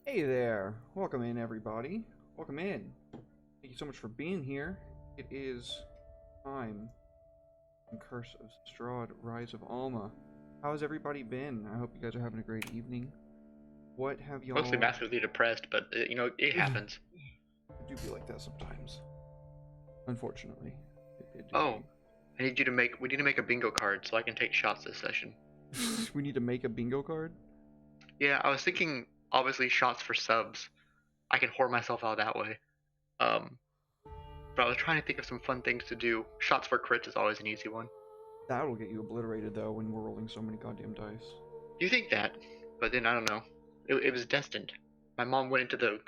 Hey there! Welcome in, everybody. Welcome in. Thank you so much for being here. It is time in Curse of Strahd, Rise of Alma. How has everybody been? I hope you guys are having a great evening. What have Mostly y'all... massively depressed, but it I happens. do be like that sometimes. Unfortunately. It do Oh, be. we need to make a bingo card so I can take shots this session. We need to make a bingo card? Yeah, I was thinking obviously shots for subs. I can whore myself out that way. Um, but I was trying to think of some fun things to do. Shots for crits is always an easy one. That'll get you obliterated, though, when we're rolling so many goddamn dice. You think that, but then I don't know. It was destined. My mom went into the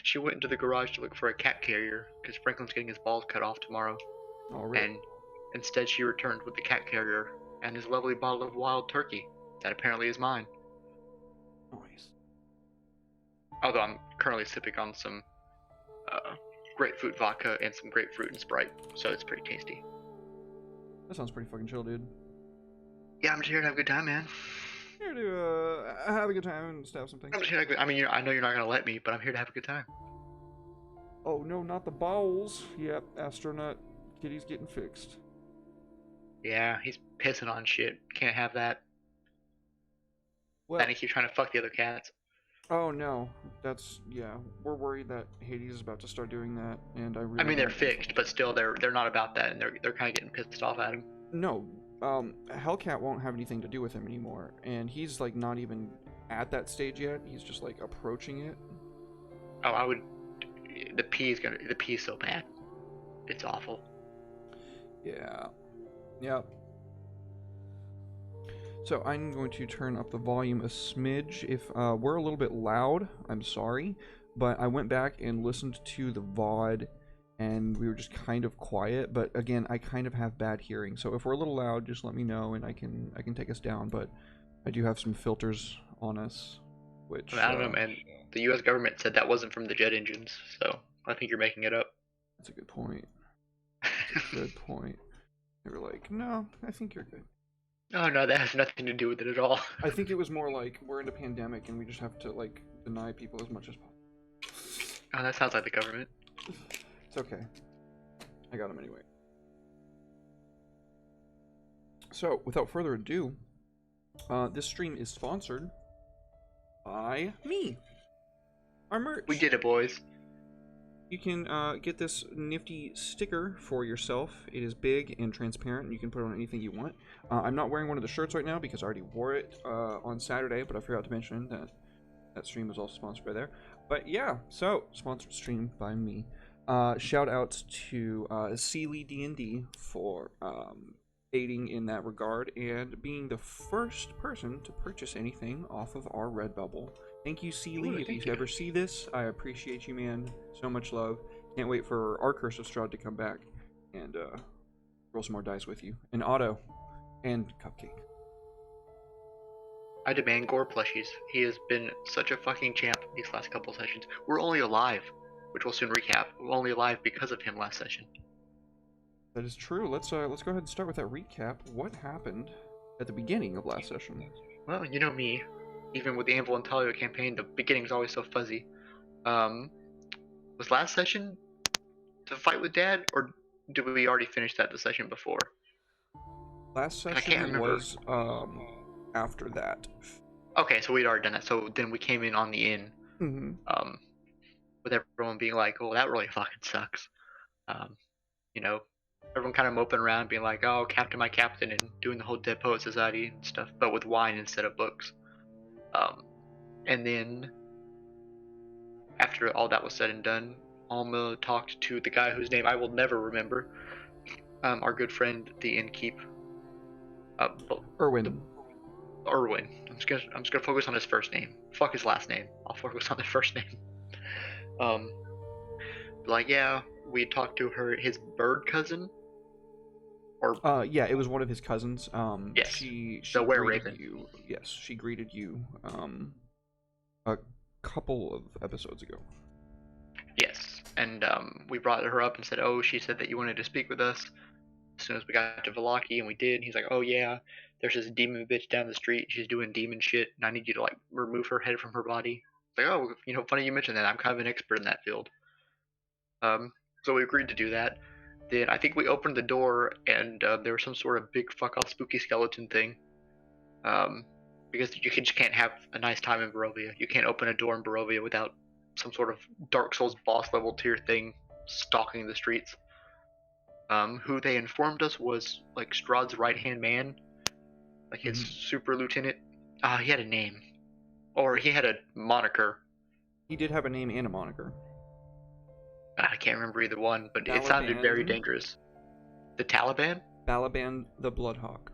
she went into the garage to look for a cat carrier because Franklin's getting his balls cut off tomorrow, Oh, rip. and instead she returned with the cat carrier and his lovely bottle of wild turkey that apparently is mine. Nice. Although I'm currently sipping on some uh, grapefruit vodka and some grapefruit and Sprite, so it's pretty tasty. That sounds pretty fucking chill, dude. Yeah, I'm just here to have a good time, man. Here to, have a good time and stab some I'm things. just here to have I mean, I know you're not gonna let me, but I'm here to have a good time. Oh no, not the bowels. Yep, astronaut kitty's getting fixed. Yeah, he's pissing on shit. Can't have that. And Well, he keeps trying to fuck the other cats. oh no, yeah. We're worried that Hades is about to start doing that, and I I really mean, they're don't. fixed, but still, they're not about that, and they're kind of getting pissed off at him. No, Hellcat won't have anything to do with him anymore, and he's like not even at that stage yet. He's just like approaching it. Oh, I would. The pee is so bad. It's awful. Yeah, yep. So I'm going to turn up the volume a smidge. If we're a little bit loud, I'm sorry, but I went back and listened to the VOD and we were just kind of quiet, but again, I kind of have bad hearing. So if we're a little loud, just let me know and I can take us down, but I do have some filters on us I, mean, which I don't know, man. The U.S. government said that wasn't from the jet engines, so I think you're making it up. that's a good point. That's a good point. They were like, "No, I think you're good." Oh no, that has nothing to do with it at all. I think it was more like we're in a pandemic and we just have to like deny people as much as possible. Oh, that sounds like the government. It's okay. I got him anyway. So, without further ado, this stream is sponsored by me. Our merch. We did it, boys. You can get this nifty sticker for yourself. It is big and transparent, and you can put it on anything you want. I'm not wearing one of the shirts right now because I already wore it on Saturday, but I forgot to mention that that stream was also sponsored by there. But yeah, so sponsored stream by me. Shout out to Sealy D&D for aiding in that regard and being the first person to purchase anything off of our Redbubble. Thank you, Sealy. If you ever see this, I appreciate you, man. So much love. Can't wait for our Curse of Strahd to come back and roll some more dice with you. And Otto and Cupcake. I demand Gore plushies. He has been such a fucking champ these last couple sessions. We're only alive, which we'll soon recap. We're only alive because of him last session. That is true. Let's go ahead and start with that recap. What happened at the beginning of last session? Well, you know me. Even with the Anvil and Talia campaign, the beginning's always so fuzzy. Um, was last session the fight with Dad, or did we already finish that the session before? Last 'Cause I can't session remember. was after that. Okay, so we'd already done that. So then we came in on the inn, Mm-hmm. um, with everyone being like, "Oh, that really fucking sucks." Um, you know, everyone kind of moping around, being like, "Oh, Captain, my captain," and doing the whole Dead Poet Society and stuff, but with wine instead of books. Um, and then after all that was said and done, Alma talked to the guy whose name I will never remember, our good friend, the innkeep, Erwin. Erwin. I'm just gonna focus on his first name. Fuck his last name. I'll focus on the first name. Um, like yeah, we talked to his bird cousin, or Yeah, it was one of his cousins. yes, She the were greeted raven. you. Yes, she greeted you. A couple of episodes ago. Yes, and we brought her up and said, oh, she said that you wanted to speak with us as soon as we got to Valaki, and we did. And he's like, oh yeah, there's this demon bitch down the street. She's doing demon shit, and I need you to like remove her head from her body. Like, oh, funny you mentioned that. I'm kind of an expert in that field. Um, so we agreed to do that. Then I think we opened the door, and there was some sort of big fuck off spooky skeleton thing. Um, because you just can't have a nice time in Barovia. You can't open a door in Barovia without some sort of Dark Souls boss level tier thing stalking the streets. Who they informed us was like Strahd's right hand man, like his super lieutenant. He had a name, or he had a moniker. He did have a name and a moniker. I can't remember either one, but it sounded very Balaban. dangerous. The Taliban? Balaban the Bloodhawk.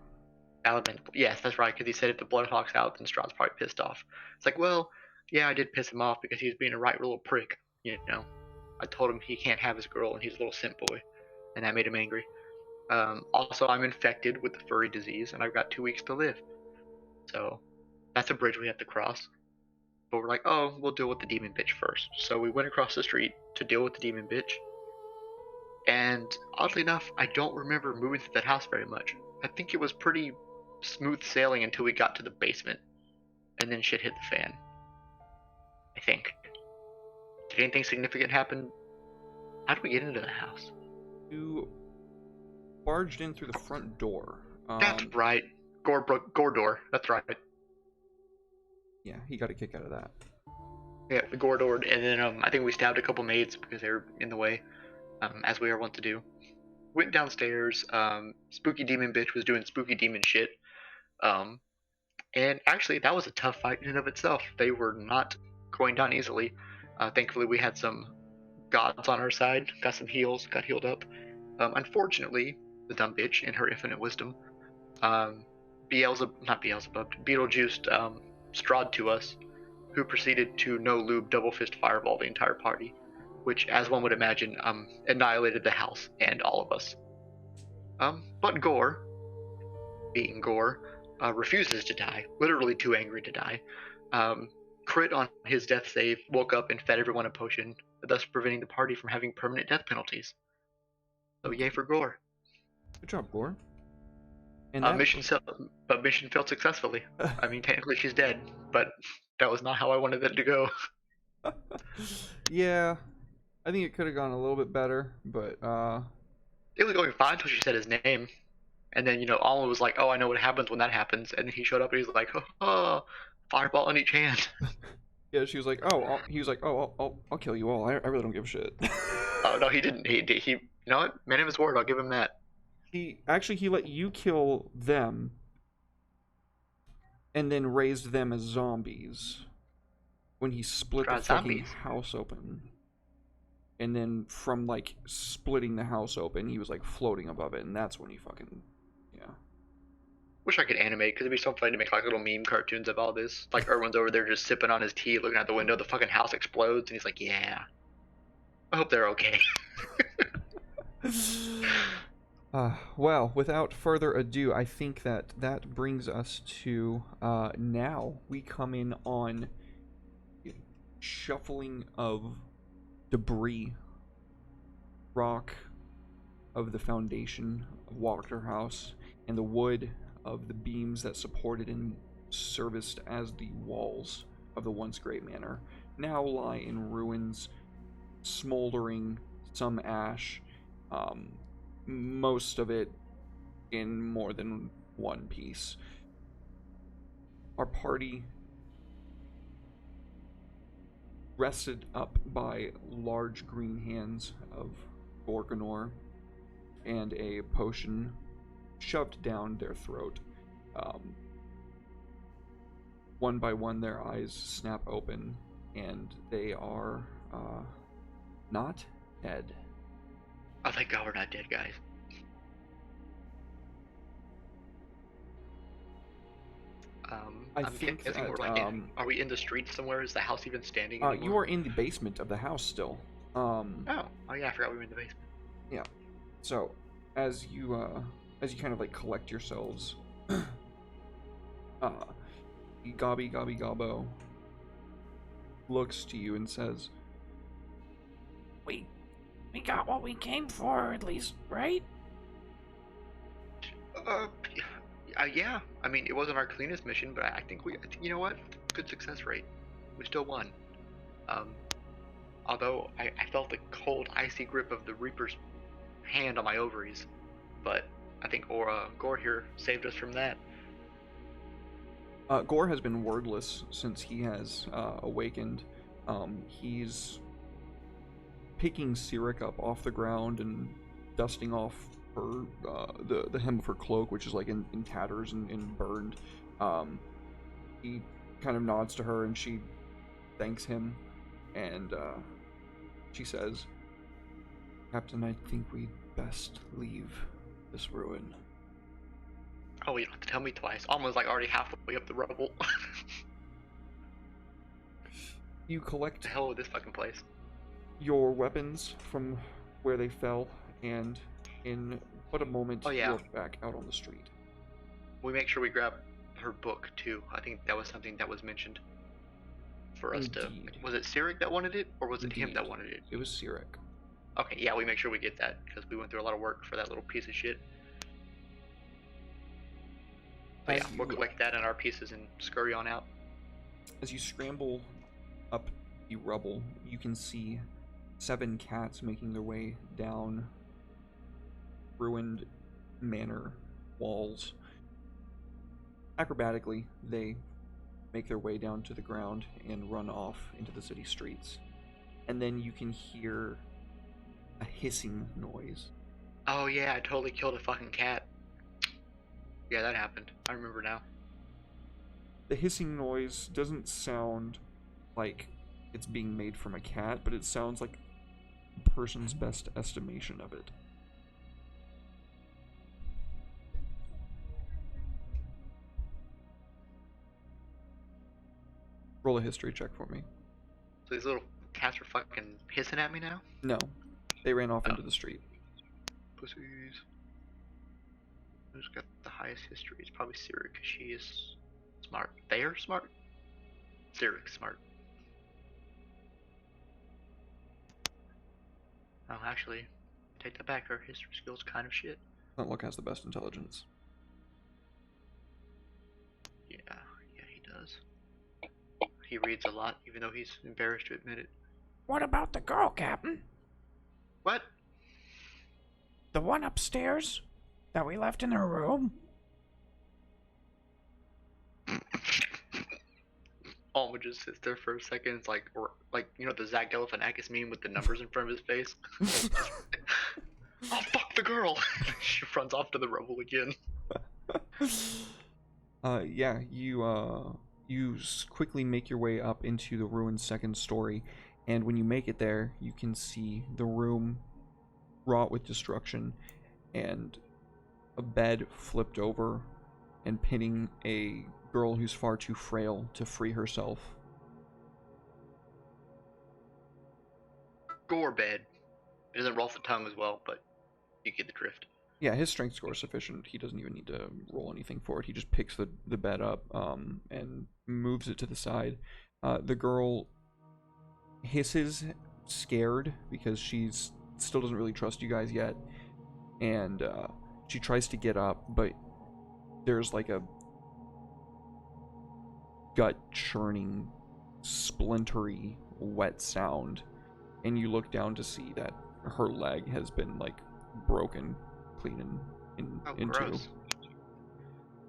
Taliban. Yes, that's right, because he said if the Bloodhawk's out, then Strahd's probably pissed off. It's like, well, yeah, I did piss him off because he was being a right little prick. I told him he can't have his girl, and he's a little simp boy, and that made him angry. Also, I'm infected with the furry disease, and I've got 2 weeks to live. So that's a bridge we have to cross. But we're like, oh, we'll deal with the demon bitch first. So we went across the street to deal with the demon bitch. And oddly enough, I don't remember moving through that house very much. I think it was pretty smooth sailing until we got to the basement. And then shit hit the fan. I think. Did anything significant happen? How did we get into the house? You barged in through the front door. That's right. Gore door. That's right. Yeah, he got a kick out of that. Yeah, the gore door. And then I think we stabbed a couple maids because they were in the way. As we are wont to do. Went downstairs. Spooky demon bitch was doing spooky demon shit. And actually, that was a tough fight in and of itself. They were not going down easily. Thankfully, we had some gods on our side. Got some heals. Got healed up. Unfortunately, the dumb bitch, in her infinite wisdom, Beetlejuiced Strahd to us, who proceeded to no lube double fist fireball the entire party, which, as one would imagine, annihilated the house and all of us. But Gore, being Gore, refuses to die, literally too angry to die. Crit on his death save, woke up and fed everyone a potion, thus preventing the party from having permanent death penalties. So yay for Gore. Good job, Gore. And mission failed successfully. I mean, technically she's dead, but that was not how I wanted it to go. Yeah, I think it could have gone a little bit better, but it was going fine until she said his name, and then Alma was like, "Oh, I know what happens when that happens," and then he showed up and he's like, "Oh, fireball in each hand." Yeah, she was like, "Oh," he was like, "Oh, I'll kill you all. I really don't give a shit." Oh no, he didn't. He you know what? Man of his word. I'll give him that. He let you kill them, and then raised them as zombies when he split the fucking house open. And then from like splitting the house open, he was like floating above it, and that's when he fucking, yeah. Wish I could animate, because it'd be so funny to make like little meme cartoons of all this. Like Erwin's over there just sipping on his tea, looking out the window, the fucking house explodes, and he's like, "Yeah, I hope they're okay." Well, without further ado, I think that brings us to now we come in on shuffling of debris, rock of the foundation of Walker House, and the wood of the beams that supported and serviced as the walls of the once great manor now lie in ruins, smoldering, some ash, most of it in more than one piece. Our party, rested up by large green hands of Gorgonor and a potion shoved down their throat. One by one, their eyes snap open, and they are not dead. Oh, thank God we're not dead, guys. I'm guessing we're like are we in the streets somewhere? Is the house even standing anymore? You are in the basement of the house still. Oh yeah, I forgot we were in the basement. Yeah. So, as you kind of like collect yourselves, Gobby Gobbo looks to you and says, We got what we came for, at least, right? Yeah. I mean, it wasn't our cleanest mission, but I think you know what? Good success rate. We still won. Um, although I felt the cold, icy grip of the Reaper's hand on my ovaries, but I think Gore here saved us from that. Gore has been wordless since he has awakened. He's picking Sirik up off the ground and dusting off her the hem of her cloak, which is like in tatters and burned. He kind of nods to her and she thanks him, and she says, "Captain, I think we'd best leave this ruin." Oh, you don't have to tell me twice. Almost like already halfway up the rubble. You collect The hell with this fucking place. your weapons from where they fell, and in but a moment, Oh, yeah. you're back out on the street. We make sure we grab her book too. I think that was something that was mentioned for us Indeed. to. Was it Sirik that wanted it, or was it him Indeed. that wanted it? It was Sirik. Okay, yeah, we make sure we get that because we went through a lot of work for that little piece of shit. But yeah, we'll collect that in our pieces and scurry on out. As you scramble up the rubble, you can see 7 cats making their way down ruined manor walls. Acrobatically, they make their way down to the ground and run off into the city streets. And then you can hear a hissing noise. Oh yeah, I totally killed a fucking cat. Yeah, that happened. I remember now. The hissing noise doesn't sound like it's being made from a cat, but it sounds like a person's best estimation of it. Roll a history check for me. So these little cats are fucking hissing at me now? No, they ran off into the street. Pussies. Who's got the highest history? It's probably Sirik, because she is smart. They are smart? Sirik's smart. Oh, actually, take that back. Her history skill's kind of shit. Huntlock has the best intelligence. Yeah, he does. He reads a lot, even though he's embarrassed to admit it. What about the girl, Captain? What? The one upstairs that we left in her room? Alma just sits there for a second. It's like you know the Zach Galifianakis meme with the numbers in front of his face. Oh fuck the girl! She runs off to the rubble again. Yeah, you quickly make your way up into the ruin's second story, and when you make it there, you can see the room wrought with destruction, and a bed flipped over and pinning a girl who's far too frail to free herself. Gore bed. It doesn't roll off the tongue as well, but you get the drift. Yeah, his strength score is sufficient. He doesn't even need to roll anything for it. He just picks the bed up and moves it to the side. The girl hisses, scared, because she's still doesn't really trust you guys yet. And she tries to get up, but there's like a gut-churning, splintery, wet sound. And you look down to see that her leg has been, like, broken clean in two.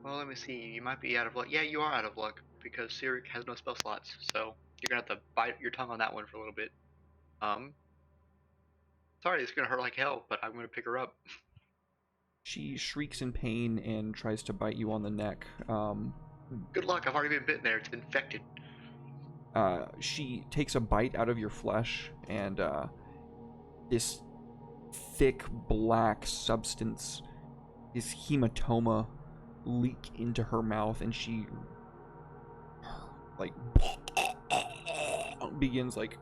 Well, let me see. You might be out of luck. Yeah, you are out of luck because Sirik has no spell slots, so you're gonna have to bite your tongue on that one for a little bit. Sorry, it's gonna hurt like hell, but I'm gonna pick her up. She shrieks in pain and tries to bite you on the neck. Good luck. I've already been bitten there. It's infected. She takes a bite out of your flesh, and this thick black substance, this hematoma, leak into her mouth, and she like begins like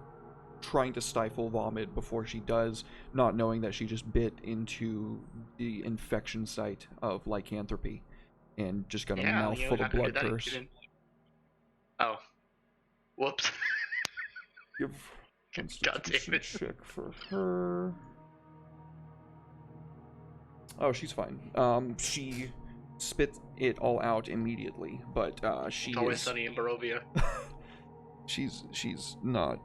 trying to stifle vomit before she does, not knowing that she just bit into the infection site of lycanthropy and just got a mouthful of blood curse. Oh, whoops. Give constitution check for her. Oh, she's fine. She spit it all out immediately, but she it's always sunny in Barovia. she's not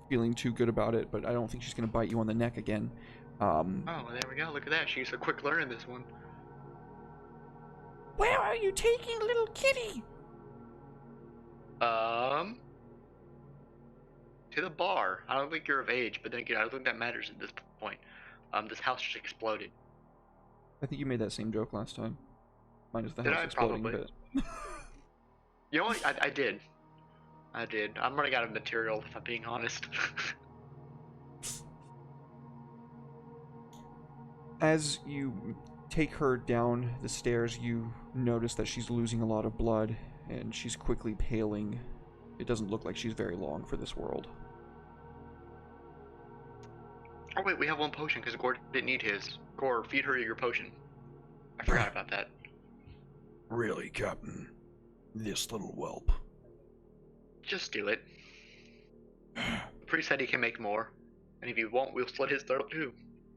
feeling too good about it, but I don't think she's going to bite you on the neck again. Oh, well, there we go. Look at that. She's a quick learner in this one. Where are you taking little kitty? To the bar. I don't think you're of age, but then again, I don't think that matters at this point. This house just exploded. I think you made that same joke last time. Minus the Did house I? exploding Probably. bit. You know what? I did. I did. I'm running out of material, if I'm being honest. As you take her down the stairs, you notice that she's losing a lot of blood, and she's quickly paling. It doesn't look like she's very long for this world. Oh wait, we have one potion because Gore didn't need his. Gore, feed her your potion. I forgot about that. Really, Captain? This little whelp. Just do it. The priest said he can make more, and if you won't, we'll slit his throat too.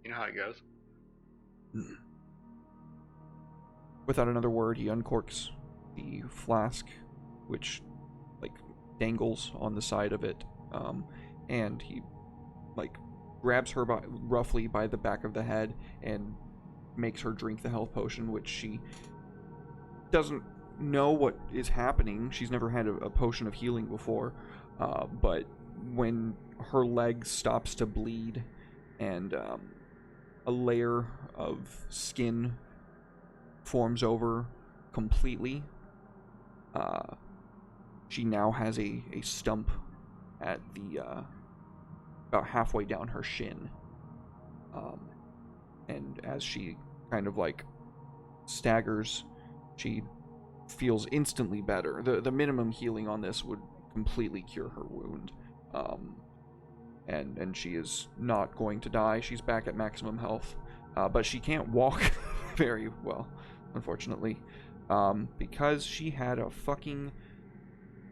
You know how it goes. Without another word, he uncorks the flask, which, like, dangles on the side of it, and he, like, grabs her roughly by the back of the head and makes her drink the health potion, which she doesn't know what is happening. She's never had a potion of healing before, but when her leg stops to bleed and a layer of skin forms over completely, she now has a stump at the about halfway down her shin, and as she kind of like staggers, she feels instantly better. The minimum healing on this would completely cure her wound, and she is not going to die. She's back at maximum health, but she can't walk very well, unfortunately, because she had a fucking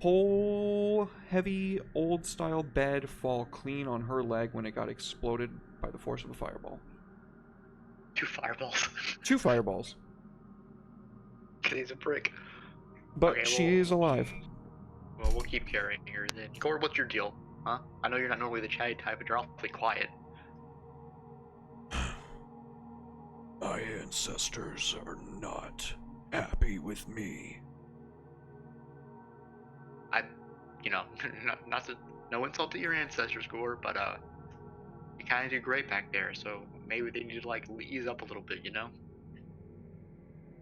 whole heavy old style bed fall clean on her leg when it got exploded by the force of a fireball. 2 fireballs. 2 fireballs. Cause he's a prick. But Okay, she well, is alive. Well, we'll keep carrying her then. Gore, what's your deal? Huh? I know you're not normally the chatty type, but you're awfully quiet. My ancestors are not happy with me. No insult to your ancestors, Gore, but you kind of do great back there, so maybe they need to like ease up a little bit, you know?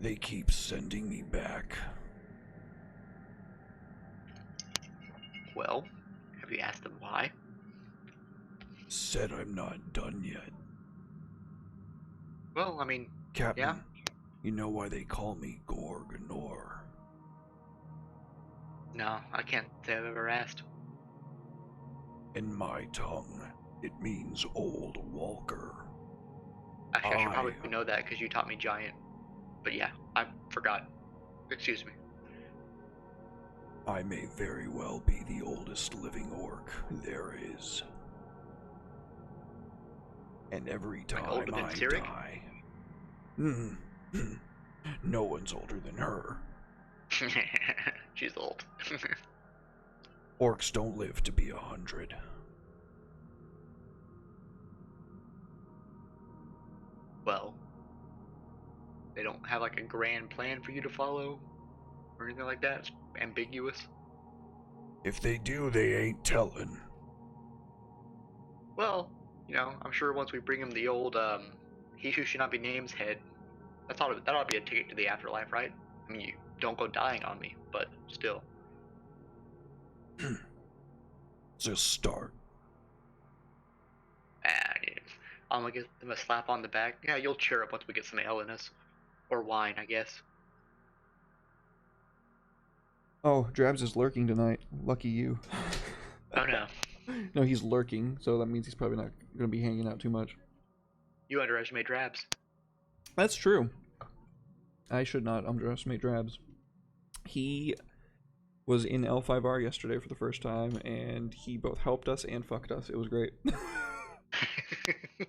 They keep sending me back. Well, have you asked them why? Said I'm not done yet. Well, I mean, Captain, yeah. you know why they call me Gorgonor? No, I can't say I've ever asked. In my tongue, it means old walker. Actually, I should probably know that because you taught me giant. But yeah, I forgot. Excuse me. I may very well be the oldest living orc there is. And every time Like older than I Cyric? die... no one's older than her. She's old. Orcs don't live to be 100. Well, they don't have like a grand plan for you to follow or anything like that. It's ambiguous. If they do, they ain't telling. Well, I'm sure once we bring him the old he who should not be named's head, that ought to be a ticket to the afterlife, right? I mean, you don't go dying on me, but still. Just start. I'm gonna give them a slap on the back. Yeah, you'll cheer up once we get some ale in us. Or wine, I guess. Oh, Drabs is lurking tonight. Lucky you. Oh no. No, he's lurking, so that means he's probably not going to be hanging out too much. You underestimate Drabs. That's true. I should not underestimate Drabs. He was in L5R yesterday for the first time, and he both helped us and fucked us. It was great.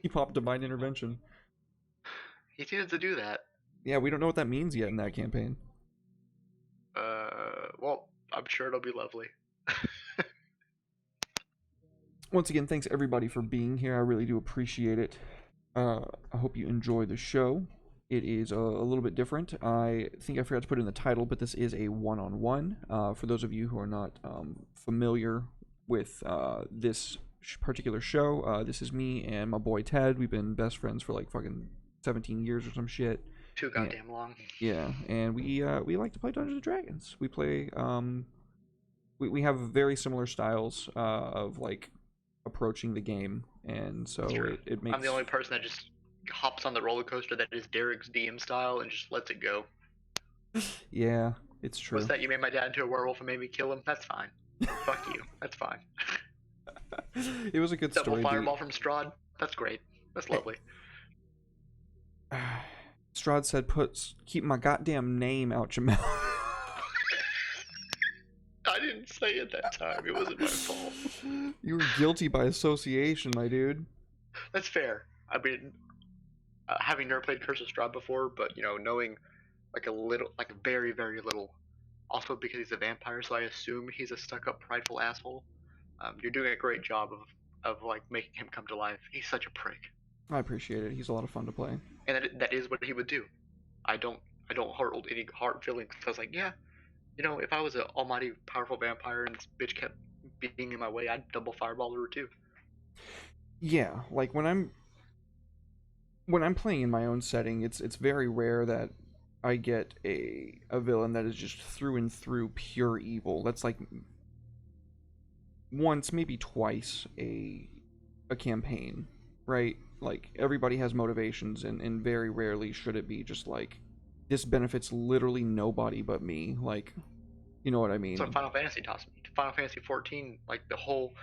He popped Divine Intervention. He seems to do that. Yeah, we don't know what that means yet in that campaign. Well, I'm sure it'll be lovely. once again, thanks everybody for being here. I really do appreciate it. I hope you enjoy the show. It is a little bit different. I think I forgot to put in the title, but this is a one-on-one. For those of you who are not familiar with this particular show, this is me and my boy Ted. We've been best friends for like fucking 17 years or some shit. Too goddamn long. Yeah, and we like to play Dungeons and Dragons. We play we have very similar styles of like approaching the game, and so it makes. I'm the only person that just hops on the roller coaster that is Derek's DM style and just lets it go. Yeah, it's true. What's that? You made my dad into a werewolf and made me kill him? That's fine. Fuck you. That's fine. It was a good Double story. fireball from Strahd. That's great. That's lovely. Strahd said, keep my goddamn name out your mouth." I didn't say it that time. It wasn't my fault. You were guilty by association, my dude. That's fair. I mean, having never played Curse of Strahd before, but knowing like a little, like very, very little. Also because he's a vampire, so I assume he's a stuck-up, prideful asshole. You're doing a great job of like making him come to life. He's such a prick. I appreciate it. He's a lot of fun to play. And that is what he would do. I don't hold any hard feelings. So I was like, yeah, if I was an almighty powerful vampire and this bitch kept being in my way, I'd double fireball her too. Yeah, like when I'm playing in my own setting, it's very rare that I get a villain that is just through and through pure evil. That's like once, maybe twice a campaign, right? Like everybody has motivations, and very rarely should it be just like this benefits literally nobody but me. Like, you know what I mean? So Final Fantasy taught me. Final Fantasy 14, like the whole,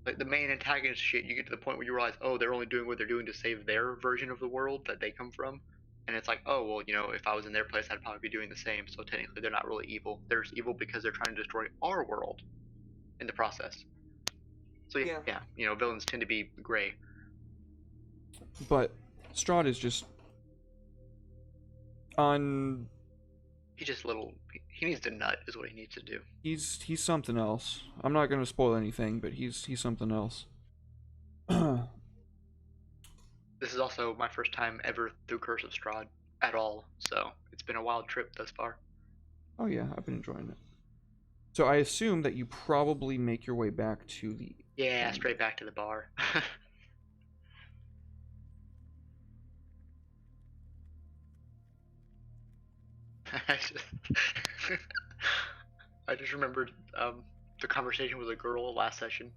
like the main antagonist shit, you get to the point where you realize, oh, they're only doing what they're doing to save their version of the world that they come from. And it's like, oh, well, if I was in their place, I'd probably be doing the same. So technically, they're not really evil. They're evil because they're trying to destroy our world in the process. So yeah, villains tend to be gray. But Strahd is just on. He's just he needs to nut, is what he needs to do. He's something else. I'm not gonna spoil anything, but he's something else. This is also my first time ever through Curse of Strahd at all, so it's been a wild trip thus far. Oh yeah, I've been enjoying it. So I assume that you probably make your way back to the... Yeah, straight back to the bar. I just remembered the conversation with a girl last session.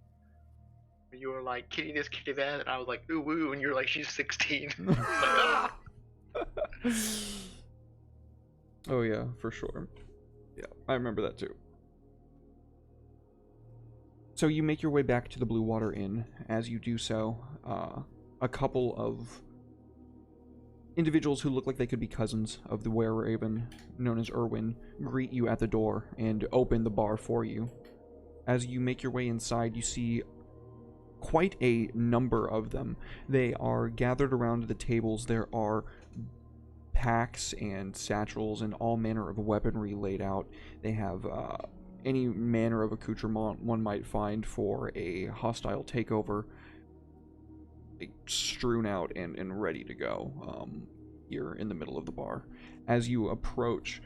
You were like, kitty this, kitty that, and I was like, ooh, woo, and you're like, she's 16. Like, ah! Oh yeah, for sure. Yeah, I remember that too. So you make your way back to the Blue Water Inn. As you do so, a couple of individuals who look like they could be cousins of the Were-Raven, known as Erwin, greet you at the door and open the bar for you. As you make your way inside, you see quite a number of them. They are gathered around the tables. There are packs and satchels and all manner of weaponry laid out. They have any manner of accoutrement one might find for a hostile takeover strewn out and ready to go here in the middle of the bar. As you approach,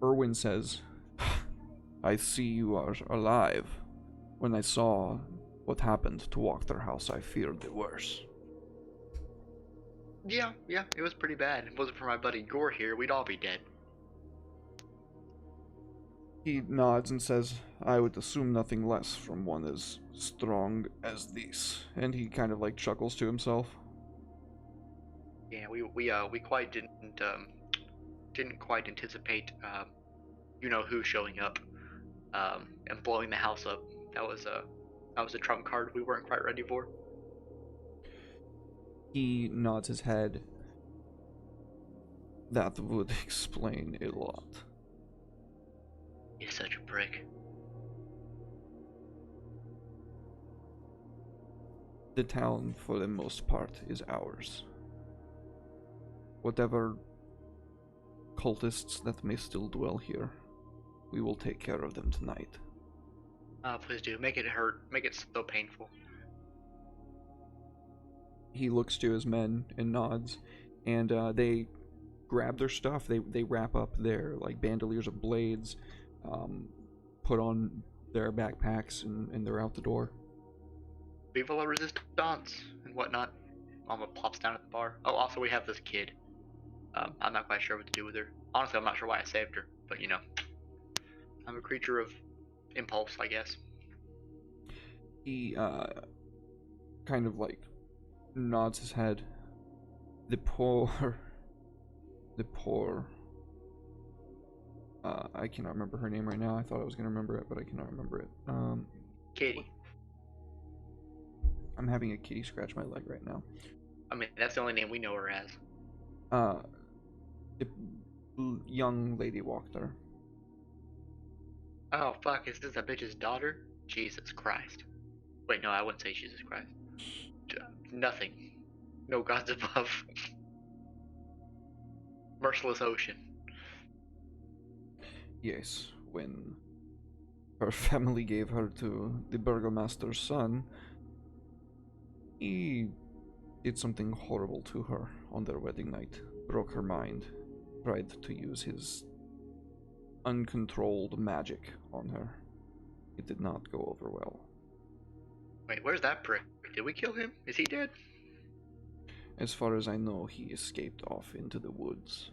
Erwin says, "I see you are alive. When I saw what happened to Walkthor I feared the worst." Yeah, it was pretty bad. If it wasn't for my buddy Gore here, we'd all be dead. He nods and says, "I would assume nothing less from one as strong as this." And he kind of like chuckles to himself. Yeah, we quite didn't quite anticipate who showing up and blowing the house up. That was a trump card we weren't quite ready for. He nods his head. "That would explain a lot." He's such a prick. The town, for the most part, is ours. Whatever cultists that may still dwell here, we will take care of them tonight. Please do. Make it hurt. Make it so painful. He looks to his men and nods, and they grab their stuff. They wrap up their like bandoliers of blades, put on their backpacks, and they're out the door. Viva la resistance and whatnot. Alma plops down at the bar. Oh, also we have this kid. I'm not quite sure what to do with her. Honestly, I'm not sure why I saved her, but you know, I'm a creature of impulse, I guess. He kind of like nods his head. The poor, the poor. I cannot remember her name right now. I thought I was gonna remember it, but I cannot remember it. Kitty. I'm having a kitty scratch my leg right now. I mean, that's the only name we know her as. The young lady walked her. Oh, fuck, is this a bitch's daughter? Jesus Christ. Wait, no, I wouldn't say Jesus Christ. Nothing. No gods above. Merciless ocean. Yes, when her family gave her to the burgomaster's son, he did something horrible to her on their wedding night. Broke her mind. Tried to use his uncontrolled magic on her. It did not go over well. Wait, where's that prick? Did we kill him? Is he dead? As far as I know, he escaped off into the woods.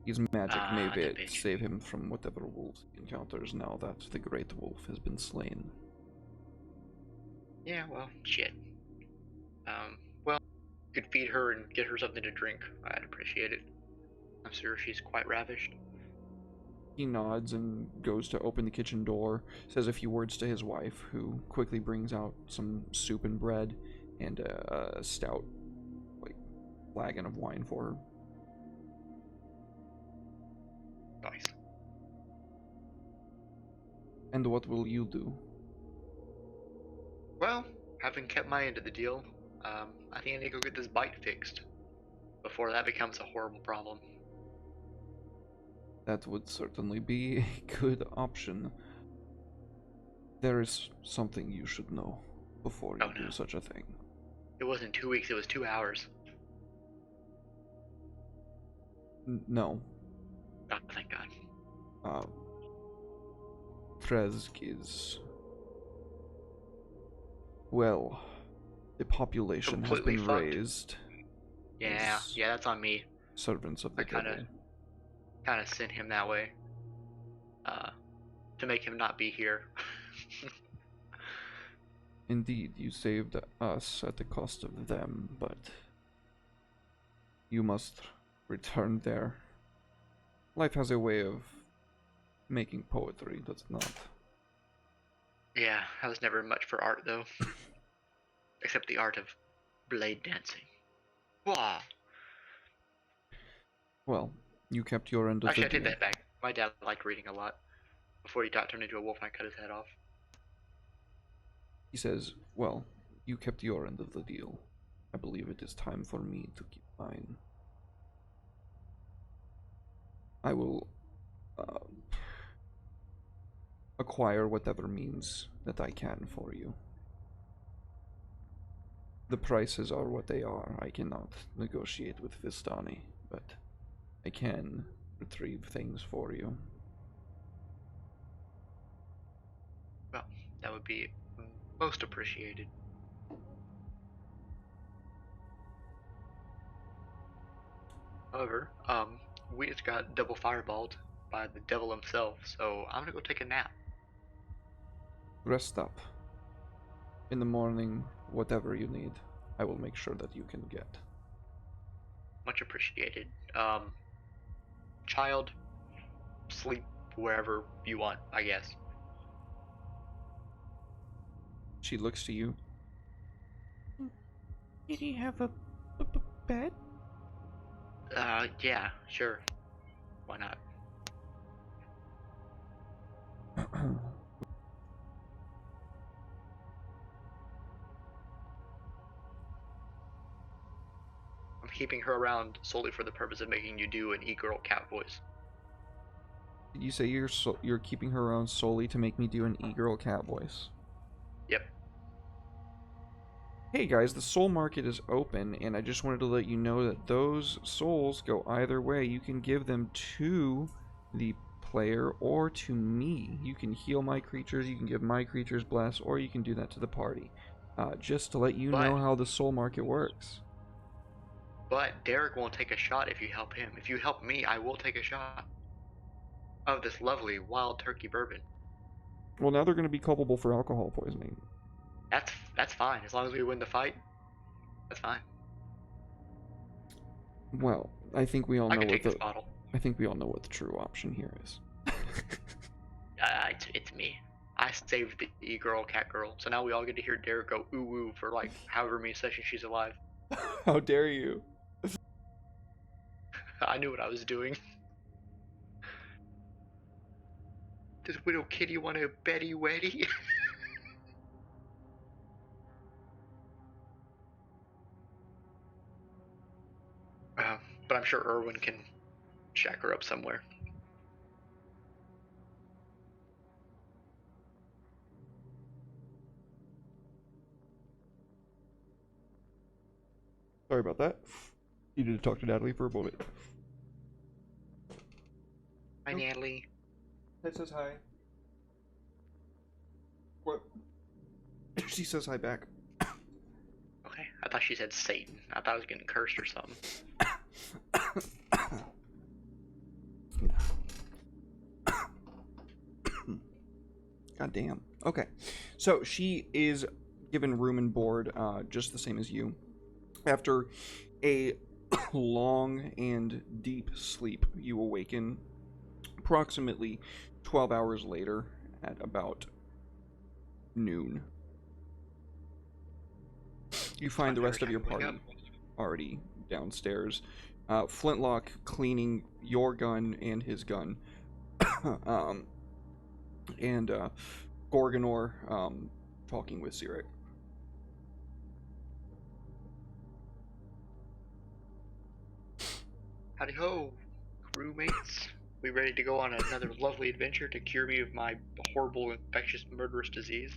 His magic may the be bitch. save him from whatever wolves he encounters now that the great wolf has been slain. Yeah, well, shit. Well, you could feed her and get her something to drink. I'd appreciate it. I'm sure she's quite ravished. He nods and goes to open the kitchen door, says a few words to his wife, who quickly brings out some soup and bread and a stout, like, flagon of wine for her. Nice. And what will you do? Well, having kept my end of the deal, I think I need to go get this bite fixed before that becomes a horrible problem. That would certainly be a good option. There is something you should know before you do such a thing. It wasn't 2 weeks, it was 2 hours. No. Oh, thank God. Trezg is... Well, the population Completely has been fucked. raised. Yeah, that's on me. Servants of the I kinda sent him that way. To make him not be here. Indeed, you saved us at the cost of them, but you must return there. Life has a way of making poetry, does it not? Yeah, I was never much for art though. Except the art of blade dancing. Wah! Well, you kept your end of Actually, the I take deal. that back. My dad liked reading a lot. Before he got turned into a wolf and I cut his head off. He says, well, you kept your end of the deal. I believe it is time for me to keep mine. I will acquire whatever means that I can for you. The prices are what they are. I cannot negotiate with Vistani, but I can retrieve things for you. Well, that would be most appreciated. However, we just got double fireballed by the devil himself, so I'm gonna go take a nap. Rest up. In the morning, whatever you need, I will make sure that you can get. Much appreciated. Child, sleep wherever you want, I guess. She looks to you. Did he have a bed? Yeah, sure. Why not? I'm keeping her around solely for the purpose of making you do an e-girl cat voice. Did you say you're keeping her around solely to make me do an e-girl cat voice? Yep. Hey guys, the soul market is open, and I just wanted to let you know that those souls go either way. You can give them to the player or to me. You can heal my creatures, you can give my creatures bless, or you can do that to the party. Just to let you know how the soul market works. But Derek won't take a shot if you help him. If you help me, I will take a shot of this lovely wild turkey bourbon. Well, now they're going to be culpable for alcohol poisoning. That's fine. As long as we win the fight, that's fine. Well, I think we all I know can what take this bottle. I think we all know what the true option here is. It's me. I saved the e-girl, cat girl. So now we all get to hear Derek go ooh woo for like however many sessions she's alive. How dare you? I knew what I was doing. Does Widow Kitty want a Betty Weddy? But I'm sure Erwin can shack her up somewhere. Sorry about that. Needed to talk to Natalie for a moment. Hi, Natalie. It says hi. What? She says hi back. Okay, I thought she said Satan. I thought I was getting cursed or something. God damn. Okay. So she is given room and board, just the same as you. After a long and deep sleep, you awaken approximately 12 hours later at about noon. You find the rest of your party already downstairs. Flintlock cleaning your gun and his gun. And Gorgonor talking with Xeric. Howdy ho, crewmates. We ready to go on another lovely adventure to cure me of my horrible, infectious, murderous disease?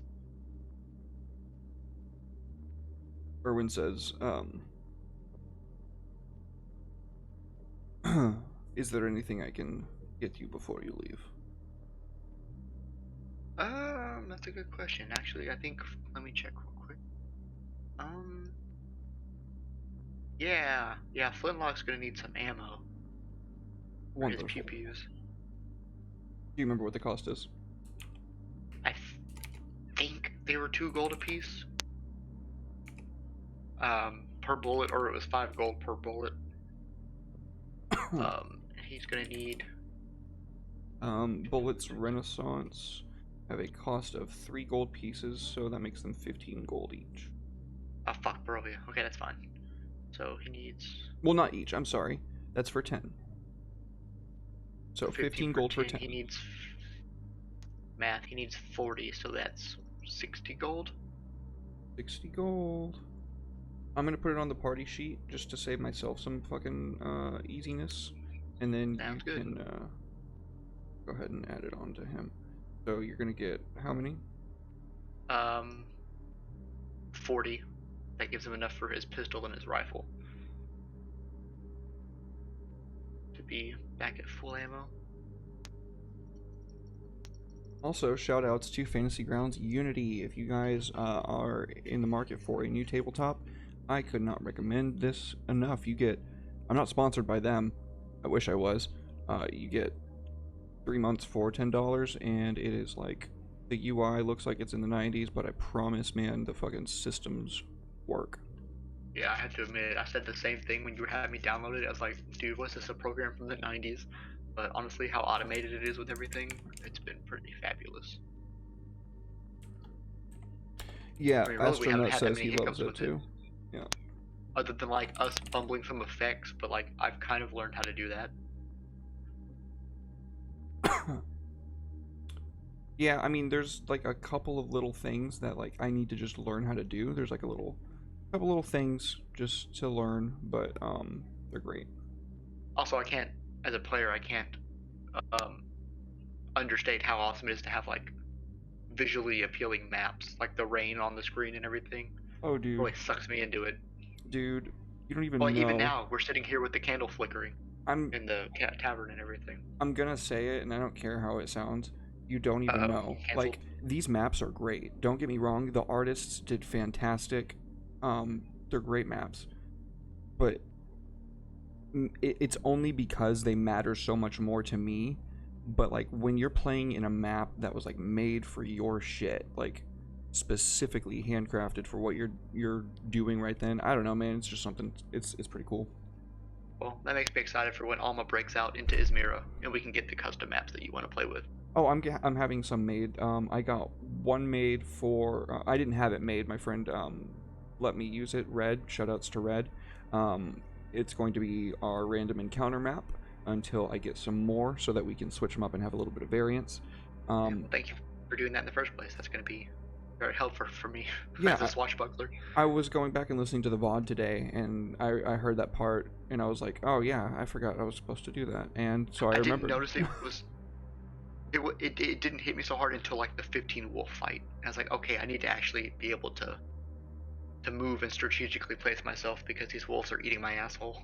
Erwin says, is there anything I can get you before you leave? That's a good question. Actually, I think, let me check real quick. Yeah, Flintlock's gonna need some ammo. For his Wonderful. pew-pews. Do you remember what the cost is? I think they were 2 gold apiece. Per bullet, or it was 5 gold per bullet. He's gonna need... Bullets Renaissance have a cost of 3 gold pieces, so that makes them 15 gold each. Oh, fuck, Barovia. Okay, that's fine. So he needs... Well, not each, I'm sorry. That's for 10. So 15 gold for 10. He needs... Math, he needs 40, so that's 60 gold? 60 gold. I'm gonna put it on the party sheet just to save myself some fucking easiness. And then Sounds you good. can go ahead and add it on to him. So you're gonna get how many? 40. That gives him enough for his pistol and his rifle. To be back at full ammo. Also, shout outs to Fantasy Grounds Unity. If you guys are in the market for a new tabletop, I could not recommend this enough. You get, I'm not sponsored by them, I wish I was. You get 3 months for $10, and it is like, the UI looks like it's in the 90s, but I promise, man, the fucking systems work. Yeah, I have to admit, I said the same thing when you had me download it. I was like, dude, what's this, a program from the 90s? But honestly, how automated it is with everything, it's been pretty fabulous. Yeah, I mean, really, we haven't Astronaut had that says many he loves hiccups it with too. Yeah. Other than like us fumbling some effects, but like I've kind of learned how to do that. Yeah, I mean, there's like a couple of little things that like I need to just learn how to do. There's like a couple little things just to learn, but they're great. Also, I can't, as a player, I can't understate how awesome it is to have like visually appealing maps, like the rain on the screen and everything. Oh, dude. Really sucks me into it. Dude, you don't even Like know. even now, we're sitting here with the candle flickering I'm in the tavern and everything. gonna say it, and I don't care how it sounds. You don't even Uh-oh, know. canceled. Like, these maps are great. Don't get me wrong. The artists did fantastic. They're great maps. But it's only because they matter so much more to me. But like when you're playing in a map that was like made for your shit, like specifically handcrafted for what you're doing right then, I don't know, man. It's just something. It's pretty cool. Well, that makes me excited for when Alma breaks out into Izmira and we can get the custom maps that you want to play with. Oh, I'm having some made. I got one made for. I didn't have it made. My friend let me use it. Red. Shoutouts to Red. It's going to be our random encounter map until I get some more, so that we can switch them up and have a little bit of variance. Well, thank you for doing that in the first place. That's going to be very helpful for me Yeah, as a swashbuckler. I was going back and listening to the VOD today, and I heard that part, and I was like, oh yeah, I forgot I was supposed to do that, and so I remembered. Didn't notice it was. It didn't hit me so hard until like the 15 wolf fight. I was like, okay, I need to actually be able to move and strategically place myself because these wolves are eating my asshole,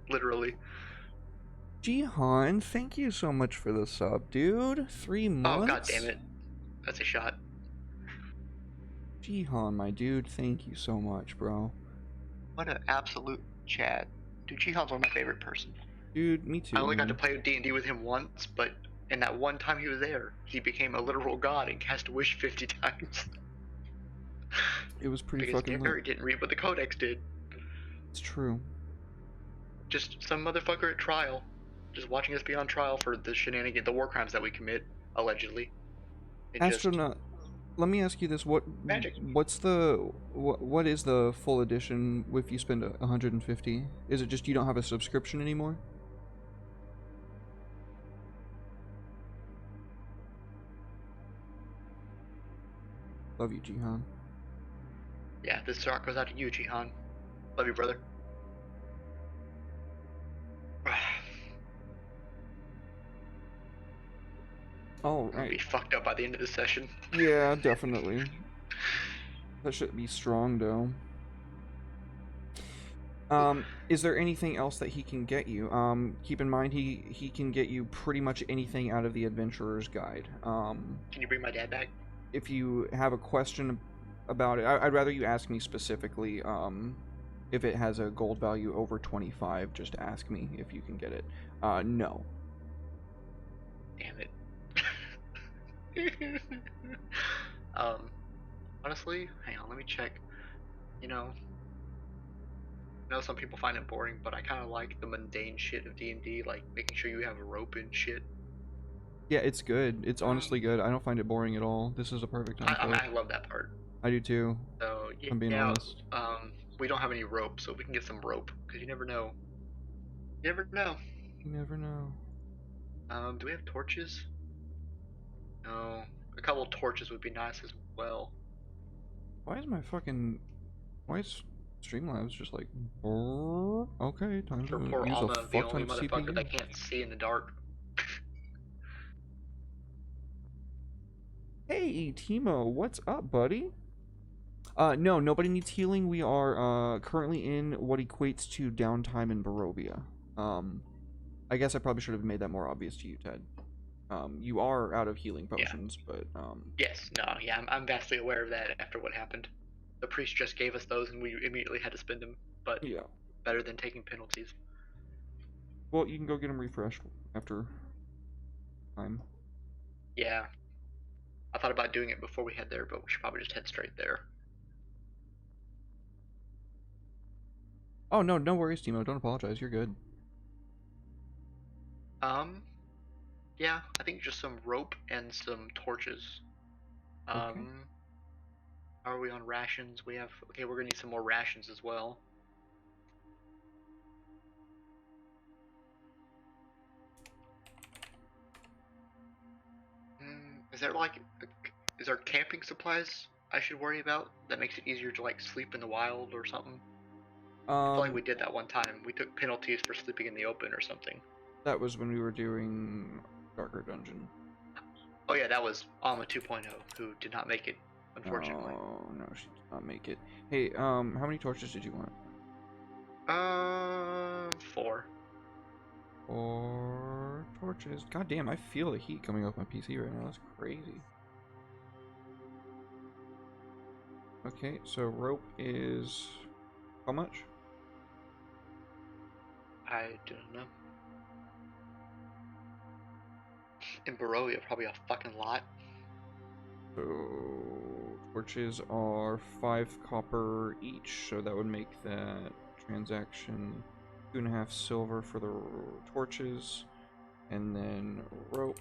literally. Jihan, thank you so much for the sub, dude. 3 months. Oh god damn it, that's a shot. Jihan, my dude, thank you so much, bro. What an absolute Chad. Dude, Jihan's one of my favorite persons. Dude, me too. I only got to man. play D&D with him once, but in that one time he was there, he became a literal god and cast a wish 50 times. It was pretty because fucking Gary lit. didn't read what the codex did. It's true. Just some motherfucker at trial. Just watching us be on trial for the shenanigans, the war crimes that we commit, allegedly. And Astronaut, let me ask you this: Magic. What's the what is the full edition if you spend 150? Is it just you don't have a subscription anymore? Love you, Jihan. Yeah, this shot goes out to you, Jihan. Love you, brother. All I'm gonna be right. fucked up by the end of this session. Yeah, definitely. That should be strong, though. Is there anything else that he can get you? Keep in mind he can get you pretty much anything out of the Adventurer's Guide. Can you bring my dad back? If you have a question about it, I'd rather you ask me specifically. If it has a gold value over 25, just ask me if you can get it. No. Damn it. Honestly, hang on, let me check. You know, I know some people find it boring, but I kind of like the mundane shit of D&D, like making sure you have a rope and shit. Yeah, it's good. It's honestly good. I don't find it boring at all. This is a perfect time for it. I love that part. I do too. So yeah, I'm being honest. we don't have any rope, so we can get some rope because you never know. You never know. You never know. Do we have torches? No. A couple torches would be nice as well. Why is Streamlabs just like, okay, time For to poor use Alma, a the fuck ton only of motherfucker CPU. that can't see in the dark. Hey, Timo, what's up, buddy? No, nobody needs healing. We are currently in what equates to downtime in Barovia. I guess I probably should have made that more obvious to you, Ted. You are out of healing potions, but Yes, no, yeah, I'm vastly aware of that after what happened. The priest just gave us those and we immediately had to spend them, but yeah. better than taking penalties. Well, you can go get them refreshed after time. Yeah. I thought about doing it before we head there, but we should probably just head straight there. Oh, no, no worries, Timo. Don't apologize. You're good. Yeah, I think just some rope and some torches. Okay. How are we on rations? We're gonna need some more rations as well. Is there camping supplies I should worry about that makes it easier to like sleep in the wild or something? I feel like we did that one time. We took penalties for sleeping in the open or something. That was when we were doing Darker Dungeon. Oh yeah, that was Alma 2.0, who did not make it, unfortunately. Oh, no, she did not make it. Hey, how many torches did you want? 4. 4 torches. God damn, I feel the heat coming off my PC right now. That's crazy. Okay, so rope is how much? I don't know. In Barovia, probably a fucking lot. So torches are 5 copper each, so that would make that transaction 2.5 silver for the torches, and then rope.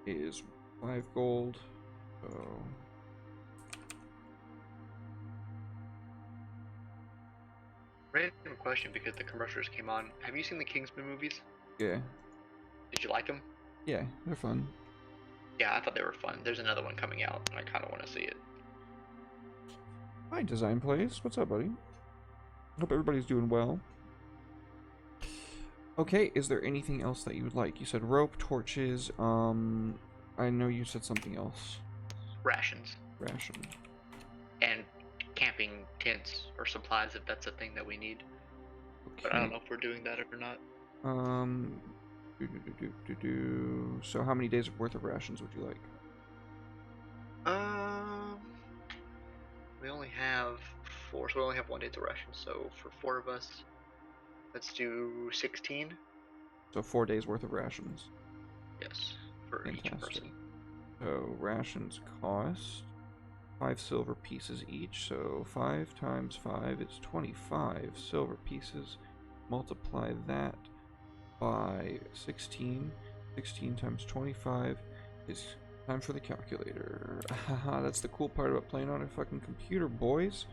Is 5 gold. So Random question because the commercials came on. Have you seen the Kingsman movies? yeah, Did you like them? yeah, they're fun. Yeah, I thought they were fun. There's another one coming out, and I kind of want to see it. Hi, Design Plays. What's up, buddy? Hope everybody's doing well. Okay, is there anything else that you would like? You said rope, torches, I know you said something else. Rations. Ration. And camping tents or supplies if that's a thing that we need. Okay. But I don't know if we're doing that or not. So how many days worth of rations would you like? We only have 4, so we only have 1 day's of rations. So for 4 of us, let's do 16. So 4 days worth of rations. Yes, for each Fantastic. person. So rations cost 5 silver pieces each. So 5 times 5 is 25 silver pieces. Multiply that by 16. 16 times 25 is time for the calculator. Haha, that's the cool part about playing on a fucking computer, boys.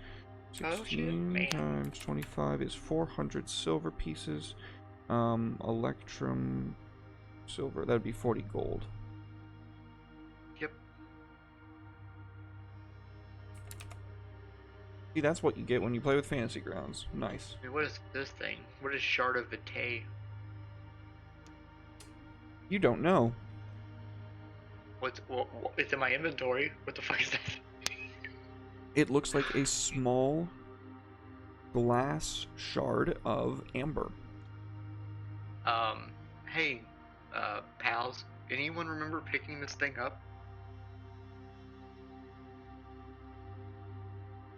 16 times 25 is 400 silver pieces. Electrum silver, that'd be 40 gold. Yep. See, that's what you get when you play with Fantasy Grounds. Nice. I mean, what is this thing? What is Shard of Vitae? You don't know. It's in my inventory. What the fuck is that? It looks like a small glass shard of amber. Hey, pals, anyone remember picking this thing up?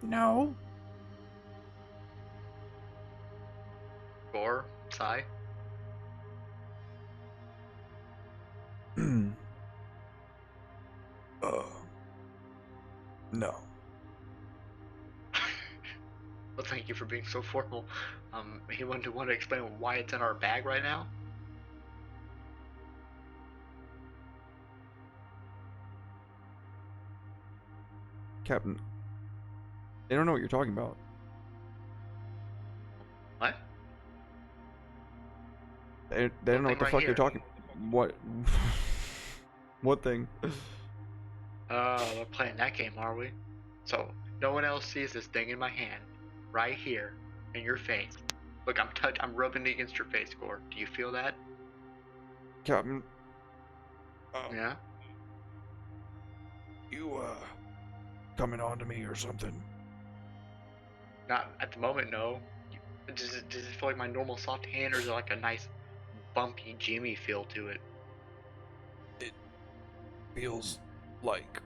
No. Gore? Sai? No. Well, thank you for being so formal. Anyone want to explain why it's in our bag right now? Captain, they don't know what you're talking about. What? They don't know what the fuck you're talking. What? What thing? We're playing that game, are we? So, no one else sees this thing in my hand, right here, in your face. Look, I'm rubbing it against your face, Gore. Do you feel that? Captain. Yeah? You, coming on to me or something? Not at the moment, no. Does it feel like my normal soft hand, or is it like a nice, bumpy, Jimmy feel to it? It feels like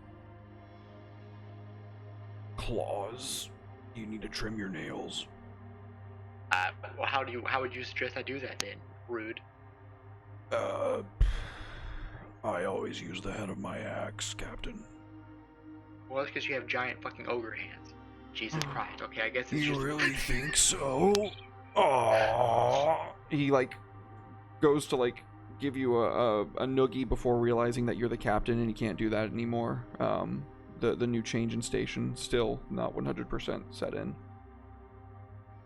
claws. You need to trim your nails. Well, how would you suggest I do that then? Rude. I always use the head of my axe, Captain. Well, that's because you have giant fucking ogre hands. Jesus Christ. Okay, I guess it's You just... really think so? Aww. He like goes to like give you a noogie before realizing that you're the captain, and he can't do that anymore. The new change in station still not 100% set in.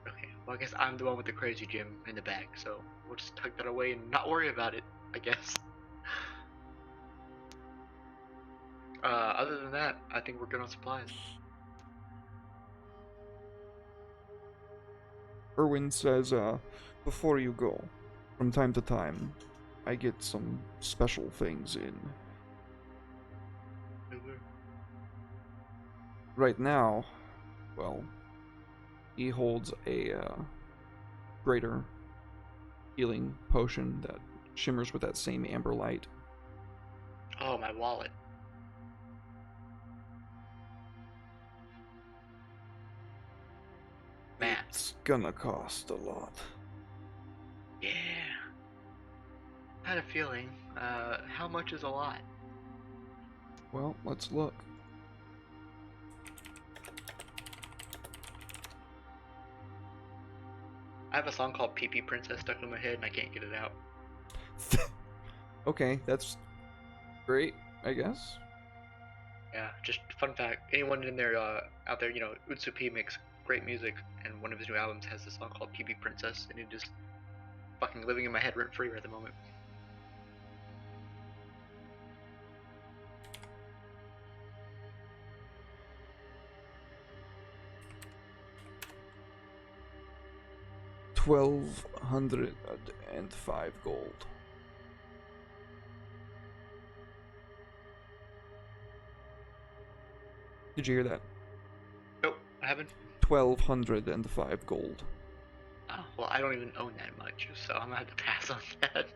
Okay, well, I guess I'm the one with the crazy gym in the bag, so we'll just tuck that away and not worry about it, I guess. Other than that, I think we're good on supplies. Erwin says, before you go, From time to time, I get some special things in. Right now, well, he holds a greater healing potion that shimmers with that same amber light. Oh, my wallet. Man. It's gonna cost a lot. Yeah. I had a feeling. How much is a lot? Well, let's look. I have a song called Pee Pee Princess stuck in my head and I can't get it out. Okay, that's great, I guess. Yeah, just fun fact. Anyone in there, out there, Utsupi makes great music, and one of his new albums has this song called Pee Pee Princess, and it is fucking living in my head rent free right at the moment. $1,205 gold. Did you hear that? Nope, I haven't. 1,205 gold. Oh, well, I don't even own that much, so I'm gonna have to pass on that.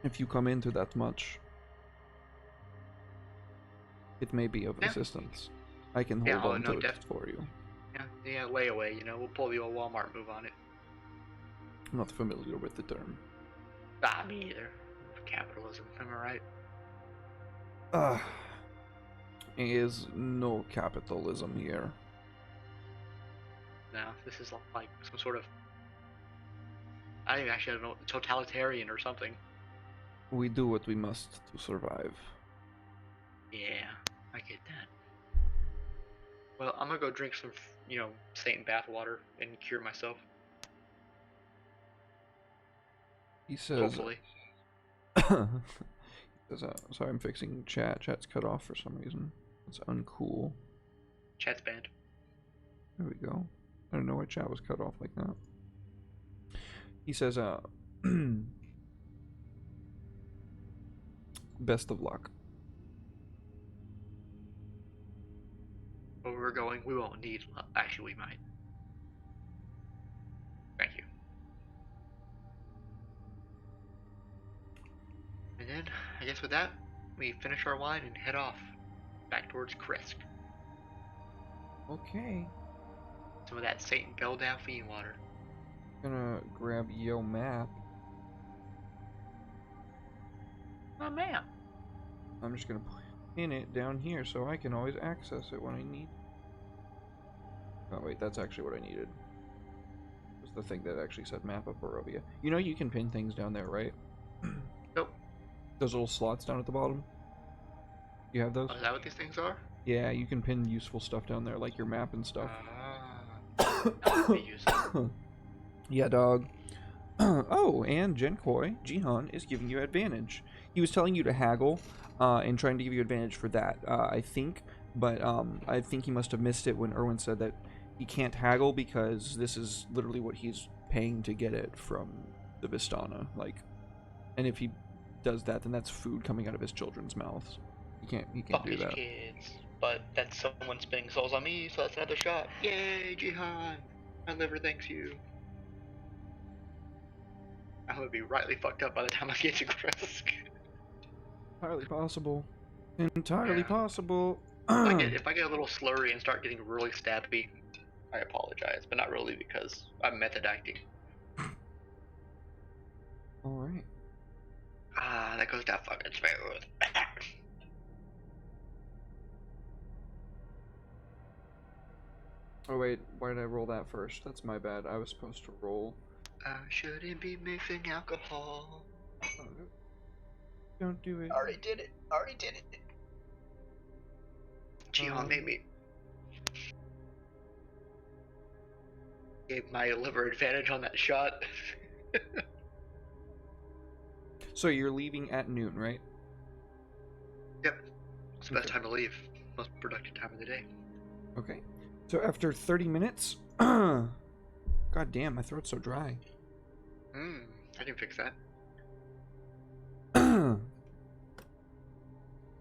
If you come into that much, it may be of Yeah. assistance. I can Yeah, hold on no, to it for you. Yeah, layaway, we'll pull the old Walmart move on it. I'm not familiar with the term. Ah, me either. Capitalism, am I right? Is no capitalism here. No, this is like some sort of... I don't know, totalitarian or something. We do what we must to survive. Yeah, I get that. Well, I'm gonna go drink some, Saint bath water and cure myself. He says... Hopefully. He says, sorry, I'm fixing chat. Chat's cut off for some reason. It's uncool. Chat's banned. There we go. I don't know why chat was cut off like that. He says, best of luck. Where we're going, we won't need... Actually, we might. Thank you. And then, I guess with that, we finish our wine and head off. Back towards Kresk. Okay. Some of that Saint Beldalfine water. Gonna grab Yo map. Oh, man. I'm just gonna pin it down here so I can always access it when I need. Oh wait, that's actually what I needed. It was the thing that actually said map of Barovia. You know you can pin things down there, right? Nope. Those little slots down at the bottom. You have those? Oh, is that what these things are? Yeah, you can pin useful stuff down there, like your map and stuff. That would be useful. Yeah, dog. Oh, and Genkoi, Jihan, is giving you advantage. He was telling you to haggle, and trying to give you advantage for that, I think. But I think he must have missed it when Erwin said that he can't haggle because this is literally what he's paying to get it from the Vistana. Like, and if he does that, then that's food coming out of his children's mouths. He can't Fuck do these that. kids. But then someone spinning souls on me, so that's another shot. Yay, Jihan! My liver thanks you. I'm gonna be rightly fucked up by the time I get to Kresk. Entirely possible. Entirely possible. If I get a little slurry and start getting really stabby, I apologize, but not really because I'm method acting. Alright. Ah, that goes down fucking smooth. Oh wait, why did I roll that first? That's my bad. I was supposed to roll. I shouldn't be mixing alcohol. Don't do it. Already did it. Jihan made me. Gave my liver advantage on that shot. So you're leaving at noon, right? Yep. It's the best Okay. time to leave. Most productive time of the day. Okay. So after 30 minutes... God damn, my throat's so dry. I can fix that.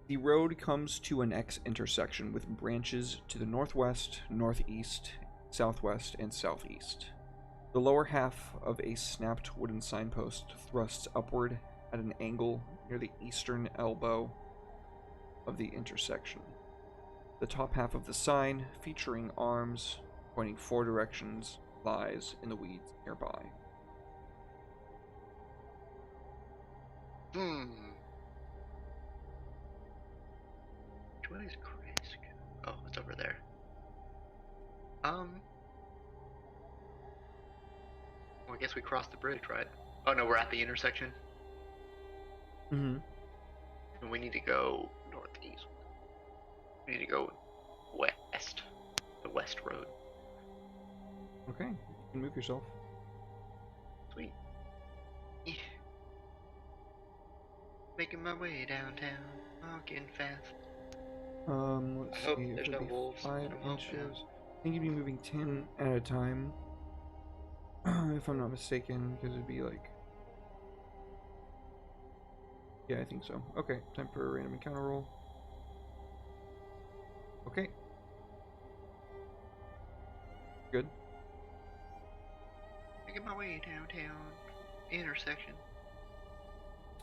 The road comes to an X intersection with branches to the northwest, northeast, southwest, and southeast. The lower half of a snapped wooden signpost thrusts upward at an angle near the eastern elbow of the intersection. The top half of the sign, featuring arms pointing 4 directions, lies in the weeds nearby. Which way is Krisk? Oh, it's over there. Well, I guess we crossed the bridge, right? Oh no, we're at the intersection. Mm-hmm. And we need to go northeast. We need to go west. The west road. Okay, you can move yourself. Sweet. Yeah. Making my way downtown, walking fast. Let's I hope see. If there's it'd no be wolves. 5 I don't hope inches. I think you'd be moving 10 at a time. If I'm not mistaken, because it'd be like. Yeah, I think so. Okay, time for a random encounter roll. Okay. Good. Making my way downtown, intersection.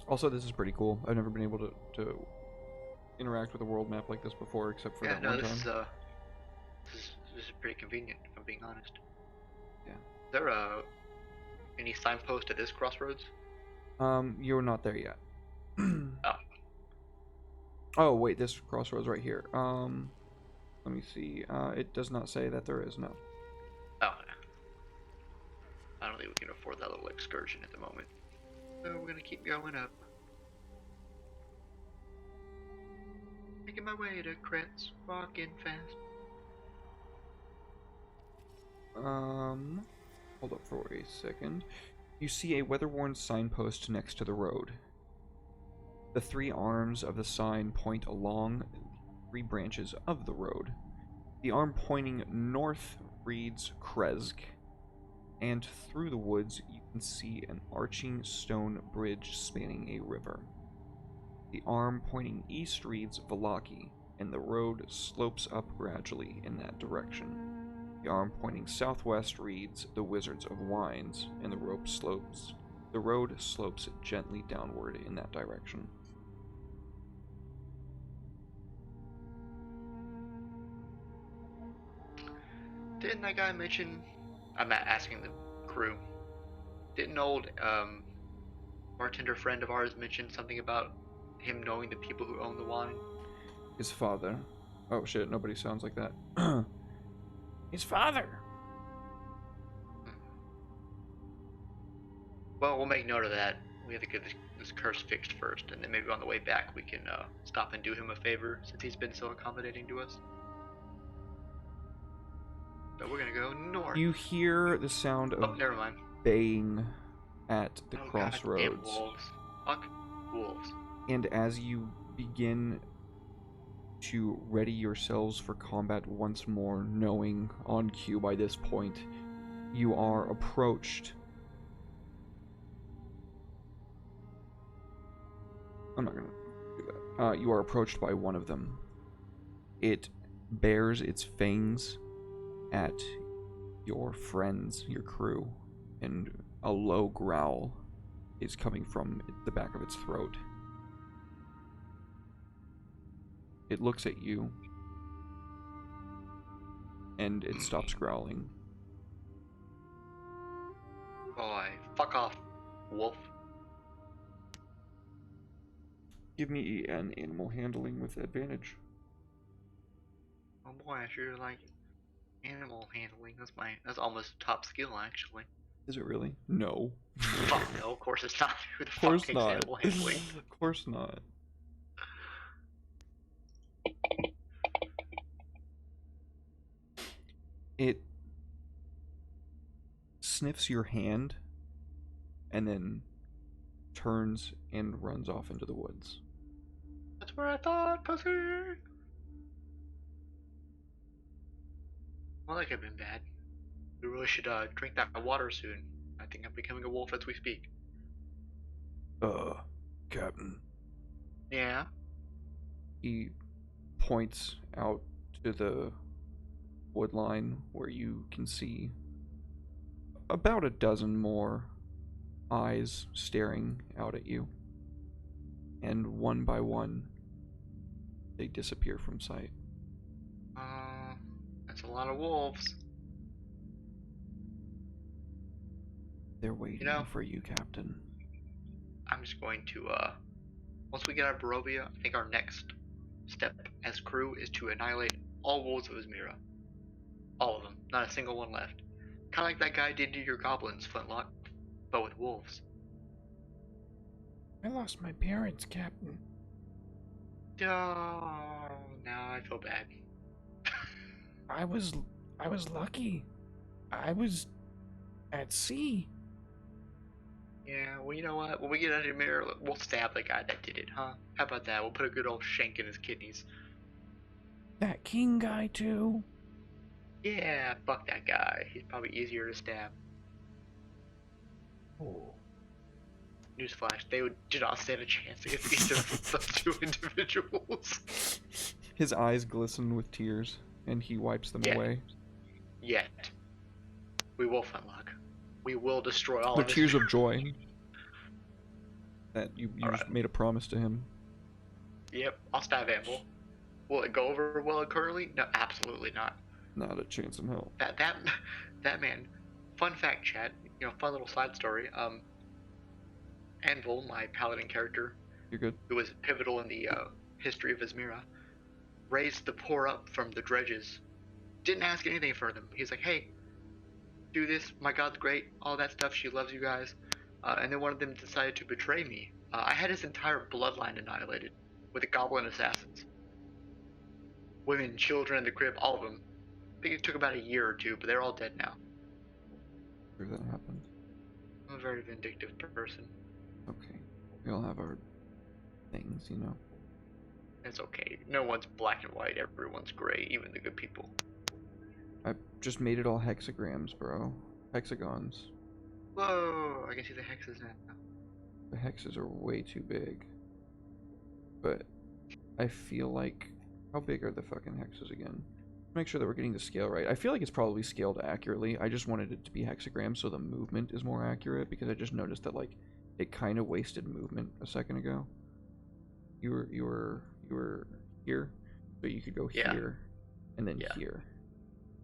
Also, this is pretty cool. I've never been able to interact with a world map like this before, except for Yeah, that no, one this time. is pretty convenient, if I'm being honest. Yeah. Is there any signpost at this crossroads? You're not there yet. Oh. Oh, wait, this crossroads right here. Let me see. It does not say that there is, no. Oh. I don't think we can afford that little excursion at the moment. So we're gonna keep going up. Making my way to Kretz, walking fast. Hold up for a second. You see a weather-worn signpost next to the road. The 3 arms of the sign point along 3 branches of the road. The arm pointing north reads Kresk, and through the woods you can see an arching stone bridge spanning a river. The arm pointing east reads Valaki, and the road slopes up gradually in that direction. The arm pointing southwest reads the Wizards of Wines, and the road slopes gently downward in that direction. Didn't that guy mention? I'm asking the crew. Didn't old bartender friend of ours mention something about him knowing the people who own the wine? His father. Oh shit, nobody sounds like that. His father. Well, we'll make note of that. We have to get this curse fixed first, and then maybe on the way back we can stop and do him a favor since he's been so accommodating to us. So we're gonna go north. You hear the sound Oh, of never mind. baying at the Oh, crossroads. goddamn wolves. Fuck wolves. And as you begin to ready yourselves for combat once more, knowing on cue by this point, you are approached. I'm not gonna do that. You are approached by one of them. It bares its fangs at your friends, your crew, and a low growl is coming from the back of its throat. It looks at you, and it stops growling. Boy, fuck off, wolf. Give me an animal handling with advantage. Oh boy, I sure like animal handling. That's almost top skill actually. Is it really? No. Fuck no, of course it's not. Who the Of fuck course takes not. animal handling? Of course not. It sniffs your hand and then turns and runs off into the woods. That's where I thought, pussy. Well, that could have been bad. We really should drink that water soon. I think I'm becoming a wolf as we speak. Captain. Yeah. He points out to the wood line where you can see about a dozen more eyes staring out at you. And one by one, they disappear from sight. That's a lot of wolves. They're waiting for you, Captain. I'm just going to, once we get out of Barovia, I think our next step as crew is to annihilate all wolves of Izmira. All of them. Not a single one left. Kinda like that guy did to your goblins, Flintlock, but with wolves. I lost my parents, Captain. Oh, now I feel bad. I was lucky. I was at sea. Yeah, well, you know what? When we get out of here, we'll stab the guy that did it, huh? How about that? We'll put a good old shank in his kidneys. That king guy, too. Yeah, fuck that guy. He's probably easier to stab. Oh. Newsflash, they do not stand a chance against either of those two individuals. His eyes glisten with tears, and he wipes them away. Yet. We will, Flintlock. We will destroy all They're of his... tears of joy that you just right. made a promise to him. Yep, I'll stab Amble. Will it go over well currently? No, absolutely not. Not a chance in hell. That man. Fun fact, chat. Fun little side story. Anvil, my paladin character, You're good. who was pivotal in the history of Izmira, raised the poor up from the dredges. Didn't ask anything for them. He's like, hey, do this. My god's great. All that stuff. She loves you guys. And then one of them decided to betray me. I had his entire bloodline annihilated with the goblin assassins. Women, children in the crib, all of them. I think it took about a year or two, but they're all dead now. Sure that happened. I'm a very vindictive person. Okay. We all have our things, you know. It's okay. No one's black and white. Everyone's gray, even the good people. I just made it all hexagrams, bro. Hexagons. Whoa! I can see the hexes now. The hexes are way too big. But I feel like... How big are the fucking hexes again? Make sure that we're getting the scale right. I feel like it's probably scaled accurately. I just wanted it to be hexagrams so the movement is more accurate, because I just noticed that, like, it kind of wasted movement a second ago. You were here, so you could go here, and then here.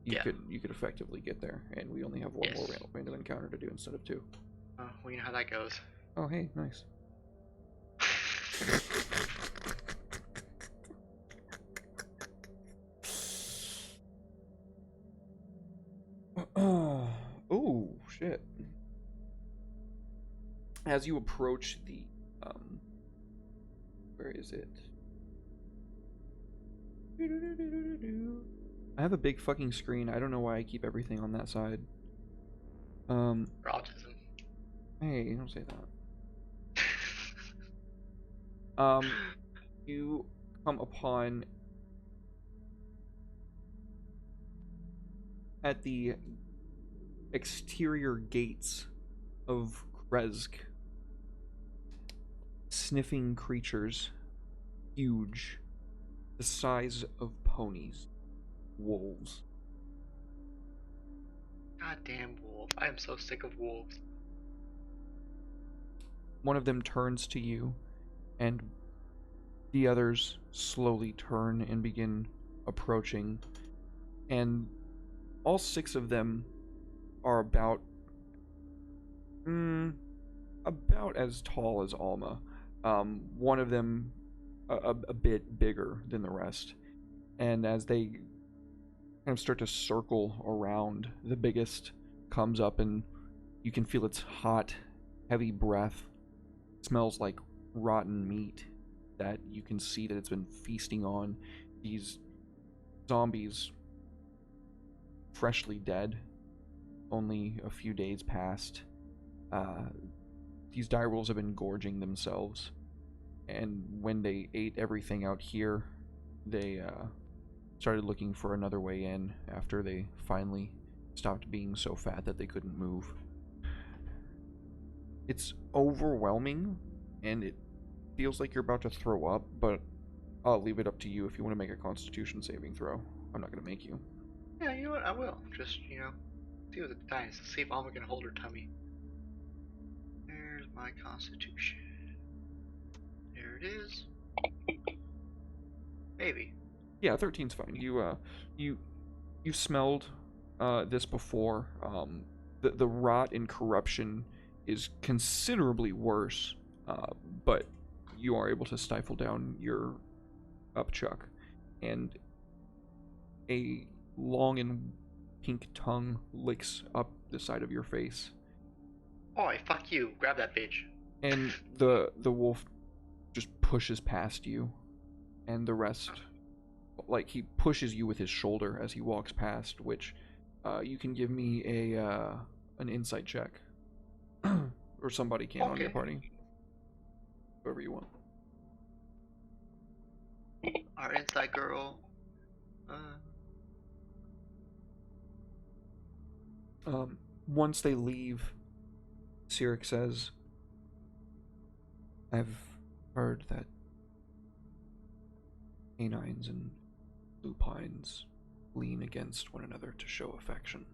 You could effectively get there, and we only have one more random encounter to do instead of two. Well, you know how that goes. Oh, hey, nice. Oh, shit. As you approach the, where is it? I have a big fucking screen. I don't know why I keep everything on that side. For autism. Hey, don't say that. You come upon at the exterior gates of Krezk sniffing creatures, huge, the size of ponies, wolves. Goddamn wolf. I am so sick of wolves. One of them turns to you, and the others slowly turn and begin approaching, and all 6 of them are about as tall as Alma. One of them a bit bigger than the rest, and as they kind of start to circle around, the biggest comes up, and you can feel its hot, heavy breath. It smells like rotten meat that you can see that it's been feasting on these zombies, freshly dead, only a few days past. These direwolves have been gorging themselves, and when they ate everything out here, they started looking for another way in after they finally stopped being so fat that they couldn't move. It's overwhelming, and it feels like you're about to throw up, but I'll leave it up to you if you want to make a Constitution saving throw. I'm not going to make you. Yeah, you know what? I will. Just, see what it dies. See if Alma can hold her tummy. There's my Constitution. There it is. Maybe. Yeah, 13's fine. You smelled this before. The rot and corruption is considerably worse, but you are able to stifle down your upchuck, and a long and pink tongue licks up the side of your face. Oi, fuck you. Grab that bitch. And the wolf just pushes past you, and the rest, like, he pushes you with his shoulder as he walks past, which you can give me an insight check. Or somebody can on your party. Whoever you want. Our inside girl. Once they leave, Cyric says, I've heard that canines and lupines lean against one another to show affection.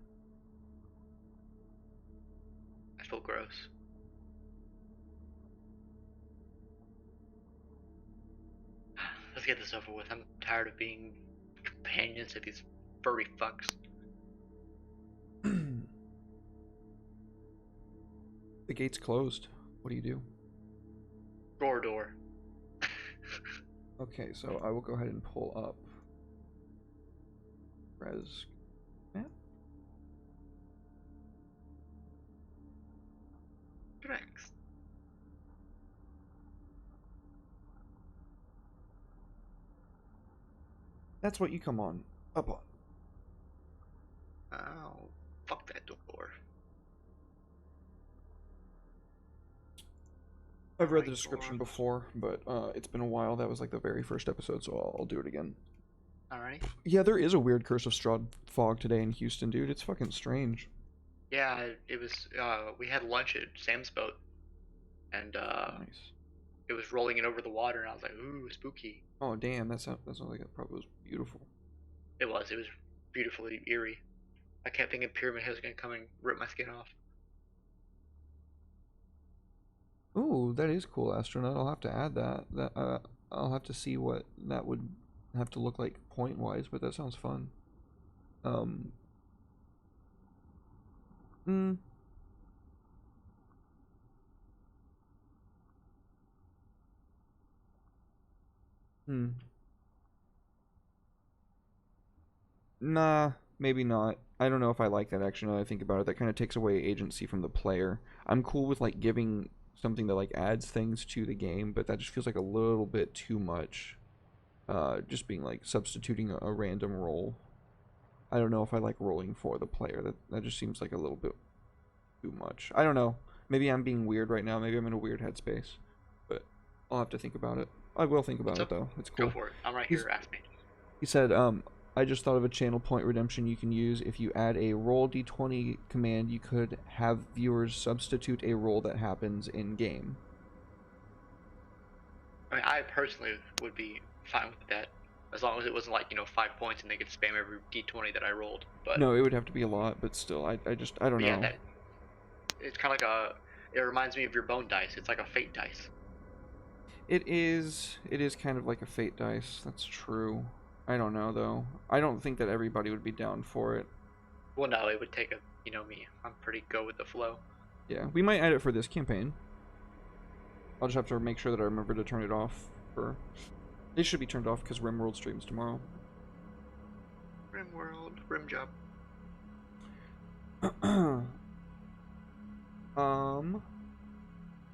I feel gross. Let's get this over with. I'm tired of being companions to these furry fucks. The gate's closed. What do you do? Door. Okay, so I will go ahead and pull up res map. Correct. That's what you come on up on. Oh, fuck that door. I've read the description before, but it's been a while. That was like the very first episode, so I'll do it again. Alright. Yeah, there is a weird Curse of Strahd fog today in Houston, dude. It's fucking strange. Yeah, it was, we had lunch at Sam's boat, and, Nice. it was rolling in over the water, and I was like, ooh, spooky. Oh, damn, that sounds like it probably was beautiful. It was beautifully eerie. I kept thinking Pyramid Head was gonna come and rip my skin off. Ooh, that is cool, Astronaut. I'll have to add that. I'll have to see what that would have to look like point-wise, but that sounds fun. Nah, maybe not. I don't know if I like that actually, now that I think about it. That kind of takes away agency from the player. I'm cool with, like, giving something that, like, adds things to the game, but that just feels like a little bit too much. Just being, like, substituting a random roll. I don't know if I like rolling for the player. That just seems like a little bit too much. I don't know. Maybe I'm being weird right now. Maybe I'm in a weird headspace. But I'll have to think about it. I will think about it, though. It's cool. Go for it. I'm right here. Ask me. He said, I just thought of a channel point redemption you can use. If you add a roll d20 command, you could have viewers substitute a roll that happens in-game. I mean, I personally would be fine with that, as long as it wasn't like, 5 points and they could spam every d20 that I rolled. But No, it would have to be a lot, but still, I don't know. Yeah, it's kind of like it reminds me of your bone dice. It's like a fate dice. It is kind of like a fate dice. That's true. I don't know, though. I don't think that everybody would be down for it. Well, no, it would take me. I'm pretty go with the flow. Yeah, we might add it for this campaign. I'll just have to make sure that I remember to turn it off for... It should be turned off because RimWorld streams tomorrow. RimWorld, Rim Job.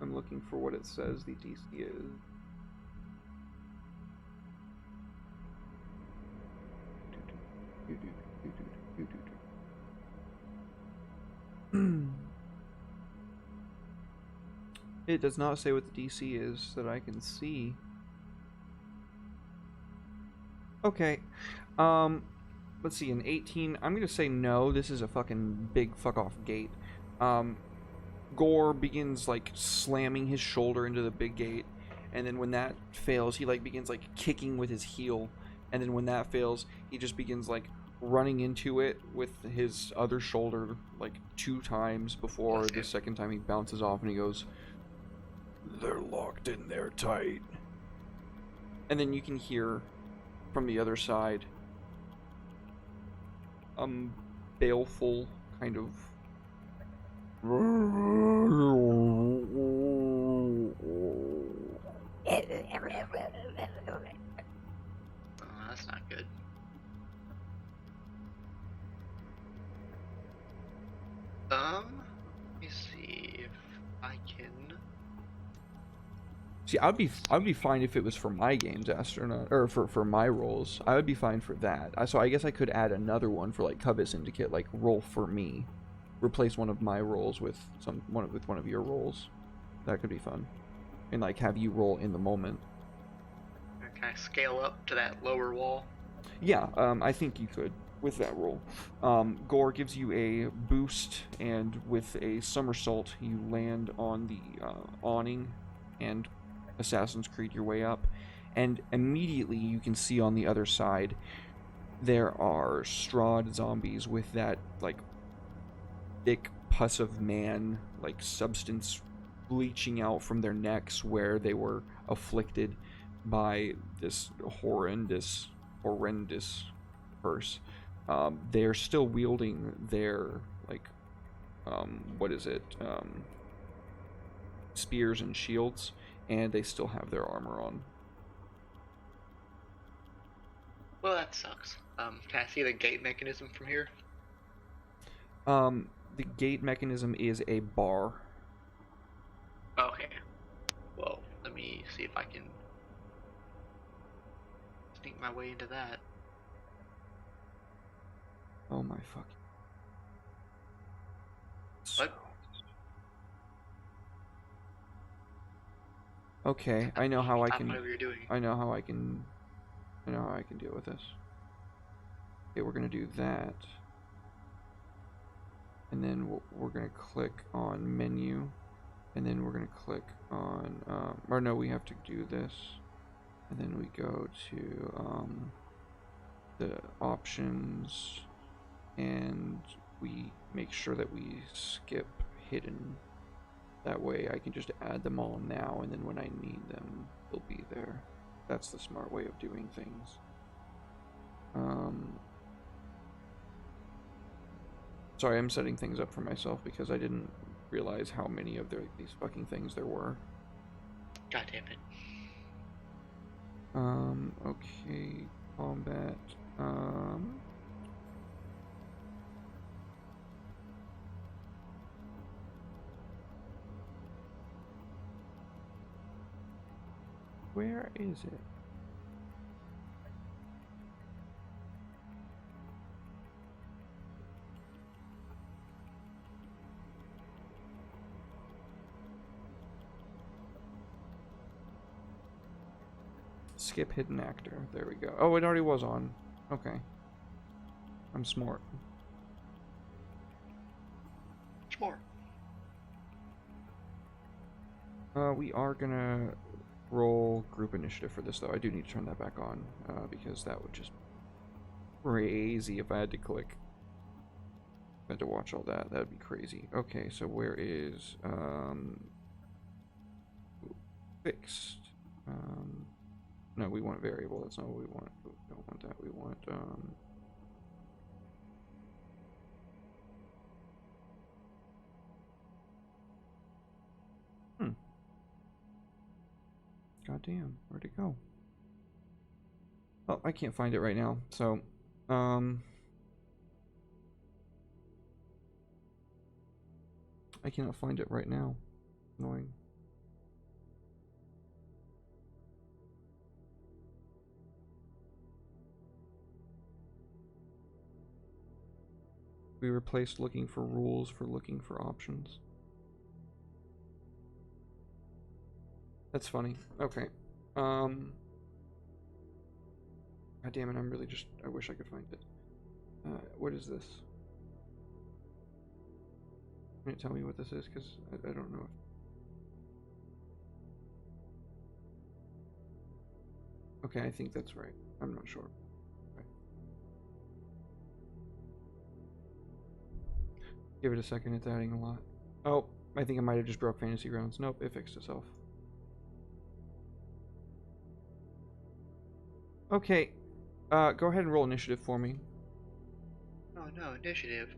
I'm looking for what it says the DC is. It does not say what the DC is that I can see. Okay. Let's see, an 18. I'm gonna say no. This is a fucking big fuck off gate. Gore begins like slamming his shoulder into the big gate, and then when that fails, he like begins like kicking with his heel, and then when that fails, he just begins like running into it with his other shoulder like 2 times before the second time he bounces off, and he goes, They're locked in there tight. and then you can hear from the other side baleful kind of That's not good. Let me see if I can. See, I'd be fine if it was for my games, astronaut, or for my rolls. I would be fine for that. So I guess I could add another one for like Covet Syndicate, like roll for me, replace one of my rolls with one of your rolls. That could be fun, and like have you roll in the moment. Can I scale up to that lower wall? Yeah, I think you could with that roll. Gore gives you a boost, and with a somersault, you land on the awning and Assassin's Creed your way up. And immediately you can see on the other side there are Strahd zombies with that like thick pus of man like substance bleaching out from their necks where they were afflicted by this horrendous curse. They're still wielding their like spears and shields, and they still have their armor on. Well, that sucks. Can I see the gate mechanism from here? The gate mechanism is a bar. Okay. Well, let me see if I can sneak my way into that. Oh my fuck. What? Okay, I know how I Stop can. whatever you're doing. I know how I can deal with this. Okay, we're gonna do that, and then we're gonna click on menu, and then we're gonna click on or no, we have to do this, and then we go to the options, and we make sure that we skip hidden. That way I can just add them all now, and then when I need them, they'll be there. That's the smart way of doing things. Sorry, I'm setting things up for myself because I didn't realize how many of these fucking things there were. God damn it. Okay, combat, where is it? Skip hidden actor. There we go. Oh, it already was on. Okay. I'm smart. More. We are gonna roll group initiative for this, though. I do need to turn that back on, because that would just crazy if I had to click. If I had to watch all that. That would be crazy. Okay, so where is fixed? No, we want variable. That's not what we want. We don't want that. We want goddamn, where'd it go? Oh, I can't find it right now. So, I cannot find it right now. Annoying. We replaced looking for rules for looking for options. That's funny. Okay. God damn it, I'm really just... I wish I could find it. What is this? Can you tell me what this is? Because I don't know. Okay, I think that's right. I'm not sure. Right. Give it a second, it's adding a lot. Oh, I think I might have just broke Fantasy Grounds. Nope, it fixed itself. Okay, go ahead and roll initiative for me. Oh no, initiative.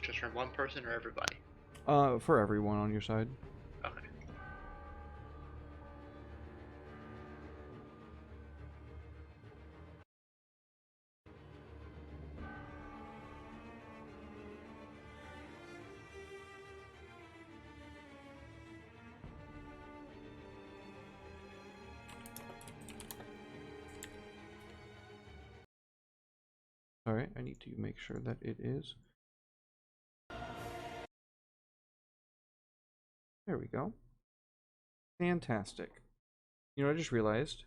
Just from one person or everybody? For everyone on your side. Okay. Alright, I need to make sure that it is. There we go. Fantastic. You know what I just realized?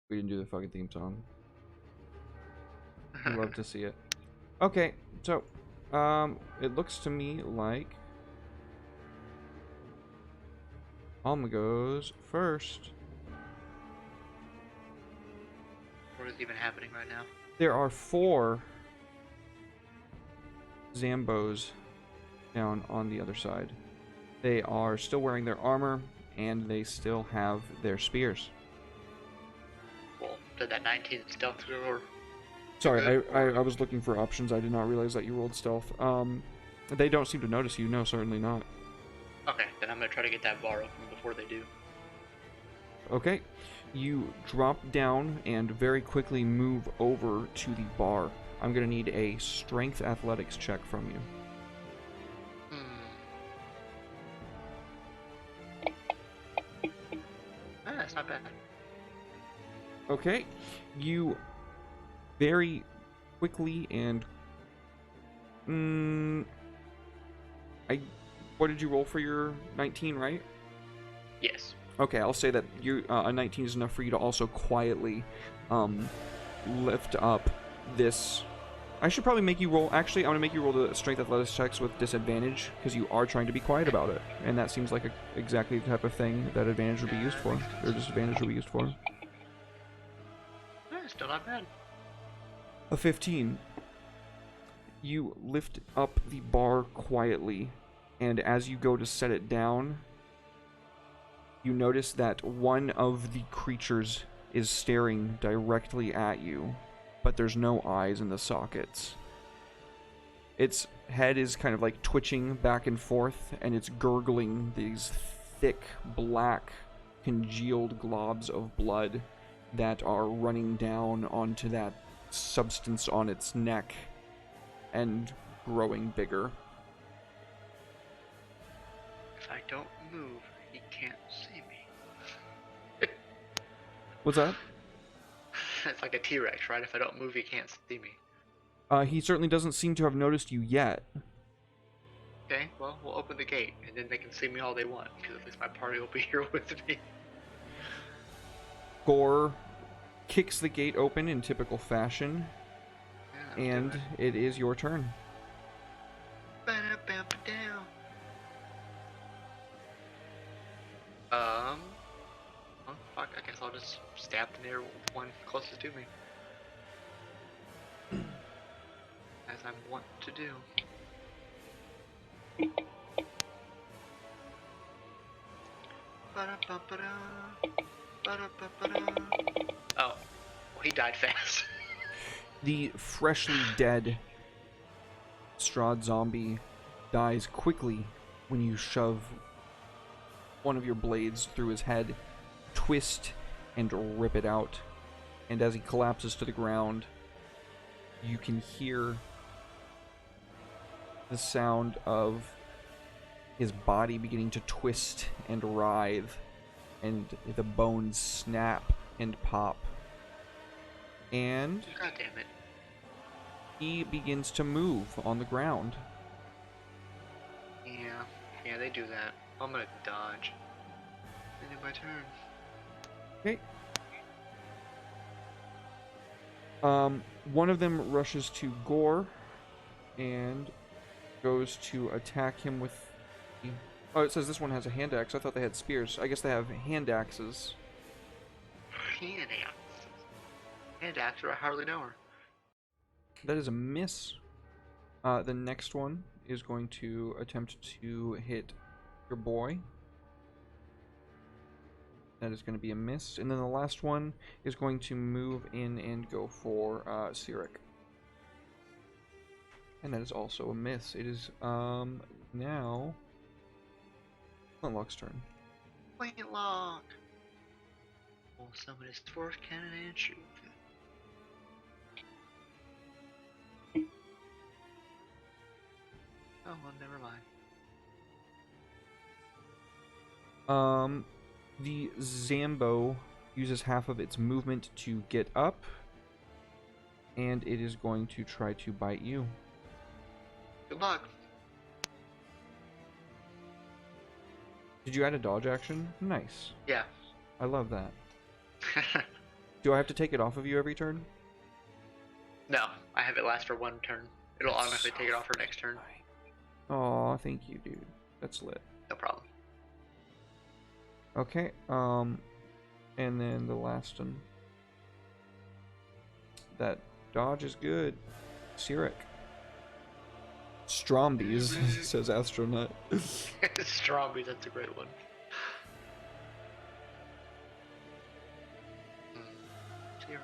We didn't do the fucking theme song. I'd love to see it. Okay, so, it looks to me like Alma goes first. What is even happening right now? There are 4 Zambos down on the other side. They are still wearing their armor, and they still have their spears. Well, did that 19 stealth score? Sorry, I was looking for options. I did not realize that you rolled stealth. They don't seem to notice you. No, certainly not. Okay, then I'm gonna try to get that bar open before they do. Okay. You drop down and very quickly move over to the bar. I'm going to need a strength athletics check from you. That's not bad. Okay. You very quickly and... What did you roll for your 19, right? Yes. Okay, I'll say that you a 19 is enough for you to also quietly lift up this... I should probably make you roll... Actually, I'm going to make you roll the strength athletics checks with disadvantage, because you are trying to be quiet about it. And that seems like exactly the type of thing that advantage would be used for. Or disadvantage would be used for. Still not bad. A 15. You lift up the bar quietly, and as you go to set it down, you notice that one of the creatures is staring directly at you, but there's no eyes in the sockets. Its head is kind of like twitching back and forth, and it's gurgling these thick, black, congealed globs of blood that are running down onto that substance on its neck and growing bigger. If I don't move, he can't see me. What's that? It's like a T-Rex, right? If I don't move, he can't see me. He certainly doesn't seem to have noticed you yet. Okay, well, we'll open the gate, and then they can see me all they want, because at least my party will be here with me. Gore kicks the gate open in typical fashion, Yeah, and it is your turn. Ba-da-bam-ba-down. Oh, fuck, I guess I'll just stab the near one closest to me. As I'm wont to do. Ba-da-ba-ba-da. Ba-da-ba-ba-da. Oh, well, he died fast. The freshly dead Strahd zombie dies quickly when you shove one of your blades through his head, twist, and rip it out. And as he collapses to the ground, you can hear the sound of his body beginning to twist and writhe, and the bones snap and pop. And God damn it. he begins to move on the ground. Yeah, they do that. I'm gonna dodge. End of my turn. Okay, One of them rushes to Gore and goes to attack him with. Oh, it says this one has a hand axe. I thought they had spears. I guess they have hand axes. Hand axe. Hand axe, I hardly know her. That is a miss. The next one is going to attempt to hit your boy. That is going to be a miss. And then the last one is going to move in and go for Sirik. And that is also a miss. It is now Flintlock's turn. Flintlock! Will summon his force cannon and shoot. Oh, well, never mind. The Zambo uses half of its movement to get up, and it is going to try to bite you. Good luck. Did you add a dodge action? Nice. Yeah. I love that. Do I have to take it off of you every turn? No, I have it last for one turn. It'll automatically take it off for next turn. Aw, thank you, dude. That's lit. No problem. Okay, and then the last one. That dodge is good. Sirik. Strombies, says Astronaut. Strawberry, that's a great one. Sirik.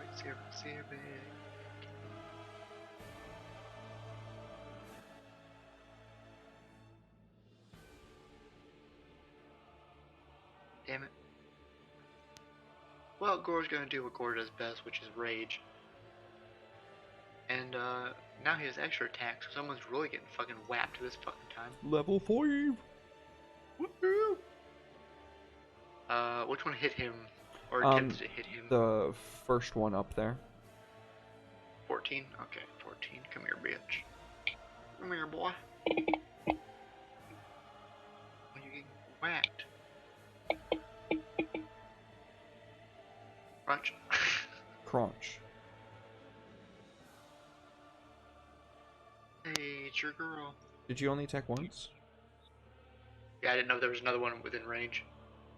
Damn it. Well, Gore's gonna do what Gore does best, which is rage. And now he has extra attacks, so someone's really getting fucking whapped this fucking time. Level 5! Woohoo! Which one hit him? Or attempted to hit him? The first one up there. 14? Okay, 14. Come here, bitch. Come here, boy. When you get whacked. Crunch. Crunch. Hey, it's your girl. Did you only attack once? Yeah, I didn't know there was another one within range.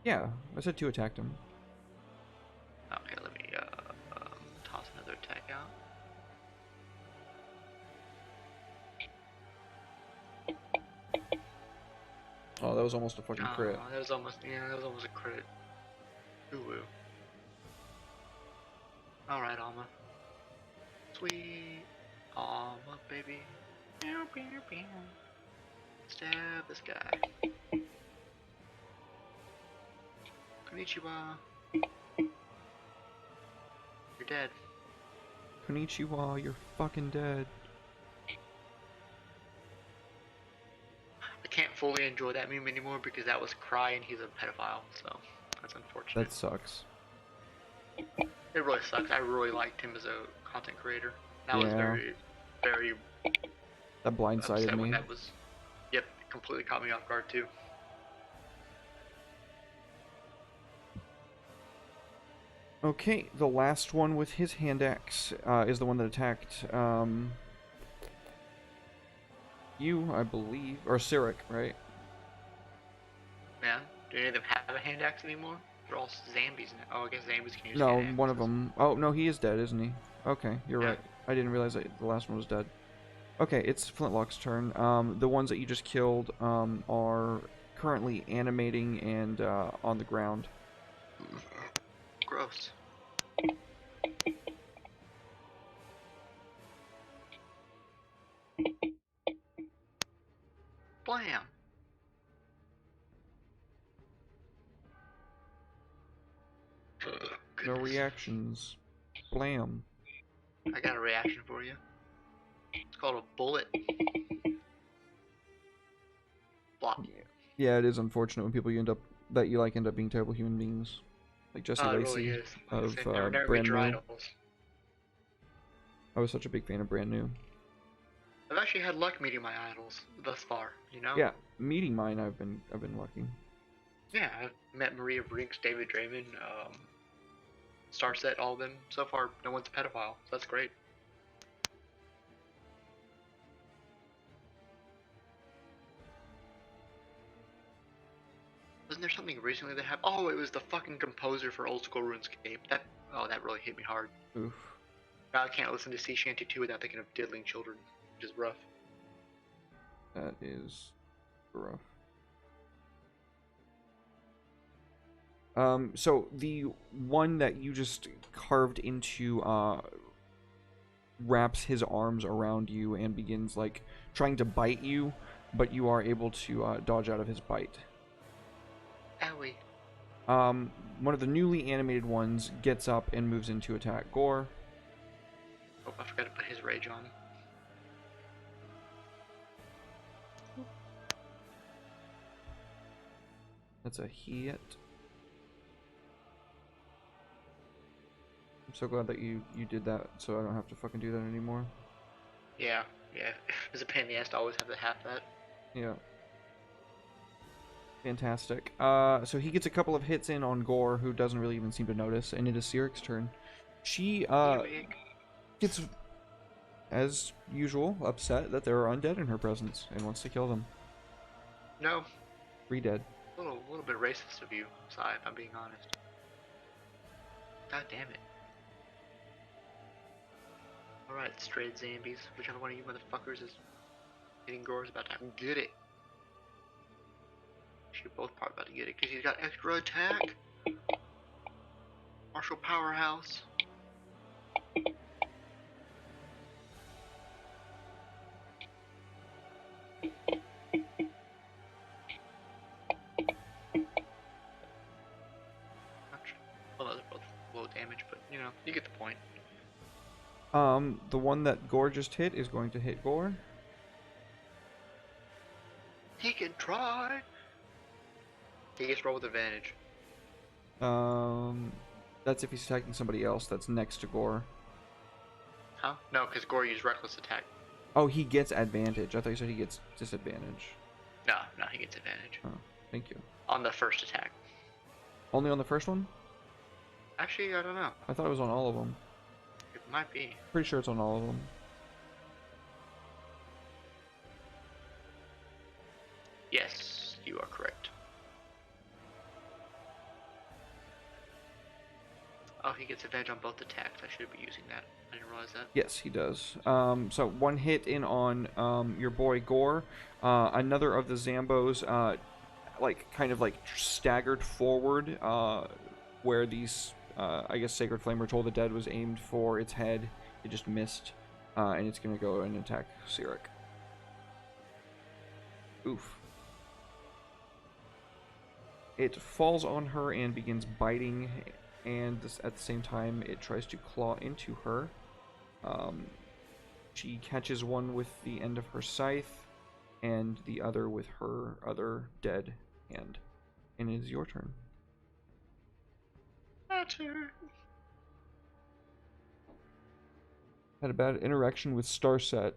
Yeah, I said 2 attacked him. Okay, let me toss another attack out. Oh, that was almost a fucking crit. That was almost a crit. Ooh. Alright, Alma. Sweet Alma, baby. Pew, pew, pew. Stab this guy. Konnichiwa. You're dead. Konnichiwa, you're fucking dead. I can't fully enjoy that meme anymore because that was Cry and he's a pedophile, so that's unfortunate. That sucks. It really sucks. I really liked him as a content creator. That was very, very That blindsided upset me. when that was. Yep, it completely caught me off guard too. Okay, the last one with his hand axe is the one that attacked you, I believe, or Sirik, right? Yeah. Do any of them have a hand axe anymore? They're all zombies now. Oh, I guess zombies can use No, hand one of axes. them. Oh no, he is dead, isn't he? Okay, you're Yeah. right. I didn't realize that the last one was dead. Okay, it's Flintlock's turn. The ones that you just killed are currently animating and on the ground. Gross. Blam. No Goodness. reactions. Blam. I got a reaction for you. It's called a bullet. Flop. Yeah, it is unfortunate when people you end up being terrible human beings, like Jesse Oh, it Lacey really is. of Never Brand meet your New. idols. I was such a big fan of Brand New. I've actually had luck meeting my idols thus far, you know? Yeah, meeting mine, I've been lucky. Yeah, I've met Maria Brinks, David Draymond, star set, all of them. So far, no one's a pedophile. So that's great. Wasn't there something recently that happened? Oh, it was the fucking composer for Old School RuneScape. That really hit me hard. Oof. Now I can't listen to Sea Shanty 2 without thinking of diddling children, which is rough. That is rough. So the one that you just carved into wraps his arms around you and begins like trying to bite you, but you are able to dodge out of his bite. Owie. One of the newly animated ones gets up and moves in to attack Gore. Oh, I forgot to put his rage on. That's a hit. I'm so glad that you did that, so I don't have to fucking do that anymore. Yeah. It was a pain in the ass to always have to have that. Yeah. Fantastic. So he gets a couple of hits in on Gore, who doesn't really even seem to notice, and it is Sirik's turn. She gets, as usual, upset that there are undead in her presence and wants to kill them. No. 3 dead. A little bit racist of you, Sai, if I'm being honest. God damn it. Alright, Strahd zombies. Whichever one of you motherfuckers is hitting Gore's about to get it. You're both probably about to get it because he's got extra attack. Martial powerhouse. Well, those are both low damage, but you know, you get the point. The one that Gore just hit is going to hit Gore. He can try. He gets roll with advantage. That's if he's attacking somebody else that's next to Gore. Huh? No, because Gore used reckless attack. Oh, he gets advantage. I thought you said he gets disadvantage. No, he gets advantage. Oh, thank you. On the first attack. Only on the first one? Actually, I don't know. I thought it was on all of them. It might be. Pretty sure it's on all of them. Yes, you are correct. Oh, he gets advantage on both attacks. I should be using that. I didn't realize that. Yes, he does. So one hit in on your boy Gore. Another of the Zambos, kind of staggered forward, where these, I guess, Sacred Flame Ritual of the Dead was aimed for its head. It just missed, and it's gonna go and attack Sirik. Oof. It falls on her and begins biting, and at the same time it tries to claw into her. She catches one with the end of her scythe and the other with her other dead hand. And it is your turn. My turn. Had a bad interaction with Starset,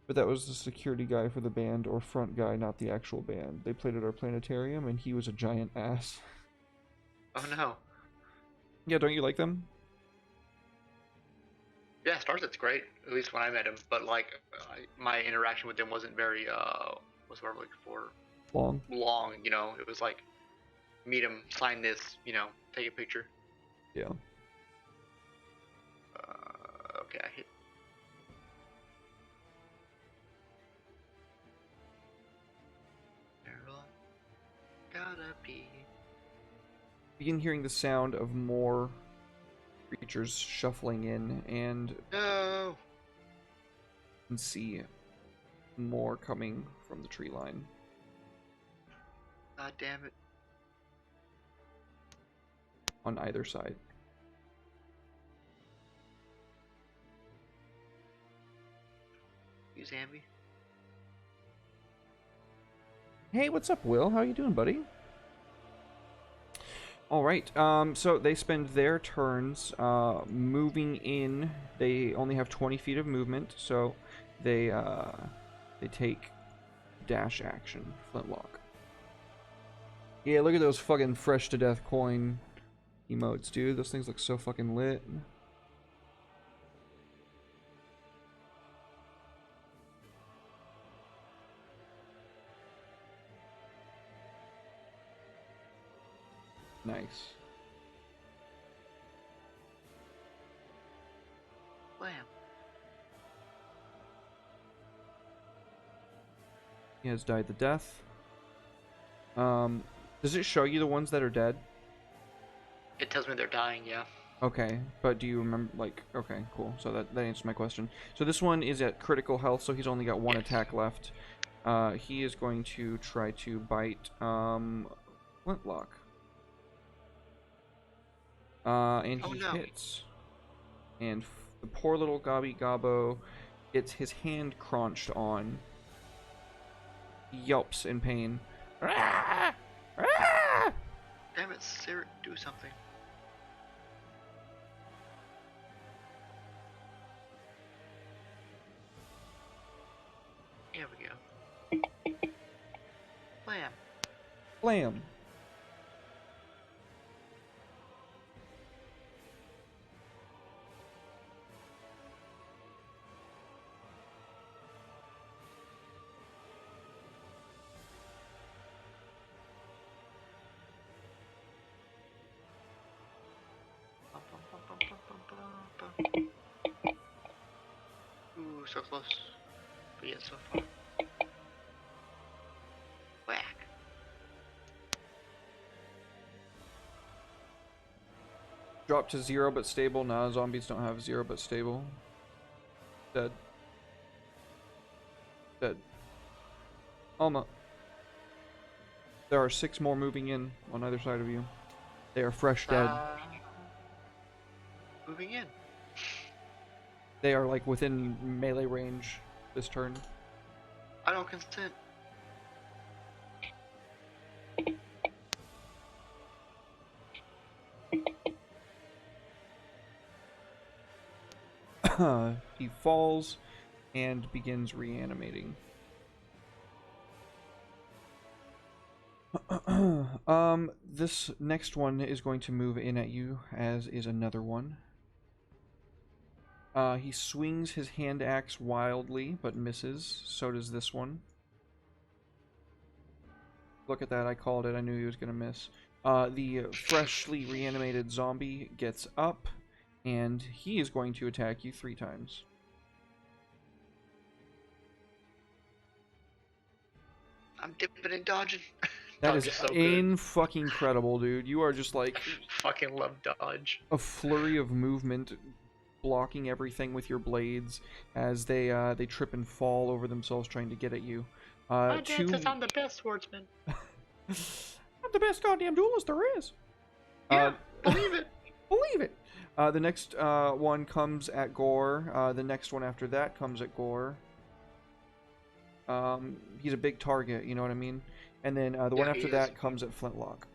but that was the security guy for the band, or front guy, not the actual band. They played at our planetarium and he was a giant ass. Oh no. Yeah, don't you like them? Yeah, Starset's great, at least when I met him, but my interaction with him wasn't very, what's the word I'm looking for? Long, you know, it was like, meet him, sign this, you know, take a picture. Yeah. Okay, I hit. Gotta be. Begin hearing the sound of more creatures shuffling in, and No. you can see more coming from the tree line. God damn it. On either side. You Zambi? Hey, what's up, Will? How you doing, buddy? Alright, so they spend their turns moving in. They only have 20 feet of movement, so they take dash action, flintlock. Yeah, look at those fucking fresh to death coin emotes, dude. Those things look so fucking lit. Nice. Blam. He has died the death. Does it show you the ones that are dead? It tells me they're dying, yeah. Okay, but do you remember, like, okay, cool. So that answers my question. So this one is at critical health, so he's only got one Yes. attack left. He is going to try to bite, Flintlock. And Oh, he no. hits. And the poor little Gobby Gobbo gets his hand crunched on. He yelps in pain. Ah! Ah! Damn it, Sarah, do something. Here we go. Blam. Blam! Bum, bum, bum, bum, bum, bum, bum, bum. Ooh, so close. But yet so far. Whack. Drop to 0 but stable. Nah, zombies don't have 0 but stable. Dead. Dead. Alma. There are 6 more moving in on either side of you. They are fresh dead. Moving in. They are like within melee range this turn. I don't consent. He falls and begins reanimating. This next one is going to move in at you, as is another one. He swings his hand axe wildly, but misses. So does this one. Look at that, I called it. I knew he was going to miss. The freshly reanimated zombie gets up, and he is going to attack you 3 times. I'm dipping and dodging. That Dodge is so good. in-fucking-credible, dude. You are just like Fucking love dodge. a flurry of movement, blocking everything with your blades as they trip and fall over themselves trying to get at you. My dad says I'm the best swordsman. I'm the best goddamn duelist there is. Yeah, believe it. Believe it. The next one comes at Gore. The next one after that comes at Gore. He's a big target, you know what I mean? And then the one Yeah, after he that is. comes at Flintlock.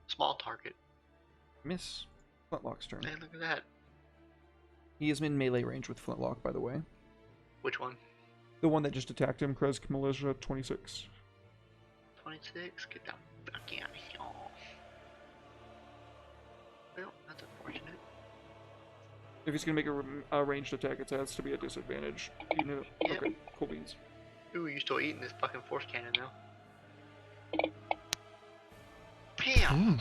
Small target. Miss. Flintlock's turn. Hey, look at that. He is in melee range with Flintlock, by the way. Which one? The one that just attacked him, Kresk Militia 26. 26? Get that back out of here. Well, that's unfortunate. If he's gonna make a ranged attack, it has to be a disadvantage. You know? Yep. Okay, cool beans. Ooh, you're still eating this fucking force cannon though. Bam!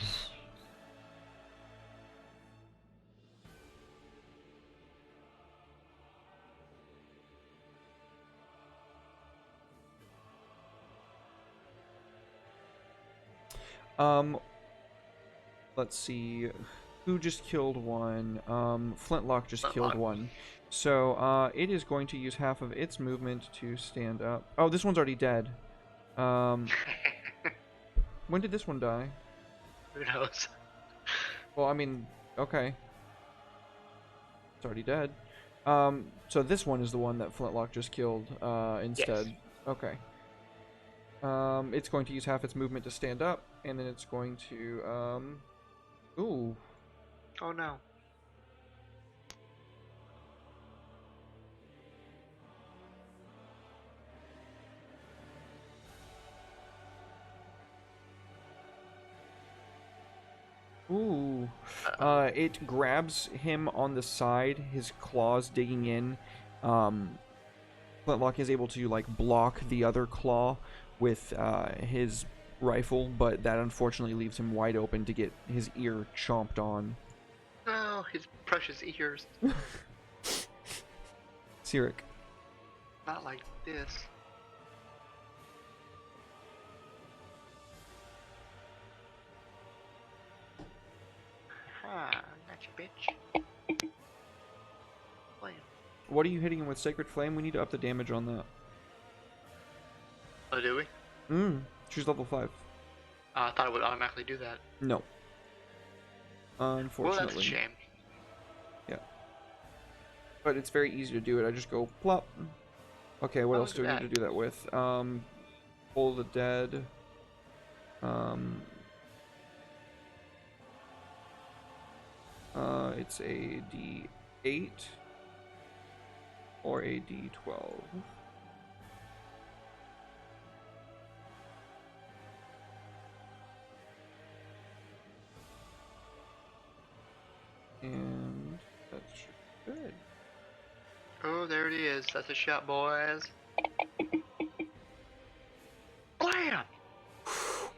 Let's see. Who just killed one? Flintlock just killed Flintlock. one. So, it is going to use half of its movement to stand up. Oh, this one's already dead. When did this one die? Who knows? Well, I mean, okay. It's already dead. So this one is the one that Flintlock just killed, instead. Yes. Okay. It's going to use half its movement to stand up, and then it's going to, ooh. Oh no. Ooh. Uh, It grabs him on the side, his claws digging in. Flintlock is able to like block the other claw with his rifle, but that unfortunately leaves him wide open to get his ear chomped on. oh, his precious ears. Sirik. Not like this. Ah, gotcha, bitch. Blam. What are you hitting him with? Sacred Flame? We need to up the damage on that. Oh, do we? She's level 5. I thought it would automatically do that. No. Unfortunately. Well, that's a shame. Yeah. But it's very easy to do it. I just go plop. Okay, what else do we need to do that with? Pull the Dead. It's a D8 or a D12. And that's good. Oh, there it is. That's a shot, boys. Blam!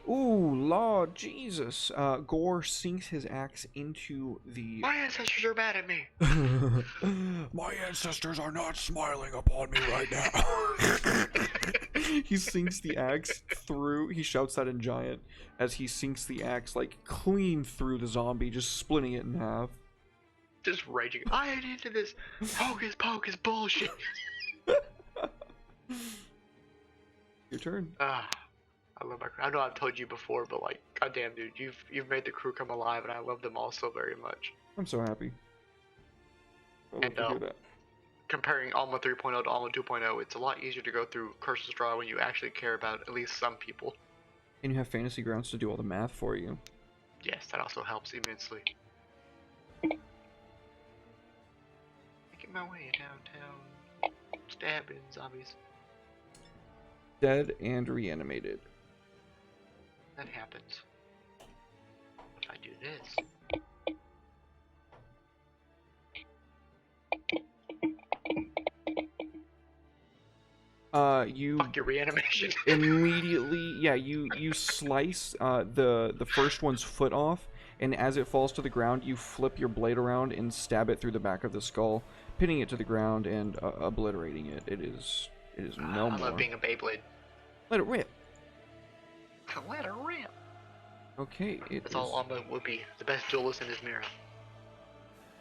Ooh, Lord Jesus. Gore sinks his axe into the... My ancestors are mad at me. My ancestors are not smiling upon me right now. He sinks the axe through... He shouts that in Giant as he sinks the axe, like, clean through the zombie, just splitting it in half. Just raging. I ain't into this hocus pocus bullshit. Your turn. I love my crew. I know I've told you before, but like, goddamn, dude, you've made the crew come alive, and I love them all so very much. I'm so happy. I love And to hear that. comparing Alma 3.0 to Alma 2.0, it's a lot easier to go through Curse of Strahd when you actually care about at least some people. And you have fantasy grounds to do all the math for you. Yes, that also helps immensely. Making my way downtown, stabbing zombies. Dead and reanimated. That happens. If I do this. You Fuck your reanimation. immediately, yeah, you slice the first one's foot off, and as it falls to the ground, you flip your blade around and stab it through the back of the skull, pinning it to the ground and obliterating it. It is no I more. love being a Beyblade. Let it rip. Let her rip. Okay, That's all Alma would be. The best duelist in his mirror.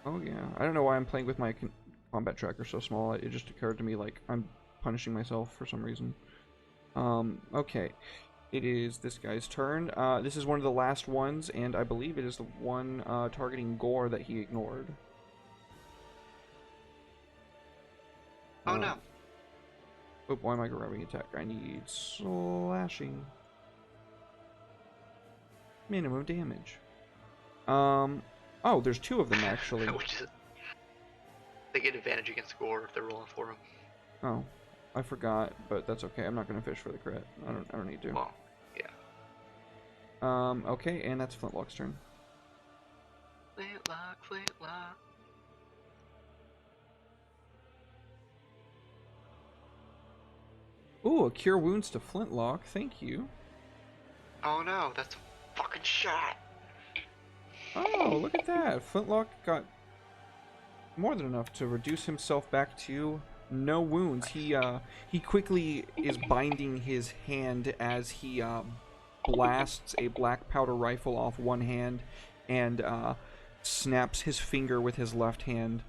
Oh yeah, I don't know why I'm playing with my combat tracker so small. It just occurred to me like I'm punishing myself for some reason. Okay. It is this guy's turn. This is one of the last ones, and I believe it is the one targeting Gore that he ignored. Oh no. Oh, why am I grabbing attack? I need slashing. Minimum damage. Oh, there's two of them actually. Which is, they get advantage against Gore if they're rolling for him. Oh, I forgot, but that's okay. I'm not gonna fish for the crit. I don't need to. Well, yeah. Okay, and that's Flintlock's turn. Flintlock, Flintlock. Ooh, a cure wounds to Flintlock. Thank you. Oh no, that's a fucking shot. Oh, look at that. Flintlock got more than enough to reduce himself back to no wounds. He quickly is binding his hand as he blasts a black powder rifle off one hand and snaps his finger with his left hand,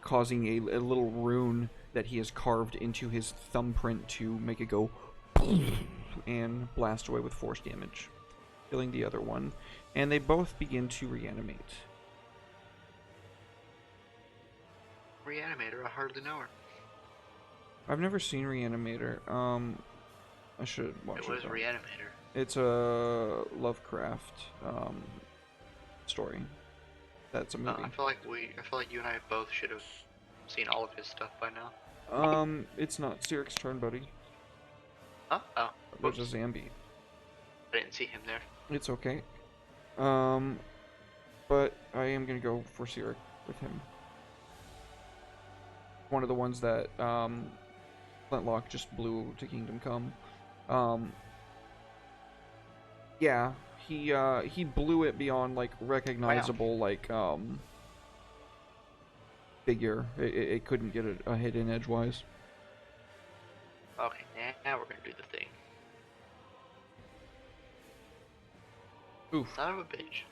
causing a little rune that he has carved into his thumbprint to make it go and blast away with force damage, killing the other one. And they both begin to reanimate. Reanimator, I hardly know her. I've never seen Reanimator. I should watch it. What is though. Reanimator? It's a Lovecraft story. That's a movie. I feel like you and I both should have seen all of his stuff by now. It's not Sirik's turn, buddy. Huh? Oh. There's a Whoops. Zambi. I didn't see him there. It's okay. But I am gonna go for Sirik with him. One of the ones that Flintlock just blew to Kingdom Come. Yeah, he blew it beyond like recognizable figure. It couldn't get a hit in edgewise. Okay, now we're gonna do the thing. Oof. Son of a bitch.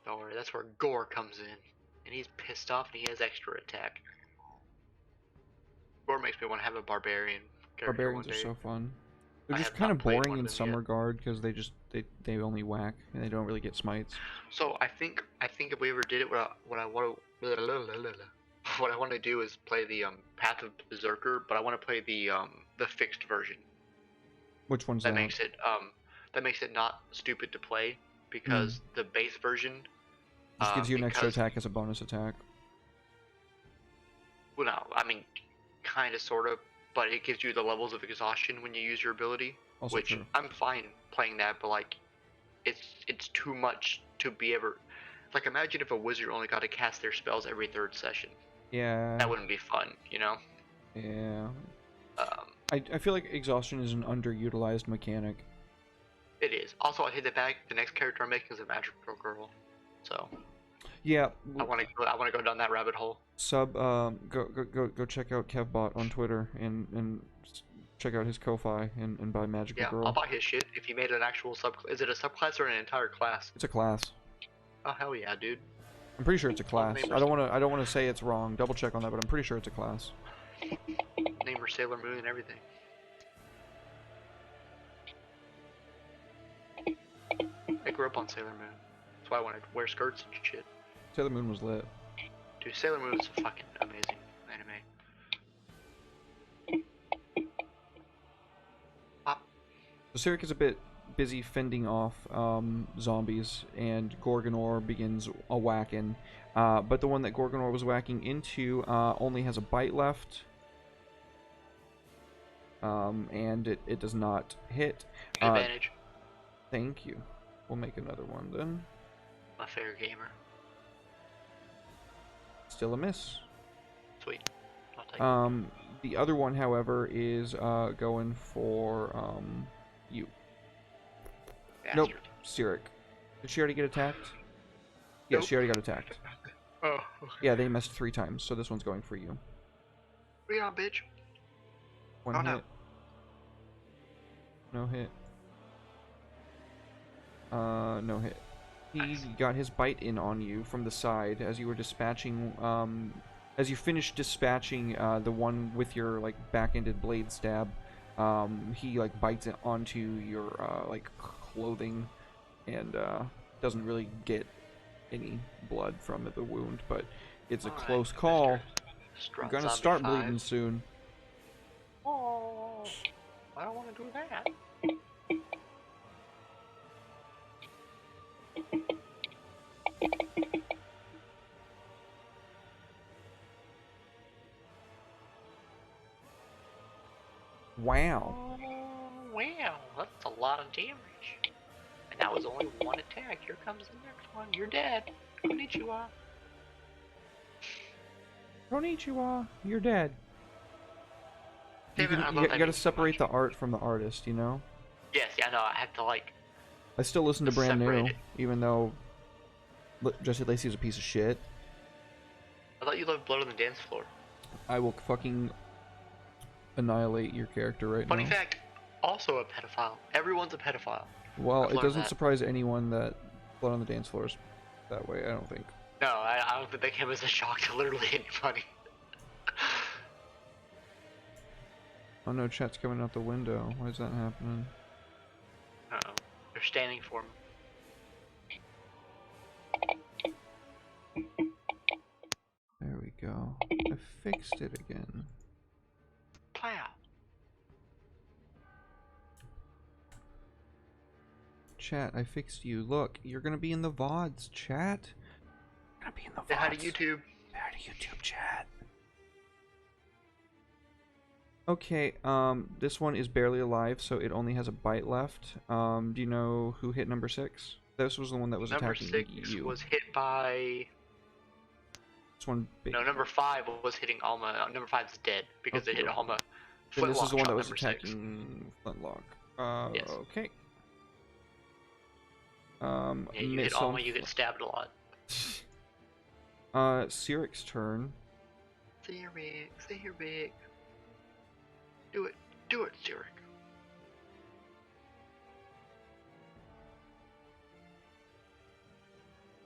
Don't worry, that's where Gore comes in. And he's pissed off and he has extra attack. Gore makes me want to have a barbarian character Barbarians one are day. so fun. They're I just have kind not of played boring one of in them some yet. regard because they only whack and they don't really get smites. So I think if we ever did it, what I want to do is play the Path of Berserker, but I want to play the fixed version. Which one's That makes it not stupid to play because the base version Just gives you an extra because- attack as a bonus attack. Well, no, I mean, kind of, sort of, but it gives you the levels of exhaustion when you use your ability, Also which true. I'm fine playing that, but like, it's too much to be ever. Like, imagine if a wizard only got to cast their spells every third session. Yeah. That wouldn't be fun, you know. Yeah. I feel like exhaustion is an underutilized mechanic. It is. Also, I hit the back. The next character I'm making is a magical girl, so Yeah. I want to go down that rabbit hole. Go check out Kevbot on Twitter and check out his Ko-Fi and buy Magical Yeah, Girl. I'll buy his shit if he made an actual sub. Is it a subclass or an entire class? It's a class. Oh hell yeah, dude. I'm pretty sure it's a class. name I don't want to say it's wrong. Double check on that, but I'm pretty sure it's a class. Name her Sailor Moon and everything. I grew up on Sailor Moon. That's why I wanted to wear skirts and shit. Sailor Moon was lit. Dude, Sailor Moon is a fucking amazing anime. So Sirik is a bit busy fending off zombies, and Gorgonor begins a whacking. But the one that Gorgonor was whacking into only has a bite left. And it does not hit. Advantage. Thank you. We'll make another one then. My favorite gamer. Still a miss. Sweet. I'll take it. The other one, however, is going for you. Nope, Bastard. Sirik. Did she already get attacked? Yeah, Nope. she already got attacked. Oh. Yeah, they missed 3 times, so this one's going for you. Bring it on, bitch. One Oh, hit. no. No hit. No hit. He Nice. got his bite in on you from the side as you were dispatching, as you finished dispatching, the one with your, like, back-ended blade stab. He, like, bites it onto your, like, clothing and, doesn't really get any blood from the wound, but it's a Alright, close call. Strahd You're gonna Zombie start 5. bleeding soon. Oh, I don't want to do that. Wow. Oh, wow, that's a lot of damage. And that was only one attack. Here comes the next one. You're dead. Konnichiwa. Konnichiwa, you're dead. You, Damn it, I can, love you that gotta meme so separate much. the art from the artist, you know? Yes, yeah, no, I have to like. I still listen to Brand New, Separate it. even though Jesse Lacey is a piece of shit. I thought you loved Blood on the Dance Floor. I will fucking annihilate your character right Funny now. fact, also a pedophile. Everyone's a pedophile. Well, I've it learned doesn't that. surprise anyone that Blood on the Dance Floor is that way, I don't think. No, I don't think that came as a shock to literally anybody. Oh no, chat's coming out the window. Why is that happening? Uh-oh. They're standing for me. There we go. I fixed it again. Plow. Chat, I fixed you. Look, you're gonna be in the VODs, chat. You're gonna be in the VODs. Say hi to YouTube. Say hi to YouTube, chat. Okay, this one is barely alive, so it only has a bite left. Do you know who hit number 6? This was the one that was Number attacking 6 you. was hit by. This one big. No, number 5 was hitting Alma. Number 5 is dead because Okay, it hit okay. Alma. Then this is the one that was number 6. attacking Flintlock. Yes. Okay. Yeah, you hit Alma, you get stabbed a lot. Siric's turn. Sirik. Do it, Sirik.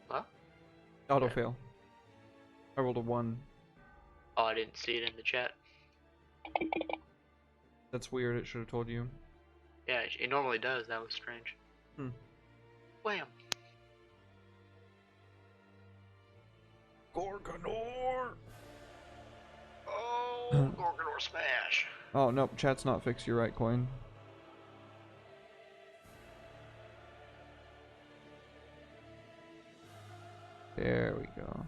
Huh? Auto Okay. fail. I rolled a 1. Oh, I didn't see it in the chat. That's weird, it should have told you. Yeah, it normally does. That was strange. Wham! Gorgonor! Oh, Gorgonor smash! Oh, nope, chat's not fixed, you're right, Coin. There we go.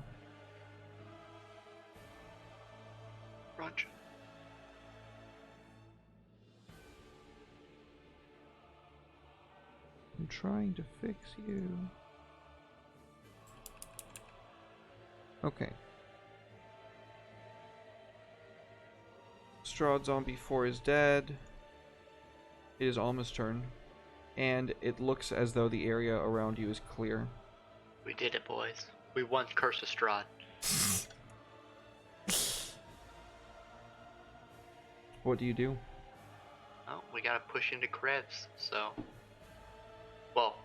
Crunch. I'm trying to fix you. Okay. Strahd Zombie 4 is dead. It is Alma's turn. And it looks as though the area around you is clear. We did it, boys. We won Curse of Strahd. What do you do? Oh, we gotta push into Krebs, so... Well,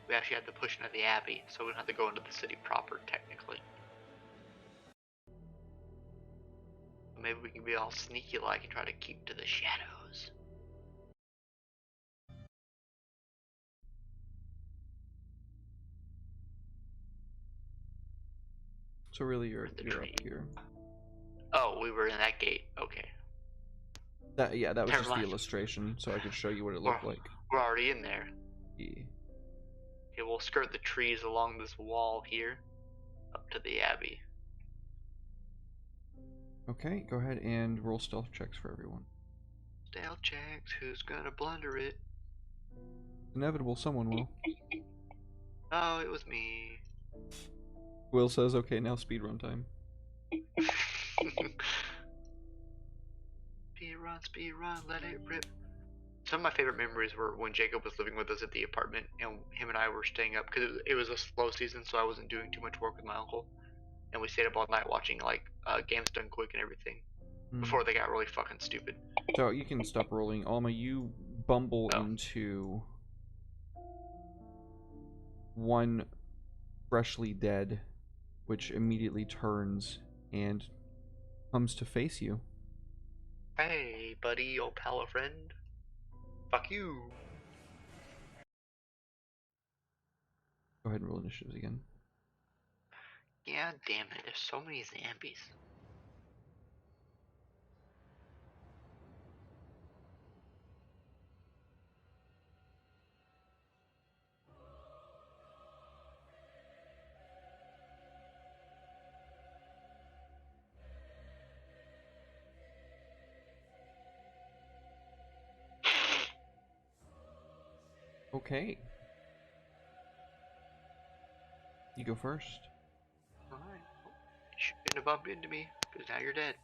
we actually had to push into the Abbey, so we don't have to go into the city proper, technically. Maybe we can be all sneaky-like and try to keep to the shadows. So really you're The up tree. here. Oh, we were in that gate. Okay. That was Never just mind. the illustration, so I could show you what it looked like. We're already in there. Yeah. Okay, we'll skirt the trees along this wall here, up to the Abbey. Okay, go ahead and roll stealth checks for everyone. Stealth checks, who's gonna blunder it? Inevitable, someone will. Oh, it was me. Will says, okay, now speedrun time. Speed run, let it rip. Some of my favorite memories were when Jacob was living with us at the apartment, and him and I were staying up because it was a slow season, so I wasn't doing too much work with my uncle, and we stayed up all night watching like Games Done Quick and everything before they got really fucking stupid. So you can stop rolling. Alma, you bumble Oh. into one freshly dead, which immediately turns and comes to face you. Hey, buddy, old pal or friend. Fuck you. Go ahead and roll initiatives again. Yeah, damn it, there's so many zombies. Okay. You go first. Alright. You shouldn't have bumped into me, because now you're dead.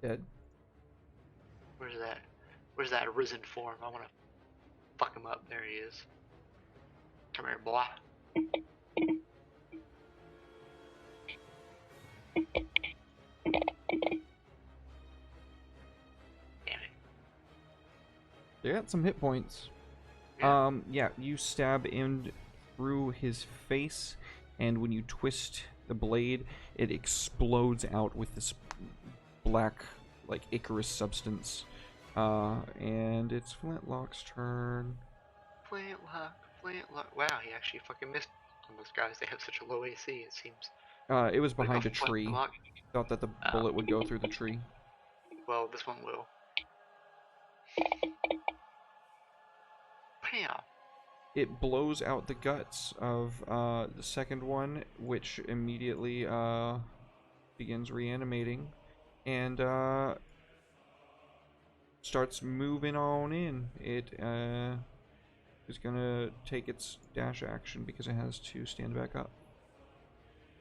Dead. Where's that risen form? I wanna fuck him up. There he is. Come here, boy. Damn it. They got some hit points. Yeah. Yeah, you stab in through his face, and when you twist the blade, it explodes out with this black, like, Icarus substance. And it's Flintlock's turn. Flintlock. Wow, he actually fucking missed on those guys. They have such a low AC, it seems. It was What behind a about tree. Flintlock? Thought that the bullet would go through the tree. Well, this one will. it blows out the guts of the second one, which immediately begins reanimating and starts moving on in. It is gonna take its dash action because it has to stand back up.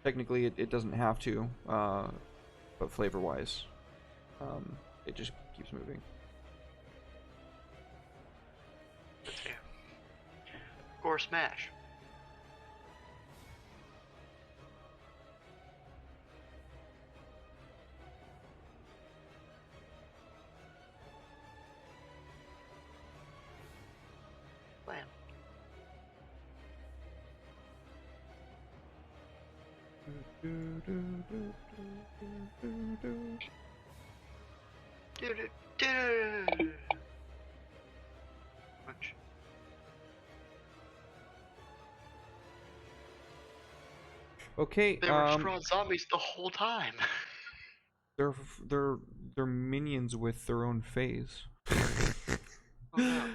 Technically, it doesn't have to, but flavor-wise, it just keeps moving. That's fair. Or smash. Blam. Do-do-do. Punch. Okay, They were Strahd zombies the whole time. they're minions with their own phase. Oh,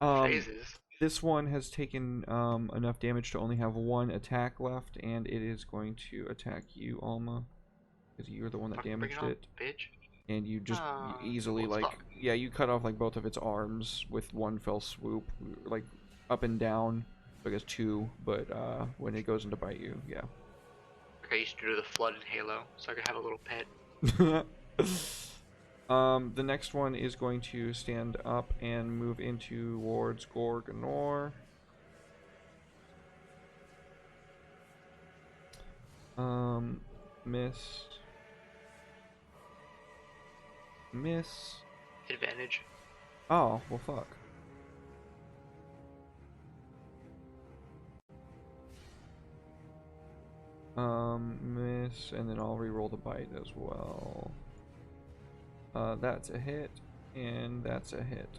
no. Phases. This one has taken enough damage to only have one attack left, and it is going to attack you, Alma, because you're the one that Fucking damaged bring it. on, bitch. And you just easily, well, like, stop. yeah, you cut off, like, both of its arms with one fell swoop, like, up and down. So I guess two, but when it goes in to bite you, yeah. I used to do the flood in Halo, so I could have a little pet. The next one is going to stand up and move into towards Gorgonor. Miss. Miss. Advantage. Oh, well, fuck. Miss, and then I'll re-roll the bite as well. That's a hit, and that's a hit.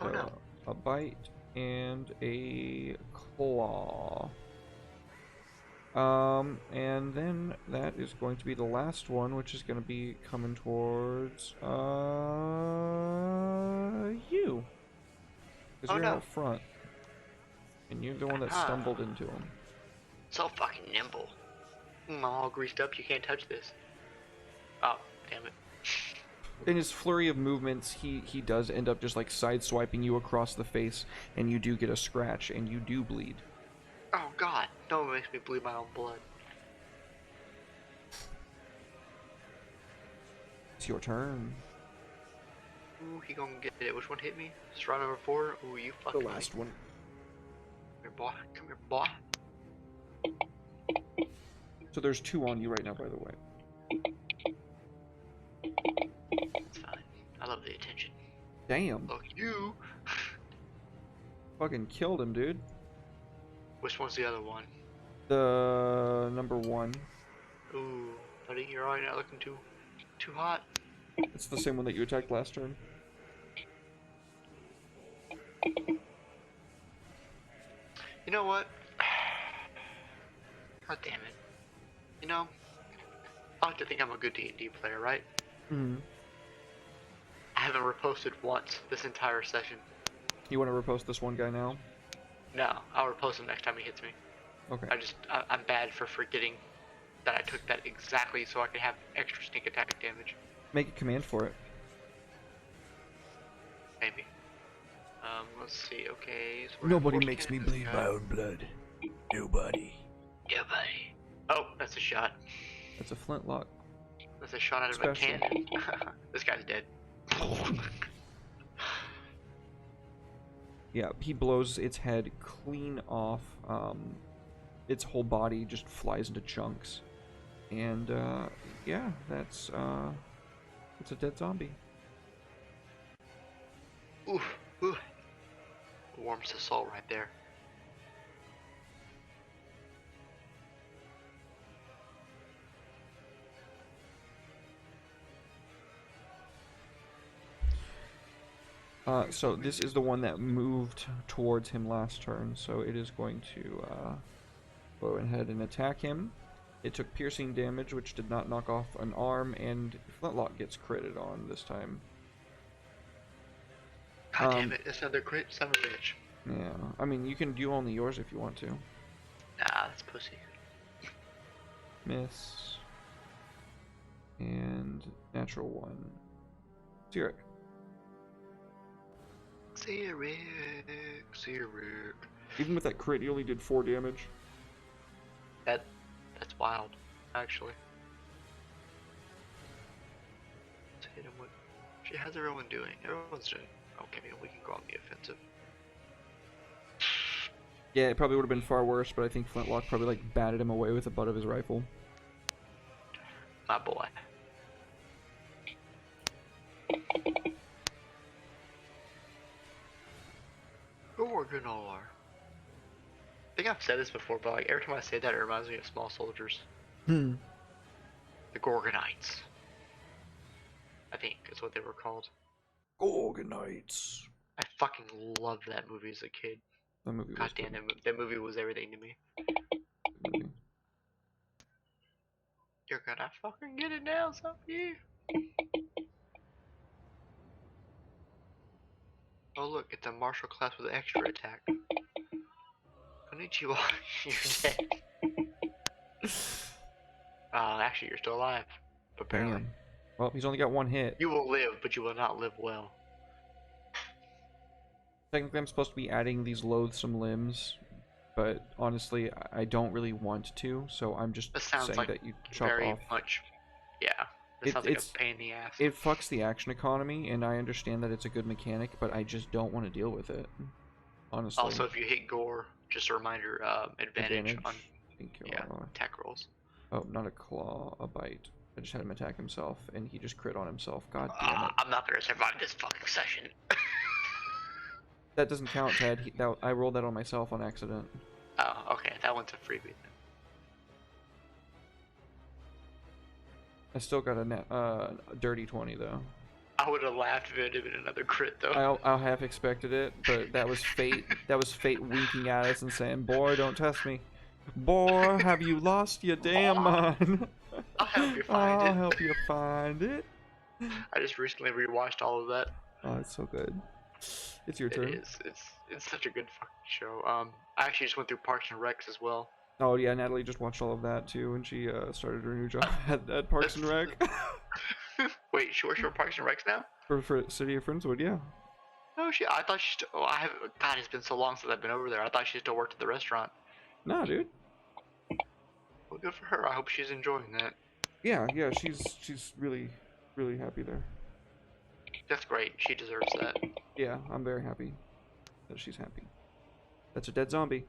Oh, no. A bite and a claw. And then that is going to be the last one, which is going to be coming towards, you. Because you're out front. And you're the one that stumbled into him. So fucking nimble. I'm all greased up, you can't touch this. Oh, damn it. In his flurry of movements, he does end up just like side-swiping you across the face, and you do get a scratch, and you do bleed. Oh god, no one makes me bleed my own blood. It's your turn. Ooh, he gonna get it. Which one hit me? Strahd number 4? Ooh, you fucking The last one. Come here, boy. Come here, boy. So there's two on you right now, by the way. It's fine. I love the attention. Damn. Look, you! Fucking killed him, dude. Which one's the other one? The number one. Ooh, buddy, you're already not looking too hot. It's the same one that you attacked last turn. You know what? God damn it. You know, I like to think I'm a good D&D player, right? Mm-hmm. I haven't reposted once this entire session. You want to repost this one guy now? No, I'll repost him next time he hits me. Okay. I'm bad for forgetting that I took that exactly so I could have extra sneak attack damage. Make a command for it. Maybe. Let's see, okay. So Nobody makes me bleed my own blood. Nobody. Nobody. Oh, that's a shot. That's a flintlock. That's a shot out of Special. a cannon. This guy's dead. Yeah, he blows its head clean off. Its whole body just flies into chunks. And, yeah, it's a dead zombie. Oof, oof. Warms the soul right there. So this is the one that moved towards him last turn, so it is going to go ahead and attack him. It took piercing damage, which did not knock off an arm, and Flintlock gets critted on this time. God damn it, it's another crit, son of a bitch. Yeah, I mean, you can do only yours if you want to. Nah, that's pussy. Miss. And natural 1. Zero. Xeric. Even with that crit, you only did 4 damage. That's wild, actually. Let's hit him with. How's everyone doing? Everyone's doing okay. We can go on the offensive. Yeah, it probably would have been far worse, but I think Flintlock probably like batted him away with the butt of his rifle. My boy. Gorgonar. I think I've said this before, but like every time I say that, it reminds me of Small Soldiers. Hmm. The Gorgonites. I think is what they were called. Gorgonites. I fucking loved that movie as a kid. That movie was God damn, that movie was everything to me. movie. You're gonna fucking get it now, zombie. Oh look, it's a martial class with extra attack. Konnichiwa, you're dead. Actually, you're still alive. Apparently. Damn. Well, he's only got 1 hit. You will live, but you will not live well. Technically, I'm supposed to be adding these loathsome limbs, but honestly, I don't really want to, so I'm just This sounds saying like that you chop very off. much. Yeah. This sounds like a pain in the ass. It fucks the action economy, and I understand that it's a good mechanic, but I just don't want to deal with it. Honestly. Also, if you hit gore, just a reminder, advantage on Thank you. attack rolls. Oh, not a claw, a bite. I just had him attack himself, and he just crit on himself. God damn it. I'm not gonna survive this fucking session. That doesn't count, Ted. I rolled that on myself on accident. Oh, okay. That one's a freebie then. I still got a dirty 20, though. I would have laughed if it had been another crit, though. I half expected it, but that was fate. That was fate winking at us and saying, "Boy, don't test me. Boy, have you lost your damn mind? I'll help you find it. I'll help you find it." I just recently rewatched all of that. Oh, it's so good. It's your turn. It is. It's such a good fucking show. I actually just went through Parks and Recs as well. Oh yeah, Natalie just watched all of that too, and she started her new job at Parks and Rec. Wait, she works for Parks and Recs now? for City of Friendswood, yeah. Oh shit! I thought she still. Oh, I have. God, it's been so long since I've been over there. I thought she still worked at the restaurant. Nah, dude. Well, good for her. I hope she's enjoying that. Yeah, she's really happy there. That's great. She deserves that. Yeah, I'm very happy that she's happy. That's a dead zombie.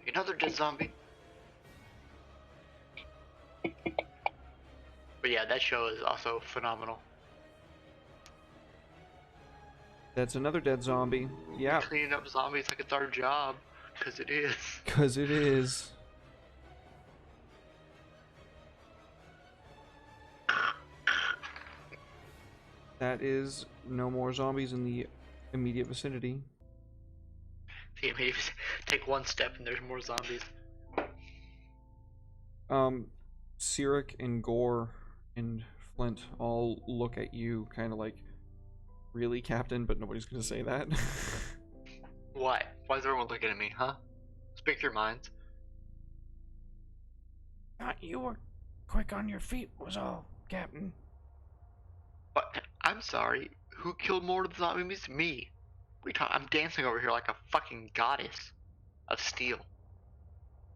Another dead zombie. But yeah, that show is also phenomenal. That's another dead zombie. Yeah. Cleaning up zombies like it's our job. Because it is. Because it is. That is no more zombies in the immediate vicinity. Take one step and there's more zombies. Sirik and Gore and Flint all look at you kind of like, really, Captain? But nobody's gonna say that. Why? Why is everyone looking at me, huh? Speak your minds. You were quick on your feet was all, Captain. What? I'm sorry. Who killed more of the zombies? Me. I'm dancing over here like a fucking goddess of steel.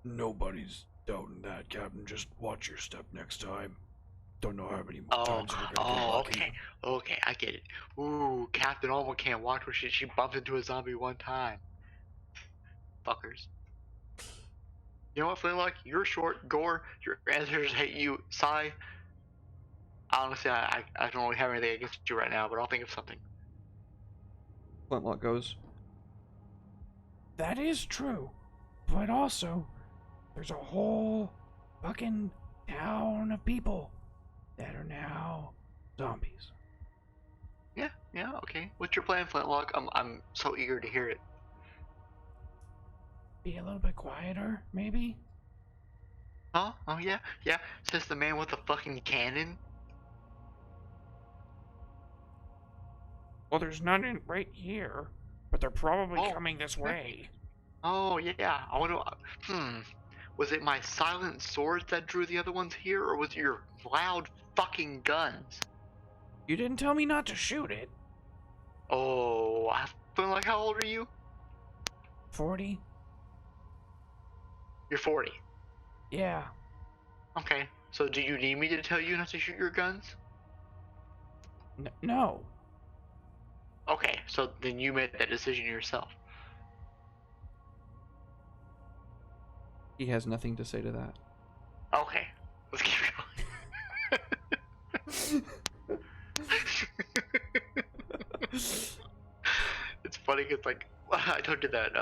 Nobody's doubting that, Captain. Just watch your step next time. Don't know how many more times we're gonna get lucky. Okay, I get it. Ooh, Captain Alma can't watch when she bumped into a zombie one time. Fuckers. You know what, Flintlock? You're short. Gore, your ancestors hate you. Sigh. Honestly, I don't really have anything against you right now, but I'll think of something. Flintlock goes, That is true. But also, there's a whole fucking town of people that are now zombies. Yeah, okay. What's your plan, Flintlock? I'm so eager to hear it. Be a little bit quieter, maybe? Huh? Oh yeah? Says the man with the fucking cannon. Well, there's none right here, but they're probably Oh. coming this way. Oh yeah, I wonder. Was it my silent swords that drew the other ones here, or was it your loud fucking guns? You didn't tell me not to shoot it. Oh, I feel like, how old are you? 40? You're 40. Yeah. Okay, so do you need me to tell you not to shoot your guns? No. Okay, so then you made that decision yourself. He has nothing to say to that. Okay, let's keep going. It's funny because, like, I told you that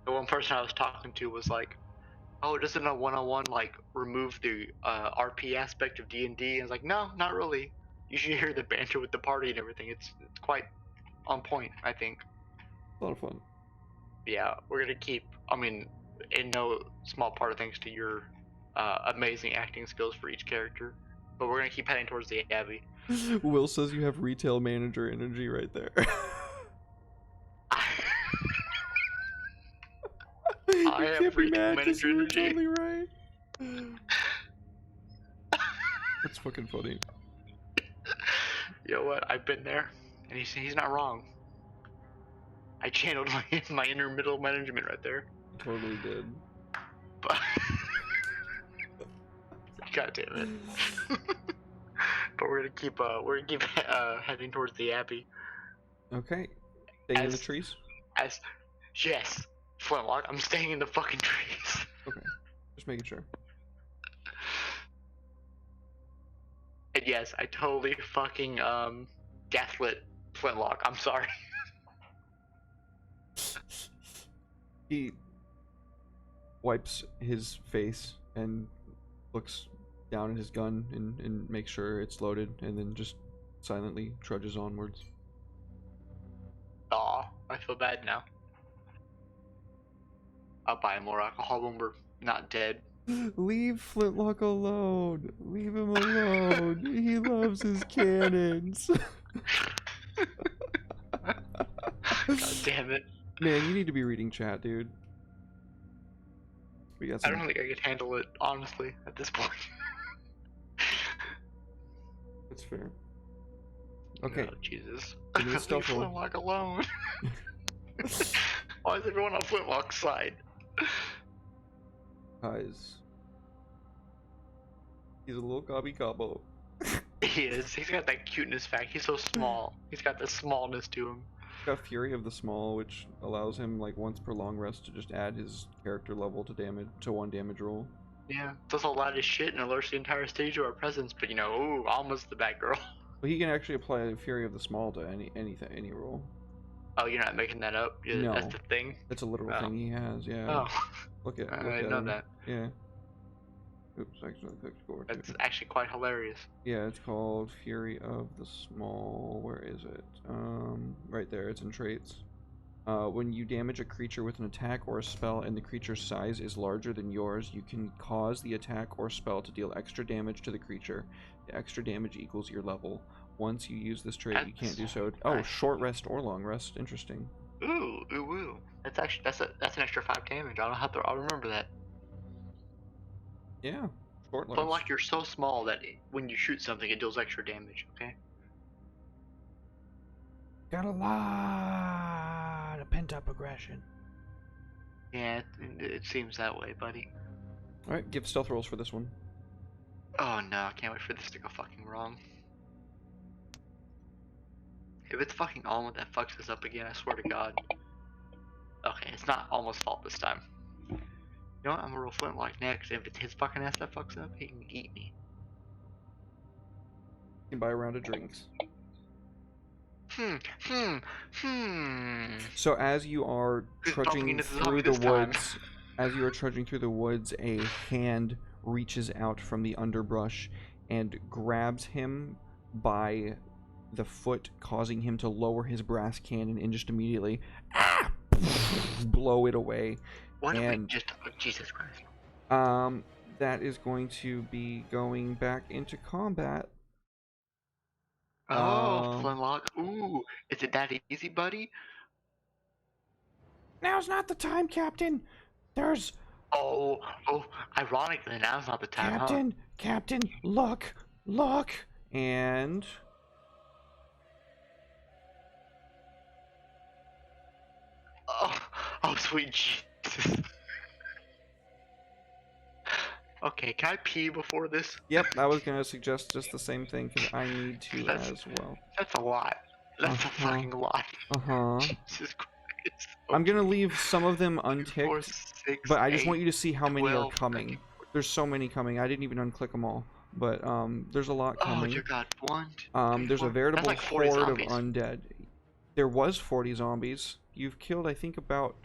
the one person I was talking to was like, "Oh, doesn't a one-on-one like remove the RP aspect of D&D?" And I was like, "No, not really. You should hear the banter with the party and everything. It's quite on point, I think." A lot of fun. Yeah, we're gonna keep. I mean, in no small part thanks to your amazing acting skills for each character, but we're gonna keep heading towards the Abbey. Will says you have retail manager energy right there. I You have can't be retail mad 'cause manager you were energy. totally right. That's fucking funny. You know what? I've been there, and he's not wrong. I channeled my inner middle management right there. You totally did. But God damn it. But we're gonna keep heading towards the Abbey. Okay. Staying in the As- trees? As yes, Flintlock, I'm staying in the fucking trees. Okay. Just making sure. And yes, I totally fucking gaslit Flintlock. I'm sorry. He wipes his face and looks down at his gun and makes sure it's loaded, and then just silently trudges onwards. Aw, I feel bad now. I'll buy more alcohol when we're not dead. Leave Flintlock alone. Leave him alone. He loves his cannons. God damn it. Man, you need to be reading chat, dude. We got I some. don't think I could handle it, honestly, at this point. That's fair. Okay. Oh, Jesus. Give me the Leave stealth roll. Flintlock alone. Why is everyone on Flintlock's side? Guys. He's a little gobby gobbo. He is. He's got that cuteness fact. He's so small. He's got the smallness to him. Got Fury of the Small, which allows him like once per long rest to just add his character level to damage to 1 damage roll. Yeah, does a lot of shit and alerts the entire stage to our presence, but you know, ooh, Alma's the bad girl. But he can actually apply Fury of the Small to any roll. Oh, you're not making that up? No. That's the thing? That's a literal Oh. thing he has. Yeah. Oh, Look at. I Look didn't at know him. that. Yeah. Oops, actually clicked forward. That's actually quite hilarious. Yeah, it's called Fury of the Small. Where is it? Right there. It's in traits. When you damage a creature with an attack or a spell and the creature's size is larger than yours, you can cause the attack or spell to deal extra damage to the creature. The extra damage equals your level. Once you use this trait, you can't do so. Oh, nice. short rest or long rest. Interesting. Ooh, ooh, ooh. That's actually that's an extra 5 damage. I'll remember that. Yeah, short rest. But like you're so small that when you shoot something, it deals extra damage. Okay. Got a lot of pent-up aggression. Yeah, it seems that way, buddy. All right, give stealth rolls for this one. Oh no, I can't wait for this to go fucking wrong. If it's fucking Alma that fucks this up again, I swear to God. Okay, it's not Alma's fault this time. You know what? I'm gonna roll Flintlock next. If it's his fucking ass that fucks up, he can eat me. You can buy a round of drinks. So as you are Who's bumping trudging into the through zombie the this time? woods, as you are trudging through the woods, a hand reaches out from the underbrush and grabs him by the foot, causing him to lower his brass cannon and just immediately blow it away. Why don't we And just... Oh, Jesus Christ. that is going to be going back into combat. Oh, Flintlock. Ooh, is it that easy, buddy? Now's not the time, Captain. There's Oh, ironically, now's not the time, huh? Captain, look, And Oh, sweet Jesus. Okay, can I pee before this? yep, I was gonna suggest just the same thing because I need to That's- as well. That's a lot. That's a Uh-huh. fucking lot. Jesus Christ. I'm gonna Okay. leave some of them 2, 4, unticked, 6, but I just 8, want you to see how many are 12, coming. 13. There's so many coming. I didn't even unclick them all, but there's a lot Oh coming. dear God. 1, 2, 3, There's 4. a veritable That's like 40 horde of zombies. undead. There was 40 zombies. You've killed, I think, about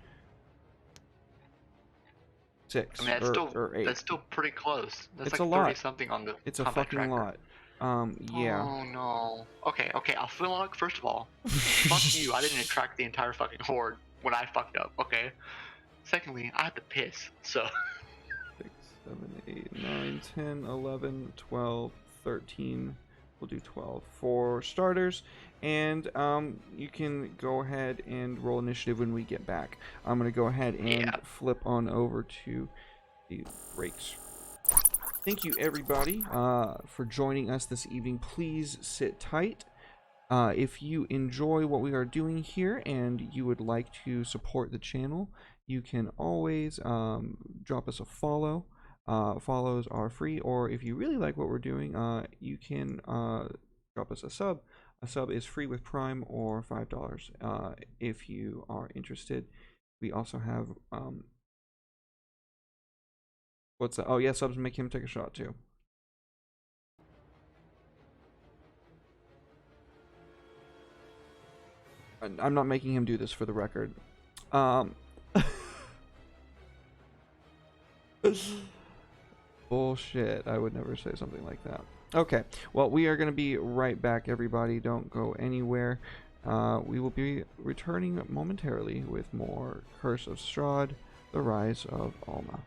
6 I mean, or 8. that's still pretty close. That's It's like a 30 lot. something on the It's a combat fucking tracker. lot. Yeah. Oh no. Okay, I'll feel like, first of all, fuck you, I didn't attract the entire fucking horde when I fucked up, okay? Secondly, I had to piss, so 6, 7, 8, 9, 10, 11, 12, 13. We'll do 12 for starters. And you can go ahead and roll initiative when we get back. I'm going to go ahead and flip on over to the breaks. Thank you, everybody, for joining us this evening. Please sit tight. If you enjoy what we are doing here and you would like to support the channel, you can always drop us a follow. Follows are free, or if you really like what we're doing, you can drop us a sub. A sub is free with Prime or $5 if you are interested. We also have what's that? Oh yeah, subs make him take a shot too. I'm not making him do this, for the record. Bullshit. I would never say something like that. Okay, well, we are going to be right back, everybody. Don't go anywhere. We will be returning momentarily with more Curse of Strahd, The Rise of Alma.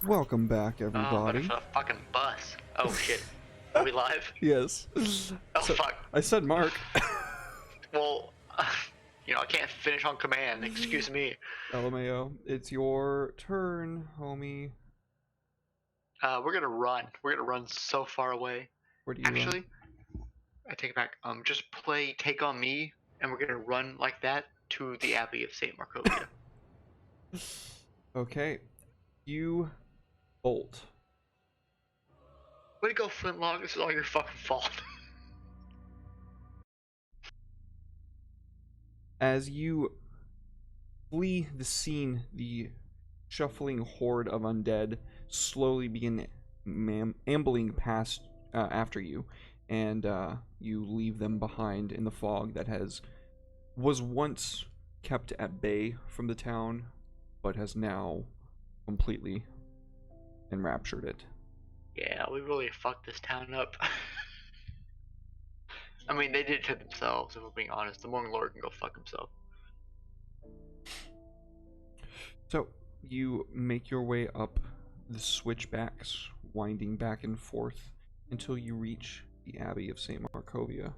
Welcome back, Oh, I'm about to everybody. fill a fucking bus. Oh shit. Are we live? Yes. Oh So, fuck. I said Mark. Well, I can't finish on command. Excuse me. LMAO, it's your turn, homie. We're gonna run. We're gonna run so far away. Where do you Actually, I take it back. Just play Take on Me, and we're gonna run like that to the Abbey of Saint Markovia. run? Okay. You bolt. Way to go, Flintlock. This is all your fucking fault. As you flee the scene, the shuffling horde of undead slowly begin ambling past after you, and you leave them behind in the fog that was once kept at bay from the town, but has now completely enraptured it. Yeah, we really fucked this town up. I mean, they did it to themselves, if we're being honest. The Morning Lord can go fuck himself. So you make your way up the switchbacks, winding back and forth until you reach the Abbey of St. Markovia.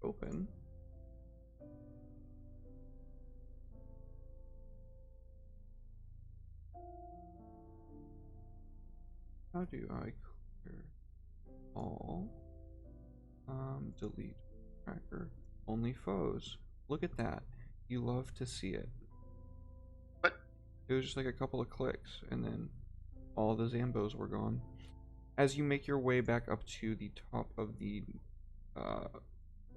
Open. How do I clear all? Delete tracker. Only foes. Look at that. You love to see it. What? It was just like a couple of clicks, and then all the Zambos were gone. As you make your way back up to the top of the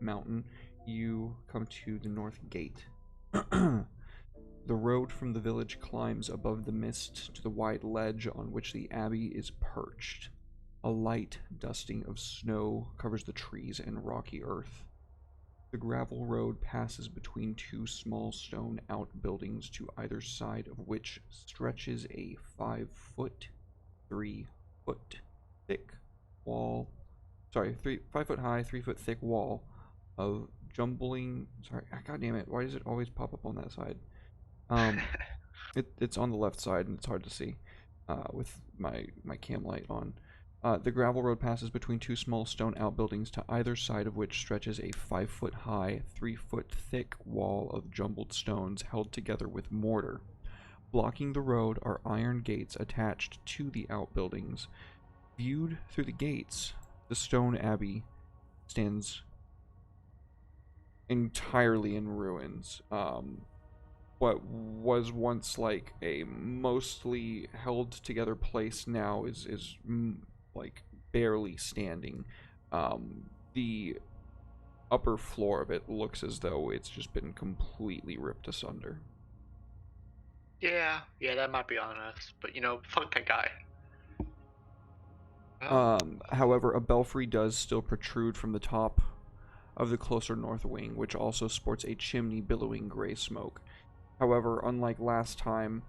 mountain, you come to the north gate. The road from the village climbs above the mist to the wide ledge on which the abbey is perched. A light dusting of snow covers the trees and rocky earth. The gravel road passes between two small stone outbuildings to either side of which stretches a 5-foot, 3-foot thick wall. 5 foot high, 3-foot thick wall of jumbling. God damn it! Why does it always pop up on that side? It's on the left side and it's hard to see with my cam light on. The gravel road passes between two small stone outbuildings to either side of which stretches a 5-foot high, 3-foot thick wall of jumbled stones held together with mortar. Blocking the road are iron gates attached to the outbuildings. Viewed through the gates, the stone abbey stands entirely in ruins. What was once like a mostly held together place now is like barely standing. The upper floor of it looks as though it's just been completely ripped asunder. Yeah, that might be on us, but fuck that guy. However, a belfry does still protrude from the top of the closer north wing, which also sports a chimney billowing gray smoke. However, unlike last time,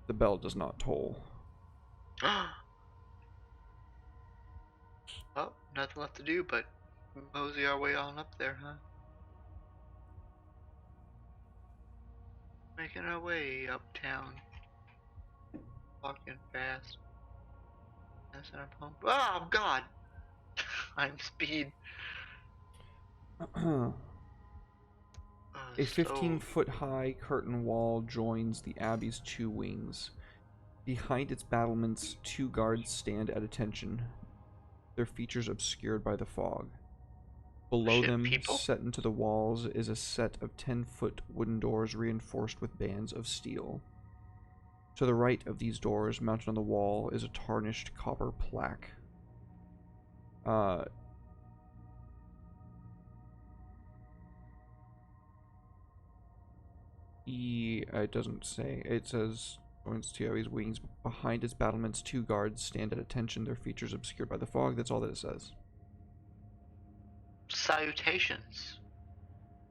the bell does not toll. Oh, nothing left to do but mosey our way on up there, huh? Making our way uptown. Walking fast. That's our pump. Oh, God! I'm speed. A 15-foot high curtain wall joins the abbey's two wings. Behind its battlements, two guards stand at attention, their features obscured by the fog. Below them, people? set into the walls, is a set of 10-foot wooden doors reinforced with bands of steel. To the right of these doors, mounted on the wall, is a tarnished copper plaque. It doesn't say. It says, joins two of his wings. Behind its battlements, two guards stand at attention, their features obscured by the fog. That's all that it says. Salutations,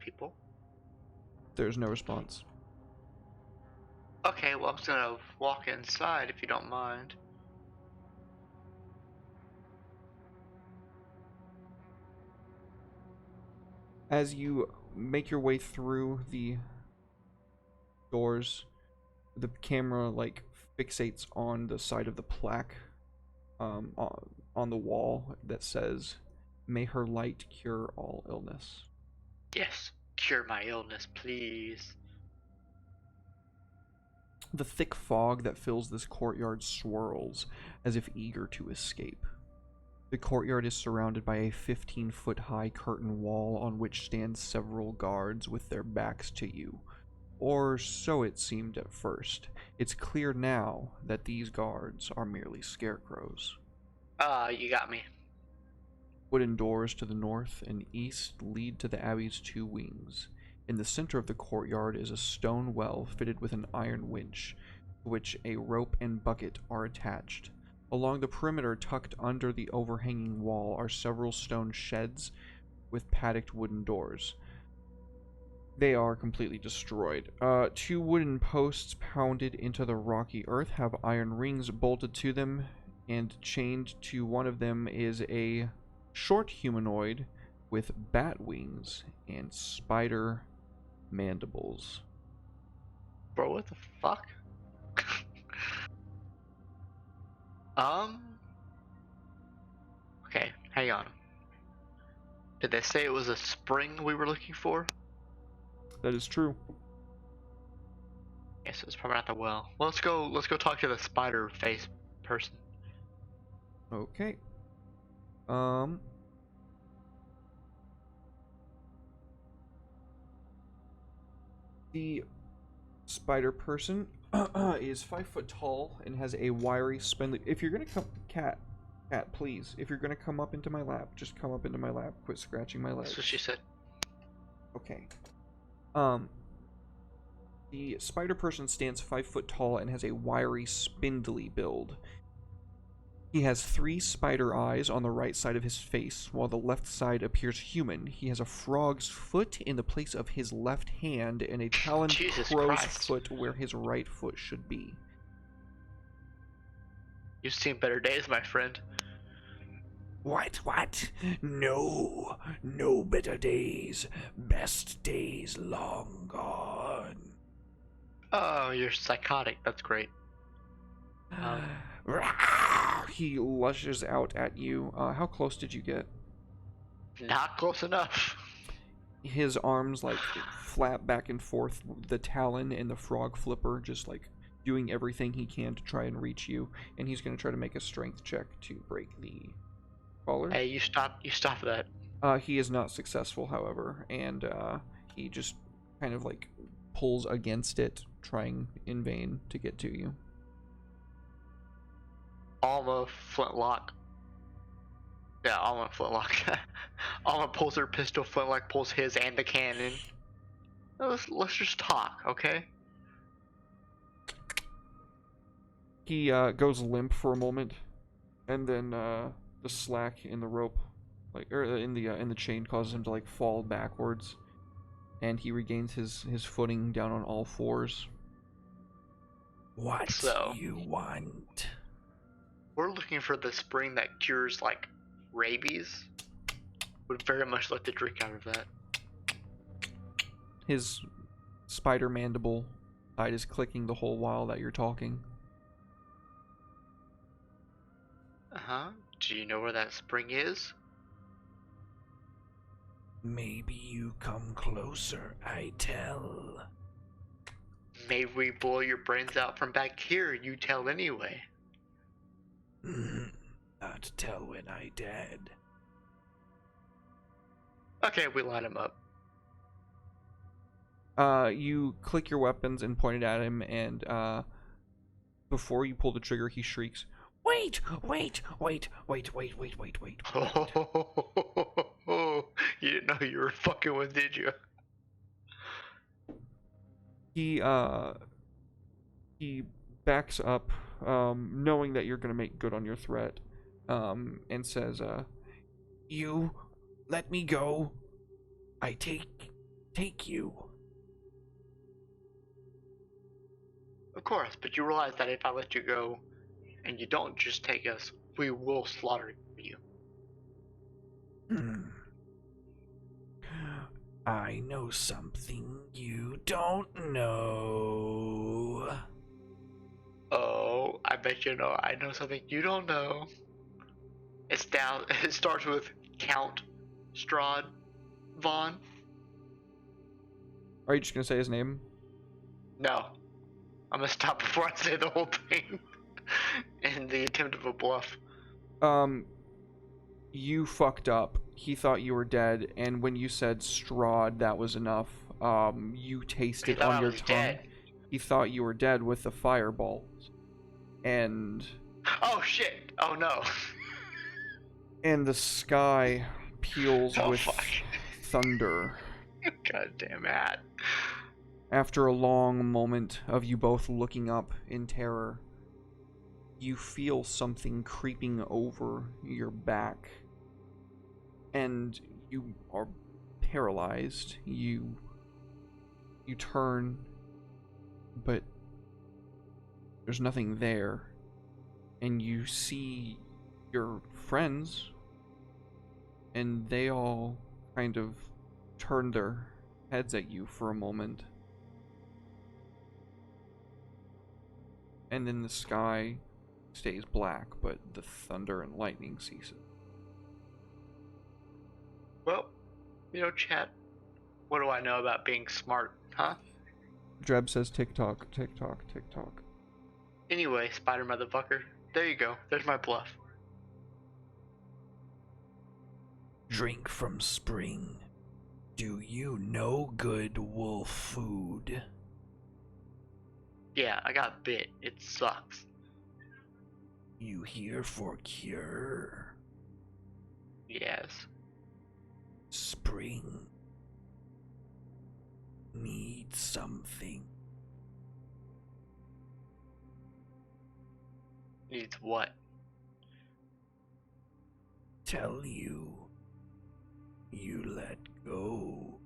people. There's no response. Okay, well, I'm just gonna walk inside if you don't mind. As you make your way through the doors, the camera like fixates on the side of the plaque on the wall that says, "May her light cure all illness." Yes, cure my illness, please. The thick fog that fills this courtyard swirls as if eager to escape. The courtyard is surrounded by a 15-foot high curtain wall on which stand several guards with their backs to you. Or so it seemed at first. It's clear now that these guards are merely scarecrows. You got me. Wooden doors to the north and east lead to the abbey's two wings. In the center of the courtyard is a stone well fitted with an iron winch, to which a rope and bucket are attached. Along the perimeter, tucked under the overhanging wall, are several stone sheds with paddocked wooden doors. They are completely destroyed. Two wooden posts pounded into the rocky earth have iron rings bolted to them, and chained to one of them is a short humanoid with bat wings and spider mandibles. Bro, what the fuck? Okay, hang on. Did they say it was a spring we were looking for? That is true. Yes, it's probably not the well. Well, let's go talk to the spider face person. Okay. The spider person is 5 foot tall and has a wiry, spindly. If you're gonna come, cat, please. If you're gonna come up into my lap, just come up into my lap. Quit scratching my legs. That's what she said. Okay. The spider person stands 5 foot tall and has a wiry, spindly build. He has 3 spider eyes on the right side of his face, while the left side appears human. He has a frog's foot in the place of his left hand, and a taloned Jesus crow's Christ. foot where his right foot should be. You've seen better days, my friend. What? No better days. Best days long gone. Oh, you're psychotic. That's great. He lushes out at you. How close did you get? Not close enough. His arms like flap back and forth, the talon and the frog flipper just like doing everything he can to try and reach you, and he's going to try to make a strength check to break the collar. Hey, you stop that. He is not successful, however, and he just kind of like pulls against it, trying in vain to get to you. Alma flintlock. Yeah, Alma flintlock. Alma pulls her pistol, flintlock pulls his and the cannon. Let's just talk, okay? He goes limp for a moment, and then the slack in the rope, in the chain, causes him to like fall backwards, and he regains his footing down on all fours. What So- you want? We're looking for the spring that cures, like, rabies. Would very much like to drink out of that. His spider mandible side is clicking the whole while that you're talking. Uh-huh. Do you know where that spring is? Maybe you come closer, I tell. Maybe we blow your brains out from back here and you tell anyway. Not tell when I dead. Okay, we line him up. You click your weapons and point it at him, and before you pull the trigger, he shrieks, Wait! You didn't know you were fucking with, did you? He backs up, knowing that you're gonna make good on your threat, and says, You let me go. I take you. Of course, but you realize that if I let you go and you don't just take us, we will slaughter you. I know something you don't know. Oh, I bet you know. I know something you don't know. It's down. It starts with Count Strahd Vaughn. Are you just gonna say his name? No, I'm gonna stop before I say the whole thing. In the attempt of a bluff. You fucked up. He thought you were dead, and when you said Strahd, that was enough. You He tasted thought on I your was tongue. dead. He thought you were dead with the fireballs, and Oh shit! Oh no! the sky peels Oh with fuck! thunder. Goddamn it! After a long moment of you both looking up in terror, you feel something creeping over your back, and you are paralyzed. You turn, but there's nothing there, and you see your friends, and they all kind of turn their heads at you for a moment. And then the sky stays black, but the thunder and lightning ceases. Well, chat. What do I know about being smart, huh? Dreb says tick-tock, tick-tock, tick-tock. Anyway, spider motherfucker. There you go. There's my bluff. Drink from spring. Do you know good wolf food? Yeah, I got bit. It sucks. You here for cure? Yes. Spring needs something. Needs what? Tell you. You let go.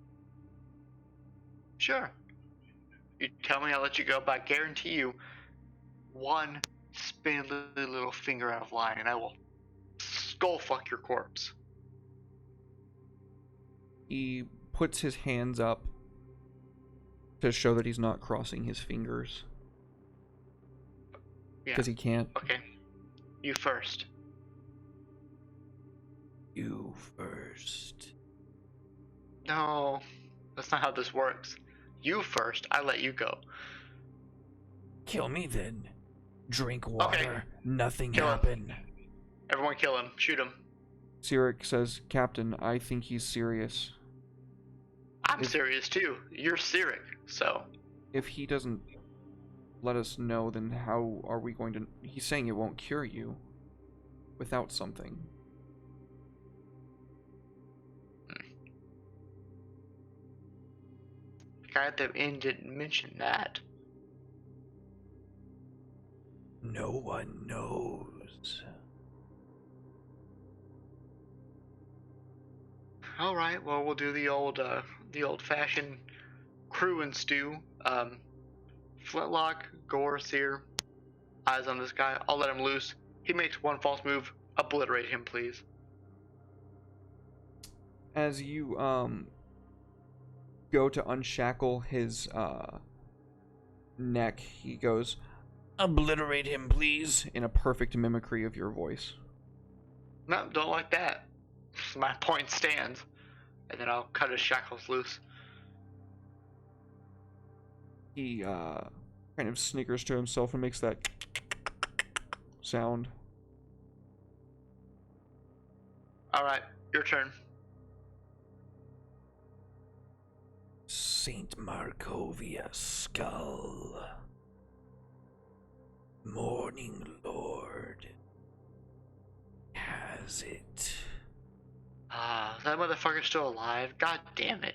Sure. You tell me, I'll let you go, but I guarantee you, one spindly little finger out of line, and I will skull fuck your corpse. He puts his hands up to show that he's not crossing his fingers. Yeah. Because he can't. Okay. You first. You first. No, that's not how this works. You first, I let you go. Kill me then. Drink water. Okay. Nothing Kill him. happen. Everyone kill him. Shoot him. Sirik says, Captain, I think he's serious. I'm serious too. You're Cyric, so. If he doesn't let us know, then how are we going to... He's saying it won't cure you without something. The guy at the inn didn't mention that. No one knows. Alright, well, we'll do the old-fashioned crew and stew. Flintlock, Gore, Seer, eyes on this guy. I'll let him loose. He makes one false move. Obliterate him, please. As you go to unshackle his neck, he goes, Obliterate him, please. in a perfect mimicry of your voice. No, don't like that. My point stands. And then I'll cut his shackles loose. He kind of snickers to himself and makes that sound. Alright, your turn. Saint Markovia skull. Morning Lord has it. Ah, is that motherfucker still alive? God damn it.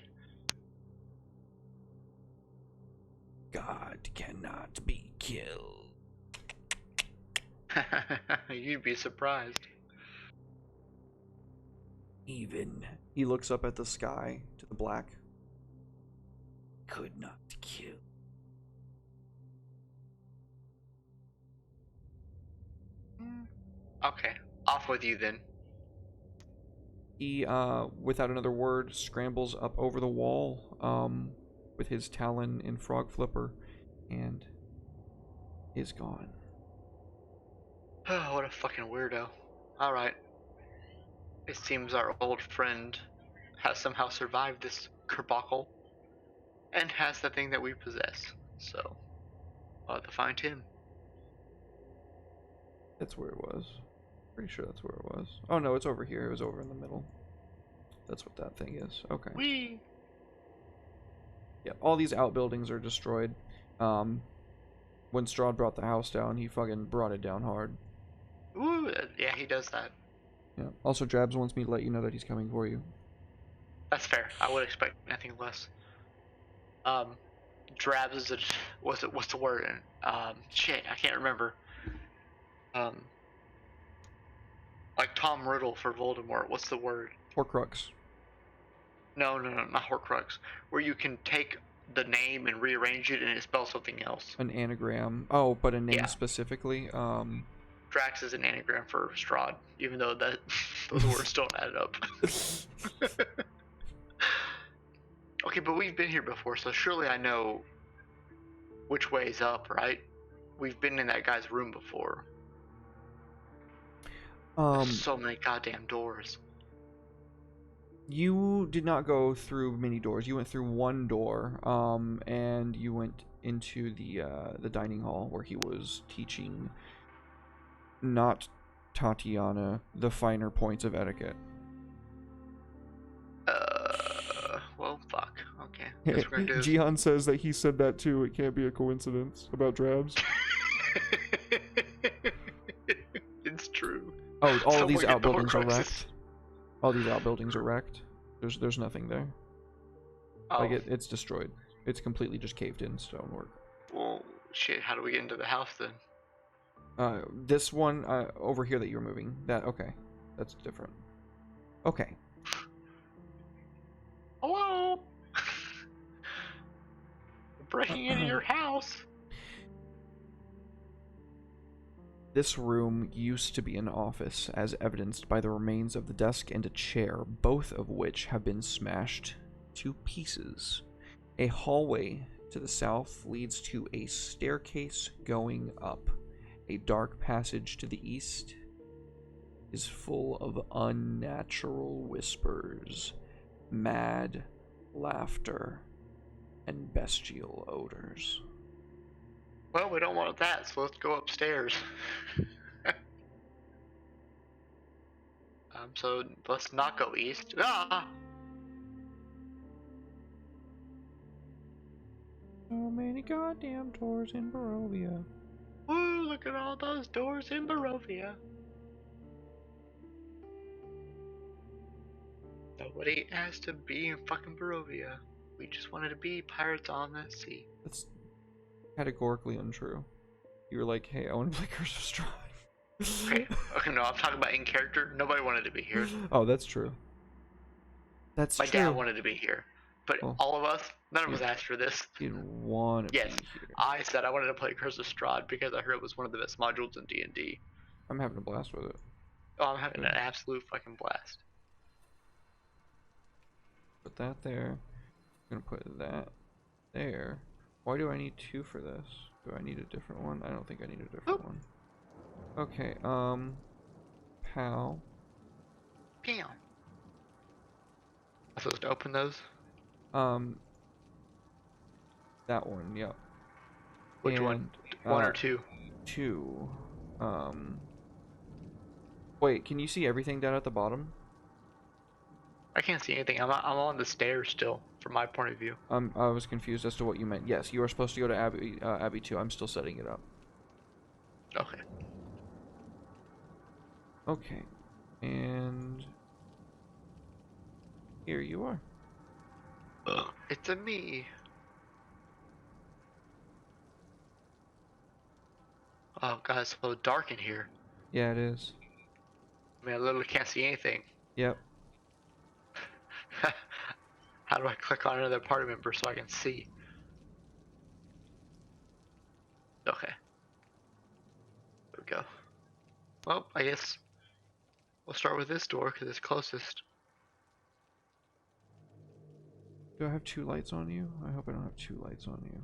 God cannot be killed. You'd be surprised. Even He looks up at the sky, to the black. could not kill. Okay, off with you then. He, without another word, scrambles up over the wall, with his talon and frog flipper, and is gone. Oh, what a fucking weirdo. Alright. It seems our old friend has somehow survived this kerbuckle and has the thing that we possess. So, I'll have to find him. That's where it was. Pretty sure that's where it was. Oh no, it's over here. It was over in the middle. That's what that thing is. Okay. Whee! Yeah, all these outbuildings are destroyed. When Strahd brought the house down, he fucking brought it down hard. Ooh, yeah, he does that. Yeah. Also, Drabs wants me to let you know that he's coming for you. That's fair. I would expect nothing less. Drabs is a what's the word? Shit, I can't remember. Like Tom Riddle for Voldemort. What's the word? Horcrux. No, not Horcrux. Where you can take the name and rearrange it and it spells something else. An anagram. Oh, but a name Yeah. specifically. Drax is an anagram for Strahd, even though that those words don't add up. Okay, but we've been here before, so surely I know which way is up, right? We've been in that guy's room before. There's so many goddamn doors. You did not go through many doors. You went through one door, and you went into the dining hall where he was teaching not Tatiana the finer points of etiquette. Well, fuck. Okay, guess we're gonna do this. Jihan says that he said that too. It can't be a coincidence about Drabs. It's true. Oh, all of these Someone get the outbuildings are Horcruxes. wrecked. All these outbuildings are wrecked. There's nothing there. Oh, Like it's destroyed. It's completely just caved in stonework. well, shit. How do we get into the house then? This one over here that you're moving. Okay, that's different. Okay. Hello. Breaking into your house. This room used to be an office, as evidenced by the remains of the desk and a chair, both of which have been smashed to pieces. A hallway to the south leads to a staircase going up. A dark passage to the east is full of unnatural whispers, mad laughter, and bestial odors. Well, we don't want that, so let's go upstairs. So let's not go east. Ah! So many goddamn doors in Barovia. Woo, look at all those doors in Barovia. Nobody asked to be in fucking Barovia. We just wanted to be pirates on the sea. That's categorically untrue. You were like, hey, I want to play Curse of Strahd. Okay, no, I'm talking about in character. Nobody wanted to be here. Oh, that's true. That's My true. dad wanted to be here. But Well, all of us, none of us asked for this. You didn't want to Yes, be here. I said I wanted to play Curse of Strahd because I heard it was one of the best modules in D&D. I'm having a blast with it. Oh, I'm having an absolute fucking blast. Put that there. I'm gonna put that there. Why do I need two for this? Do I need a different one? I don't think I need a different one. Okay, pow. Damn. I'm supposed to open those? That one, yep. Which one? One or two? Two. Wait, can you see everything down at the bottom? I can't see anything. I'm on the stairs still, from my point of view. I was confused as to what you meant. Yes, you are supposed to go to Abbey 2. I'm still setting it up. Okay. Okay. And here you are. It's a me. Oh god, it's so dark in here. Yeah, it is. I mean, I literally can't see anything. Yep. How do I click on another party member so I can see? Okay. There we go. Well, I guess we'll start with this door because it's closest. Do I have 2 lights on you? I hope I don't have 2 lights on you.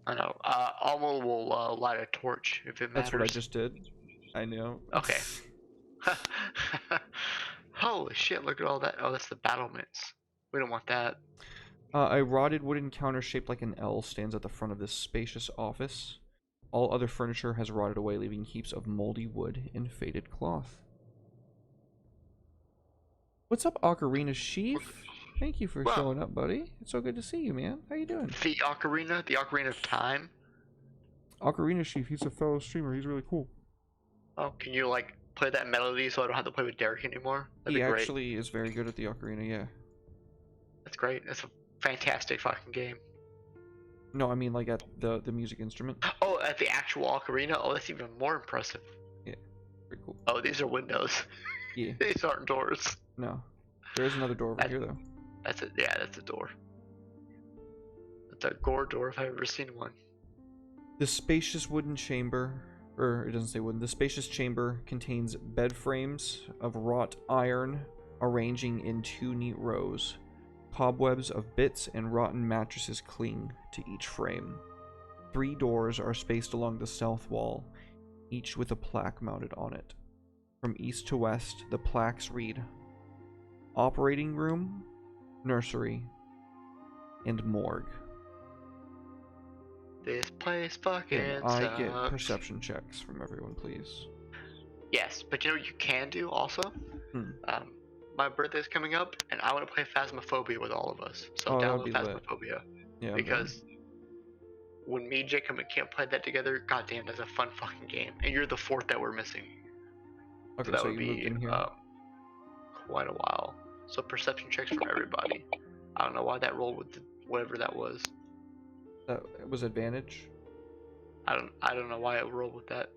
I know. Alma will light a torch if it matters. That's what I just did. I know. Okay. Holy shit! Look at all that. Oh, that's the battlements. We don't want that. A rotted wooden counter shaped like an L stands at the front of this spacious office. All other furniture has rotted away, leaving heaps of moldy wood and faded cloth. What's up, Ocarina Sheaf? Thank you for Well, showing up, buddy. It's so good to see you, man. How you doing? the Ocarina of Time. Ocarina Sheaf, he's a fellow streamer. He's really cool. Oh, can you like play that melody so I don't have to play with Derek anymore? That'd He be great. actually is very good at the Ocarina, yeah. That's great. That's a fantastic fucking game. No, I mean like at the music instrument. Oh, at the actual Ocarina? Oh, that's even more impressive. Yeah, pretty cool. Oh, these are windows. Yeah. These aren't doors. No. There is another door over here, though. That's a that's a door. That's a gore door if I've ever seen one. The spacious wooden chamber, or it doesn't say wooden, the spacious chamber contains bed frames of wrought iron arranging in 2 neat rows. Cobwebs of bits and rotten mattresses cling to each frame. 3 doors are spaced along the south wall, each with a plaque mounted on it. From east to west, the plaques read Operating Room, Nursery, and Morgue. This place fucking And sucks. I get perception checks from everyone, please. Yes, but you know what you can do also? Hmm. My birthday's coming up, and I want to play Phasmophobia with all of us. So Oh, that would download be lit. Phasmophobia. Yeah, Because when me, Jacob, and Kim played that together, goddamn, that's a fun fucking game. And you're the 4th that we're missing. okay, that so would you moved be in here. quite a while. So perception checks from everybody. I don't know why that rolled with whatever that was. That was advantage. I don't know why it rolled with that.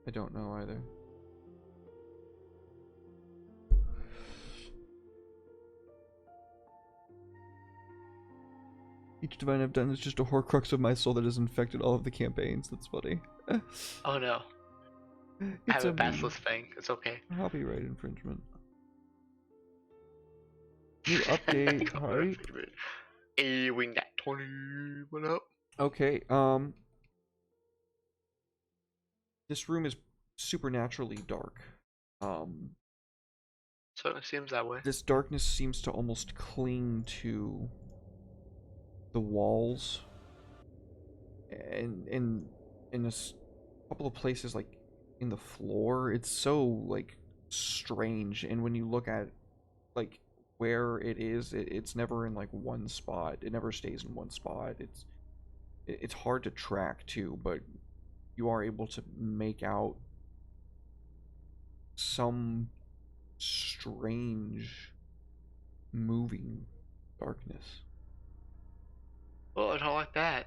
I don't know either. Each divine I've done is just a horcrux of my soul that has infected all of the campaigns. That's funny. Oh no. I It's have a a meme. basilisk thing. It's okay. Copyright infringement. New update, right? Hey, we got 20. What up? Okay, this room is supernaturally dark. So it seems that way. This darkness seems to almost cling to the walls, and in couple of places, like in the floor. It's so like strange, and when you look at like where it is, it's never in like one spot. It never stays in one spot. It's hard to track too, but you are able to make out some strange moving darkness. Oh, I don't like that.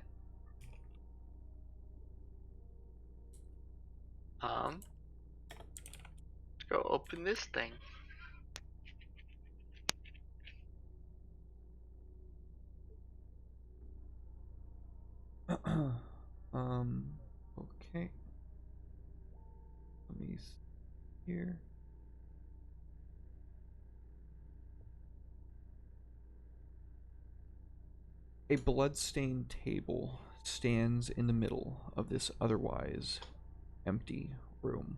Let's go open this thing. Okay. Let me see here. A blood-stained table stands in the middle of this otherwise empty room.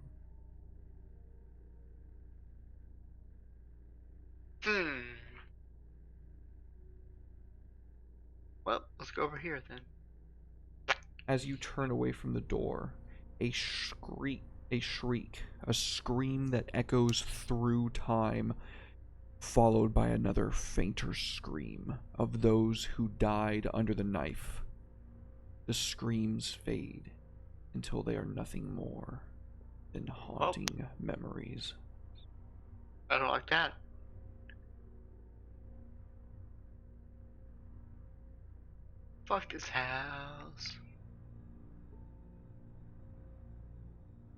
Well, let's go over here then. As you turn away from the door, a shriek, a scream that echoes through time, followed by another fainter scream of those who died under the knife. The screams fade until they are nothing more than haunting memories. I don't like that. Fuck this house.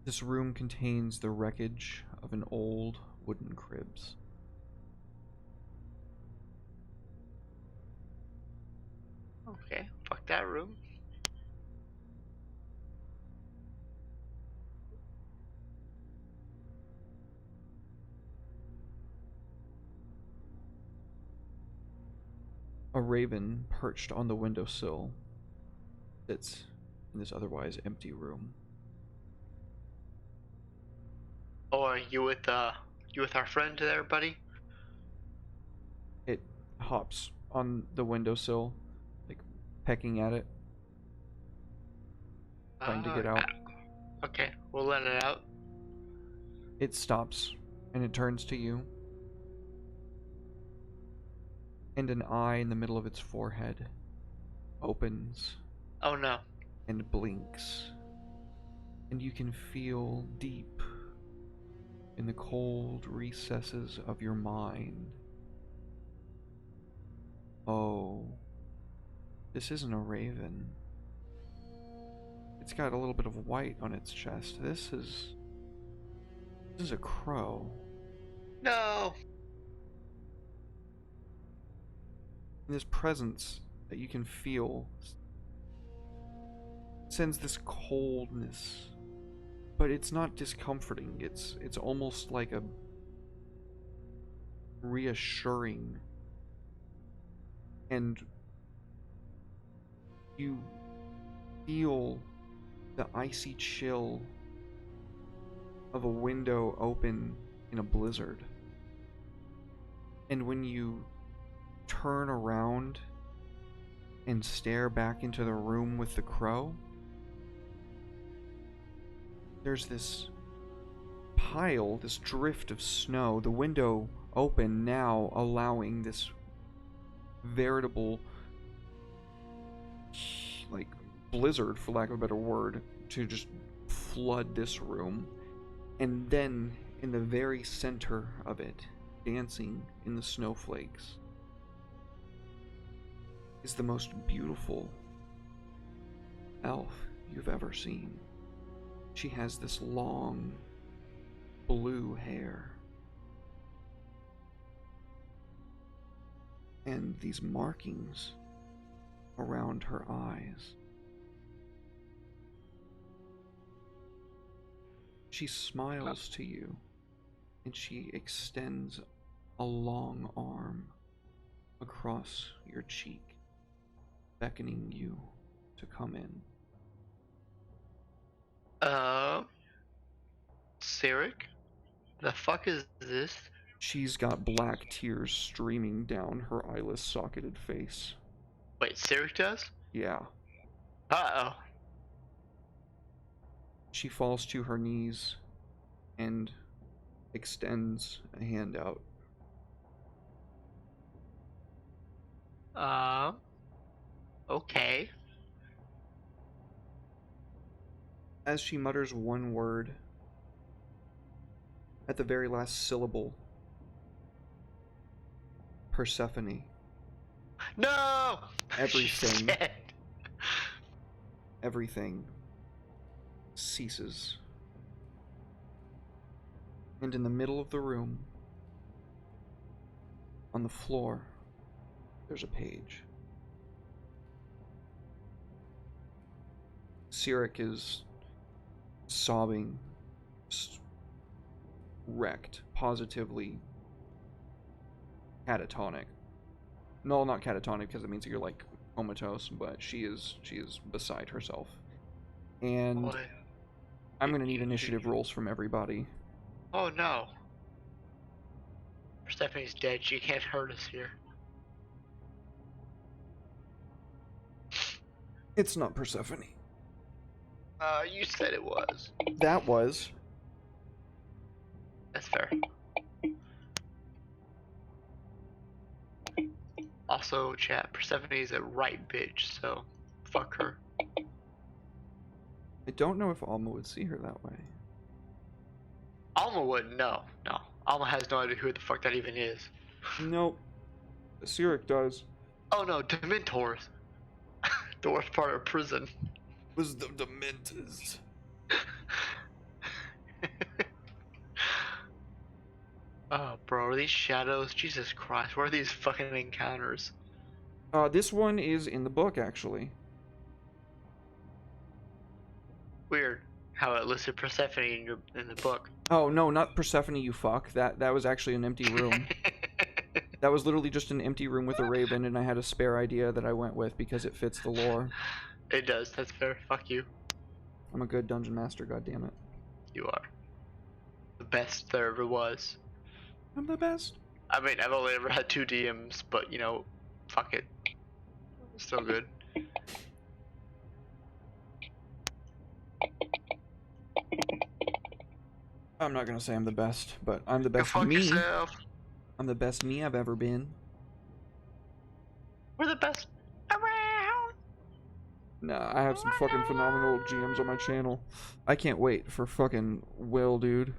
This room contains the wreckage of an old wooden cribs. Okay, fuck that room. A raven perched on the windowsill sits in this otherwise empty room. Oh, are you with our friend there, buddy? It hops on the windowsill, like pecking at it, trying to get out. Okay, we'll let it out. It stops and it turns to you, and an eye in the middle of its forehead opens Oh no. and blinks, and you can feel deep in the cold recesses of your mind. Oh, this isn't a raven. It's got a little bit of white on its chest. This is a crow. No. And this presence that you can feel sends this coldness, but it's not discomforting. It's almost like a reassuring, and you feel the icy chill of a window open in a blizzard. And when you turn around and stare back into the room with the crow, there's this pile, this drift of snow, the window open now, allowing this veritable, like, blizzard, for lack of a better word, to just flood this room. And then, in the very center of it, dancing in the snowflakes, is the most beautiful elf you've ever seen. She has this long, blue hair, and these markings around her eyes. She smiles to you, and she extends a long arm across your cheek, beckoning you to come in. Sirik? The fuck is this? She's got black tears streaming down her eyeless socketed face. Wait, Sirik does? Yeah. Uh-oh. She falls to her knees and extends a hand out. Okay. As she mutters one word, at the very last syllable, Persephone. No! Everything. She's dead. Everything ceases. And in the middle of the room, on the floor, there's a page. Sirik is sobbing, wrecked, positively catatonic. No, not catatonic, because it means that you're like comatose, but she is beside herself. And What? I'm gonna need initiative rolls from everybody. Oh no. Persephone's dead. She can't hurt us here. It's not Persephone. You said it was. That was. That's fair. Also, chat, Persephone's a right bitch, so fuck her. I don't know if Alma would see her that way. Alma wouldn't. No. Alma has no idea who the fuck that even is. Nope. Sirik does. Oh no, Dementors. The worst part of prison. Was the Dementors. Oh, bro, are these shadows? Jesus Christ, what are these fucking encounters? This one is in the book, actually. Weird how it listed Persephone in the book. Oh, no, not Persephone, you fuck. That was actually an empty room. That was literally just an empty room with a raven, and I had a spare idea that I went with because it fits the lore. It does. That's fair. Fuck you. I'm a good dungeon master, goddammit. You are the best there ever was. I'm the best. I mean, I've only ever had 2 DMs, but you know, fuck it. Still good. I'm not gonna say I'm the best, but I'm the Go best fuck me. yourself. I'm the best me I've ever been. We're the best around. Nah, I have some fucking phenomenal GMs on my channel. I can't wait for fucking Will, dude.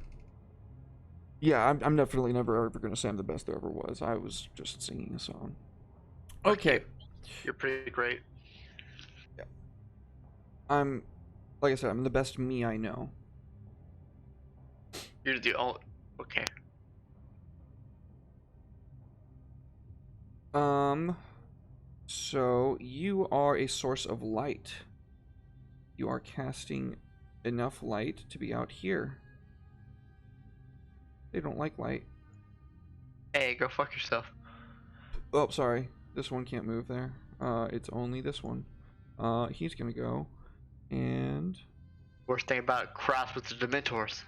Yeah, I'm definitely never ever gonna say I'm the best there ever was. I was just singing a song. Okay. You're pretty great. Yeah. Like I said, I'm the best me I know. You're the only. Okay. So you are a source of light. You are casting enough light to be out here. They don't like light. Hey, go fuck yourself. Oh, sorry. This one can't move there. It's only this one. He's gonna go. And... Worst thing about cross with the Dementors.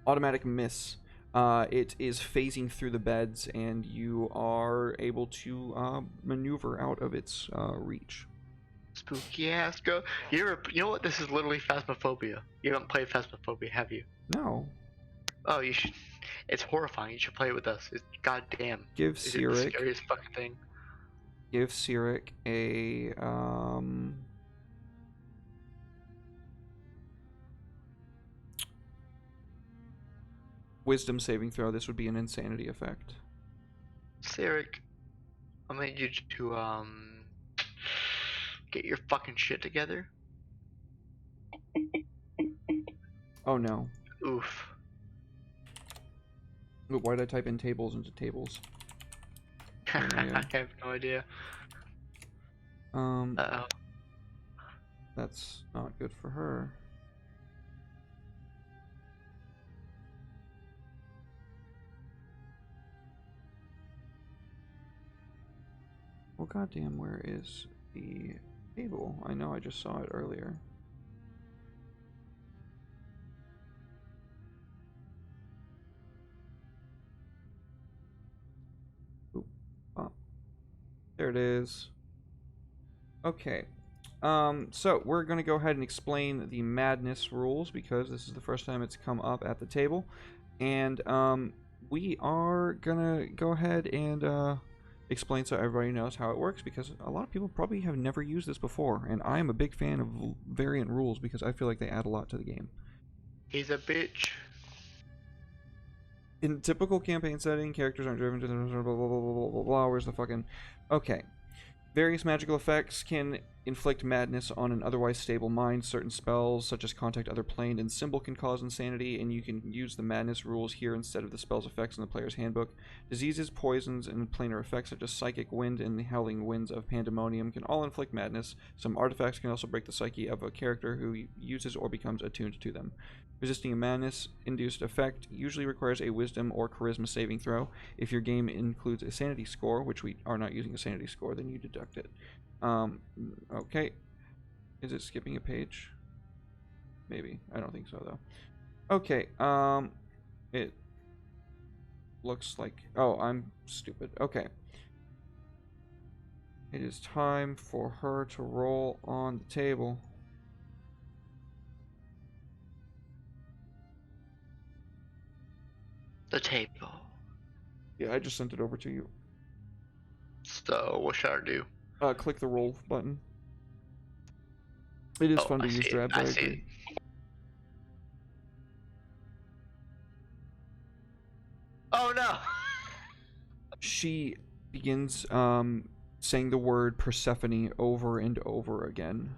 automatic miss. It is phasing through the beds, and you are able to maneuver out of its reach. Spooky ass go. You know what? This is literally Phasmophobia. You haven't played Phasmophobia, have you? No. Oh, you should. It's horrifying. You should play it with us. It's goddamn. Give Is it the Cyric. scariest fucking thing? Give Cyric a wisdom saving throw. This would be an insanity effect. Cyric, I need you to get your fucking shit together. Oh no. Oof. Wait, why did I type in tables into tables? I have no idea. Uh-oh. That's not good for her. Well, goddamn, where is the table? I know I just saw it earlier. Oop. Oh. There it is. Okay. So we're going to go ahead and explain the madness rules because this is the first time it's come up at the table. And we are going to go ahead and explain so everybody knows how it works because a lot of people probably have never used this before. And I am a big fan of variant rules because I feel like they add a lot to the game. He's a bitch. In typical campaign setting, characters aren't driven to the blah, blah, blah, blah, blah, blah. Where's the fucking... Okay. Various magical effects can inflict madness on an otherwise stable mind. Certain spells, such as Contact Other Plane and Symbol, can cause insanity, and you can use the madness rules here instead of the spell's effects in the player's handbook. Diseases, poisons, and planar effects such as Psychic Wind and the Howling Winds of Pandemonium can all inflict madness. Some artifacts can also break the psyche of a character who uses or becomes attuned to them. Resisting a madness-induced effect usually requires a wisdom or charisma saving throw. If your game includes a sanity score, which we are not using a sanity score, then you deduct it. Okay. Is it skipping a page? Maybe. I don't think so, though. Okay, it looks like... Oh, I'm stupid. Okay. It is time for her to roll on the table. The table. Yeah, I just sent it over to you. So, what should I do? Click the roll button. It is fun to use Strahd, I agree. Oh no! She begins saying the word Persephone over and over again.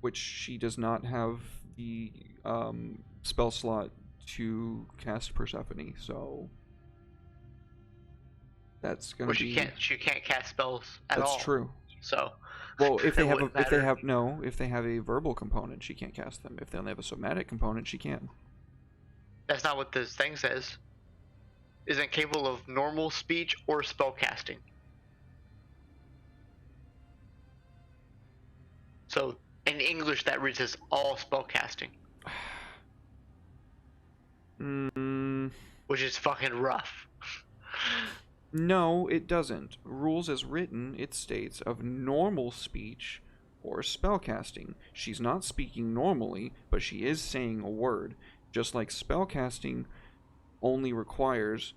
Which she does not have the spell slot to cast Persephone, so that's gonna be. She can't cast spells at all. That's true. So. Well, if they have a verbal component, she can't cast them. If they only have a somatic component, she can. That's not what this thing says. Isn't capable of normal speech or spellcasting. So in English, that reads as all spellcasting, which is fucking rough. No, it doesn't. Rules as written, it states of normal speech or spellcasting. She's not speaking normally, but she is saying a word. Just like spellcasting only requires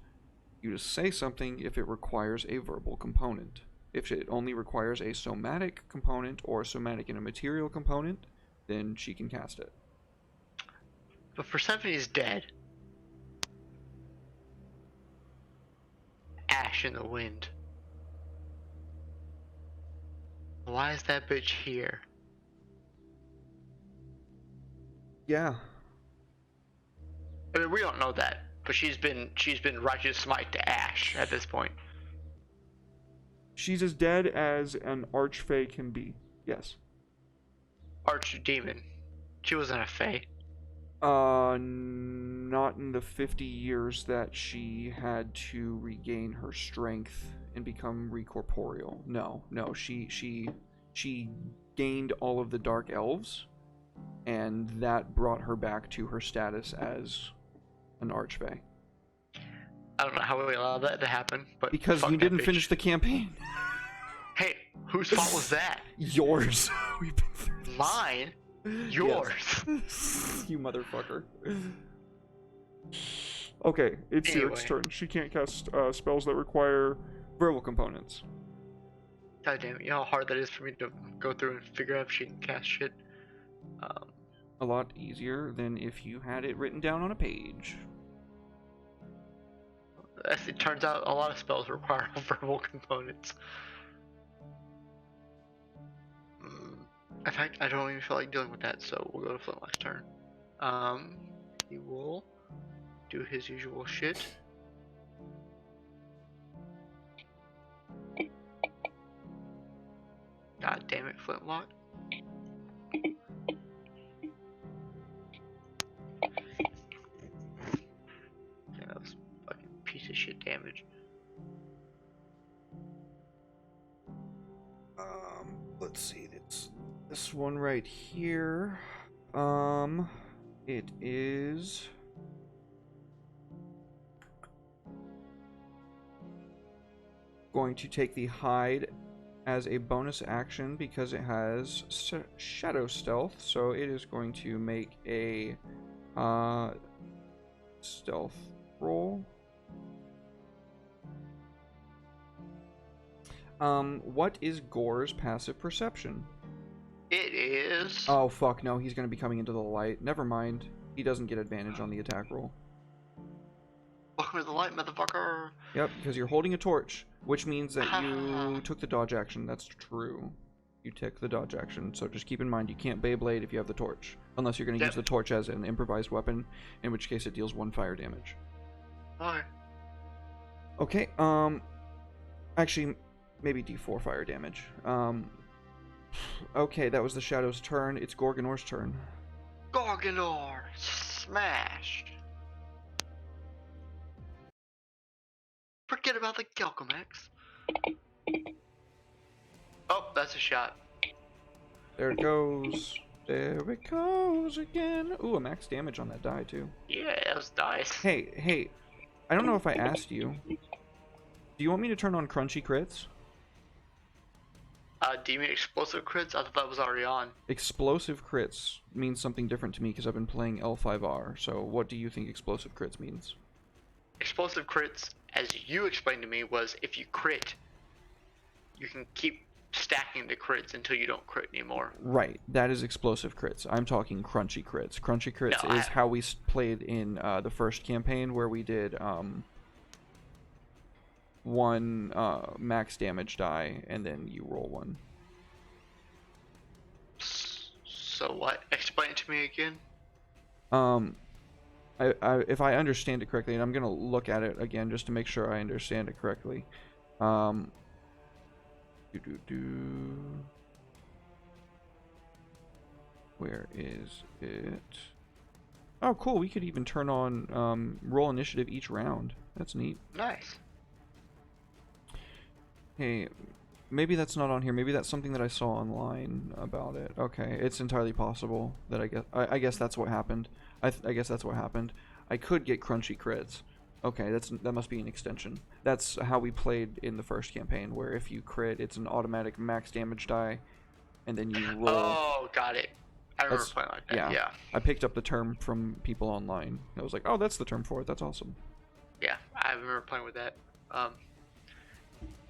you to say something if it requires a verbal component. If it only requires a somatic component or a somatic and a material component, then she can cast it. But Persephone is dead. Ash in the wind. Why is that bitch here? Yeah. I mean, we don't know that, but she's been righteous smite to Ash at this point. She's as dead as an archfey can be. Yes. Archdemon. She wasn't a fae. Not in the 50 years that she had to regain her strength and become recorporeal. No, she gained all of the dark elves, and that brought her back to her status as an archfey. I don't know how we allowed that to happen, but Because you didn't finish the campaign. Hey, whose fault was that? Yours. We've been through this. Mine? Yours. Yes. You motherfucker. Okay, it's Siric's turn. She can't cast spells that require verbal components. God damn it, you know how hard that is for me to go through and figure out if she can cast shit? A lot easier than if you had it written down on a page. It turns out a lot of spells require verbal components. In fact, I don't even feel like dealing with that, so we'll go to Flintlock's turn. He will do his usual shit. God damn it, Flintlock. Yeah, that was fucking piece of shit damage. Let's see, it's this one right here. It is going to take the hide as a bonus action because it has shadow stealth, so it is going to make a stealth roll. What is Gore's passive perception? It is... Oh, fuck, no, he's going to be coming into the light. Never mind. He doesn't get advantage on the attack roll. Welcome to the light, motherfucker! Yep, because you're holding a torch, which means that you took the dodge action. That's true. You took the dodge action, so just keep in mind you can't Beyblade if you have the torch. Unless you're going to use the torch as an improvised weapon, in which case it deals 1 fire damage. Okay. Okay, actually, maybe D4 fire damage. Okay, that was the Shadow's turn. It's Gorgonor's turn. Gorgonor! Smash! Forget about the Gelcomex. Oh, that's a shot. There it goes. There it goes again. Ooh, a max damage on that die, too. Yeah, that was nice. Hey, I don't know if I asked you. Do you want me to turn on crunchy crits? Do you mean explosive crits? I thought that was already on. Explosive crits means something different to me because I've been playing L5R. So what do you think explosive crits means? Explosive crits, as you explained to me, was if you crit, you can keep stacking the crits until you don't crit anymore. Right, that is explosive crits. I'm talking crunchy crits. Crunchy crits is how we played in the first campaign where we did one max damage die and then you roll one. So what? Explain it to me again. If I understand it correctly, and I'm gonna look at it again just to make sure I understand it correctly. Where is it? Oh, cool. We could even turn on roll initiative each round. That's neat. Nice. Hey, maybe that's not on here. Maybe that's something that I saw online about it. Okay, it's entirely possible that I guess that's what happened. I guess that's what happened. I could get crunchy crits. Okay, that must be an extension. That's how we played in the first campaign, where if you crit, it's an automatic max damage die, and then you roll. Oh, got it. I remember playing like that. Yeah. I picked up the term from people online. I was like, oh, that's the term for it. That's awesome. Yeah, I remember playing with that.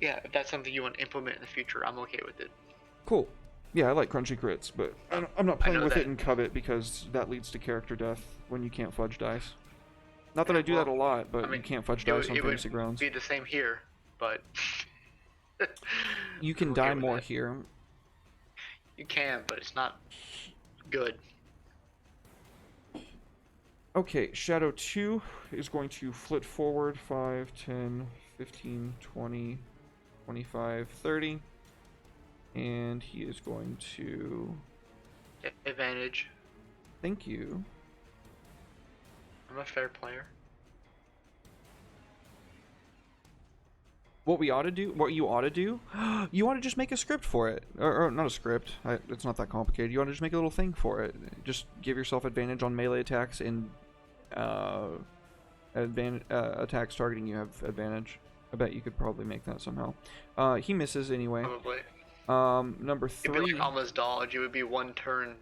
Yeah, if that's something you want to implement in the future, I'm okay with it. Cool. Yeah, I like crunchy crits, but I'm not playing with that. it in Covet because that leads to character death when you can't fudge dice. Not that I do that a lot, but you can't fudge dice on Fantasy Grounds. It would be the same here, but... You can die more here. You can, but it's not good. Okay, Shadow 2 is going to flit forward 5, 10, 15, 20, 25, 30. And he is going to... Advantage. Thank you. I'm a fair player. What you ought to do, you ought to just make a script for it. Or not a script, it's not that complicated. You ought to just make a little thing for it. Just give yourself advantage on melee attacks and attacks targeting you have advantage. I bet you could probably make that somehow. He misses anyway. Probably. Number 3. It'd be like Alma's dodge. It would be 1 turn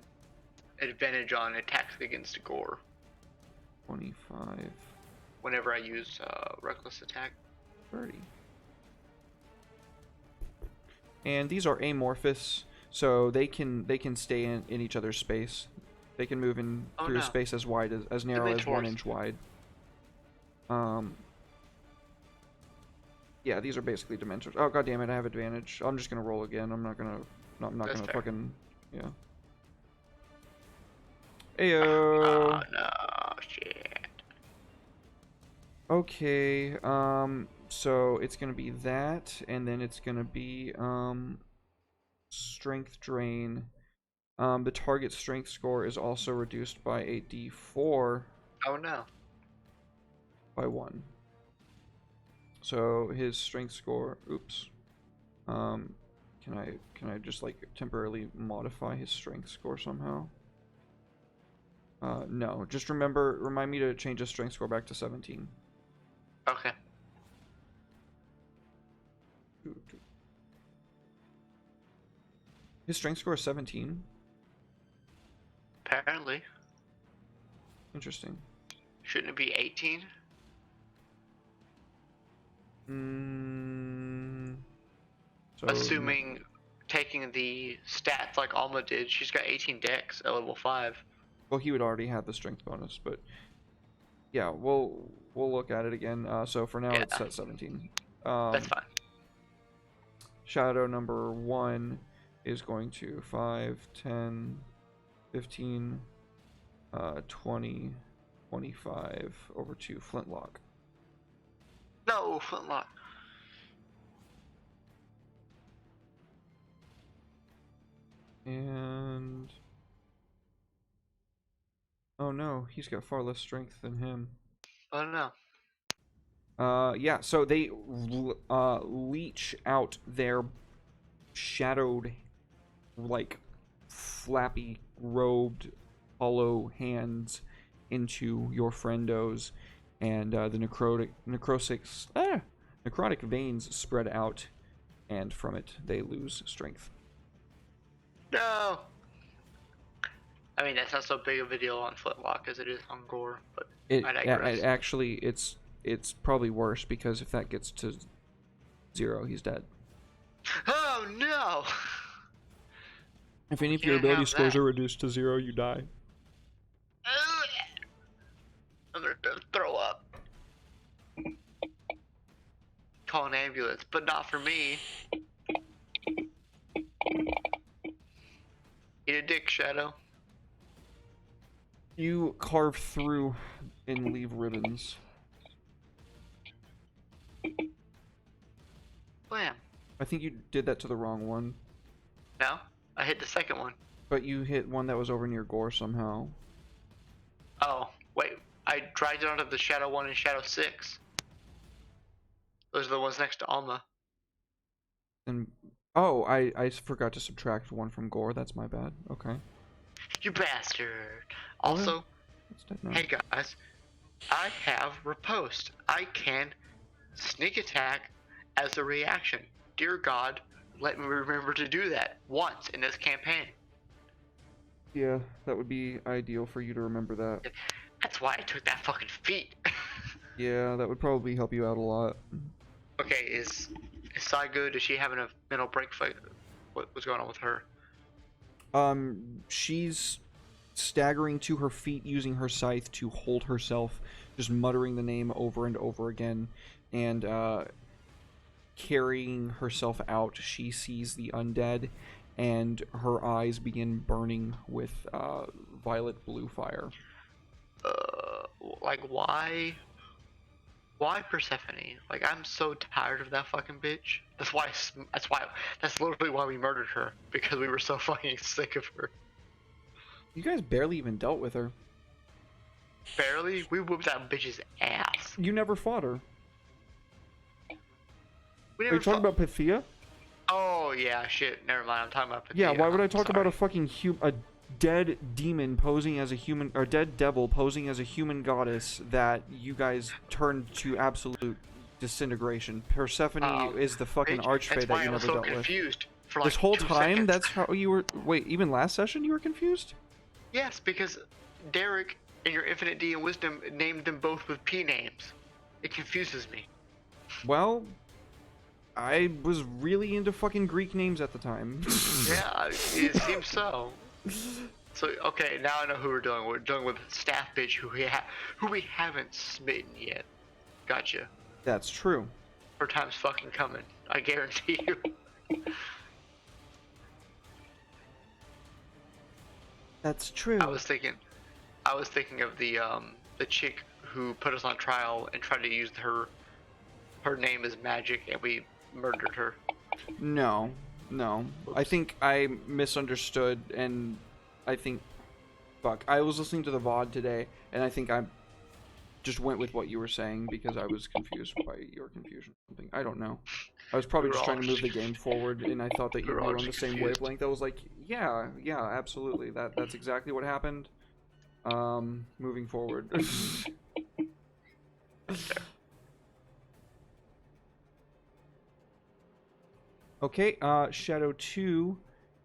advantage on attacks against gore. 25. Whenever I use reckless attack. 30. And these are amorphous, so they can stay in each other's space. They can move in through a space as wide as narrow as 1 inch wide. Yeah, these are basically dimensions. Oh god damn it, I have advantage. I'm just gonna roll again. I'm not gonna fucking yeah. Ayo. Oh no, shit. Okay, so it's gonna be that, and then it's gonna be strength drain. The target strength score is also reduced by a d4. Oh no. By 1. So his strength score. Oops. Can I just like temporarily modify his strength score somehow? No. Just remind me to change his strength score back to 17. Okay. His strength score is 17. Apparently. Interesting. Shouldn't it be 18? So, assuming taking the stats like Alma did, she's got 18 dex at level 5. Well, he would already have the strength bonus, but yeah, we'll look at it again. So for now, it's at 17. That's fine. Shadow number 1 is going to 5, 10, 15, 20, 25 over to Flintlock. No, Flintlock. And oh no, he's got far less strength than him. Oh no. Yeah, so they leech out their shadowed, like, flappy, robed, hollow hands into your friendos, and the necrotic veins spread out, and from it they lose strength. No. I mean, that's not so big of a deal on Flintlock as it is on Gore, but I digress. Actually, it's probably worse, because if that gets to 0, he's dead. Oh no! If any of your ability scores are reduced to 0, you die. I'm gonna throw up. Call an ambulance, but not for me. Eat a dick, Shadow. You carve through and leave ribbons. Blam. I think you did that to the wrong one. No? I hit the second one. But you hit one that was over near Gore somehow. Oh, wait. I dragged it onto the Shadow 1 and Shadow 6. Those are the ones next to Alma. And oh, I forgot to subtract one from Gore. That's my bad. Okay. You bastard. Okay. Also, That's dead now. hey guys, I have riposte. I can sneak attack as a reaction. Dear God, let me remember to do that once in this campaign. Yeah, that would be ideal for you to remember that. That's why I took that fucking feat. Yeah, that would probably help you out a lot. Okay, is Sai good? Is she having a mental break fight? What's going on with her? She's staggering to her feet using her scythe to hold herself, just muttering the name over and over again, and carrying herself out. She sees the undead, and her eyes begin burning with violet blue fire. Like why? Why Persephone? Like I'm so tired of that fucking bitch. That's literally why we murdered her, because we were so fucking sick of her. You guys barely even dealt with her. Barely, we whooped that bitch's ass. You never fought her. We Are never you talking about Pythia? Oh yeah, shit. Never mind. I'm talking about. Yeah, Pythia. why would I I'm talk sorry. about a fucking a dead demon posing as a human, or dead devil posing as a human goddess that you guys turned to absolute disintegration? Persephone is the fucking Bitch, archfey that's that why you I was never so dealt with. confused for like This whole 2 time, seconds. that's how you were. Wait, even last session you were confused? Yes, because Derek, in your Infinite D and Wisdom, named them both with P names. It confuses me. Well, I was really into fucking Greek names at the time. Yeah, it seems so. So okay, now I know who we're dealing with. We're dealing with staff bitch who we haven't smitten yet. Gotcha. That's true. Her time's fucking coming. I guarantee you. That's true. I was thinking of the chick who put us on trial and tried to use her name as magic, and we murdered her. No. I think I misunderstood, and I think... Fuck. I was listening to the VOD today, and I think I just went with what you were saying because I was confused by your confusion or something. I don't know. I was probably We were just trying to all move the game forward, and I thought that we you were were all on the just same confused. wavelength. I was like, yeah, absolutely. That's exactly what happened. Moving forward. Okay, Shadow 2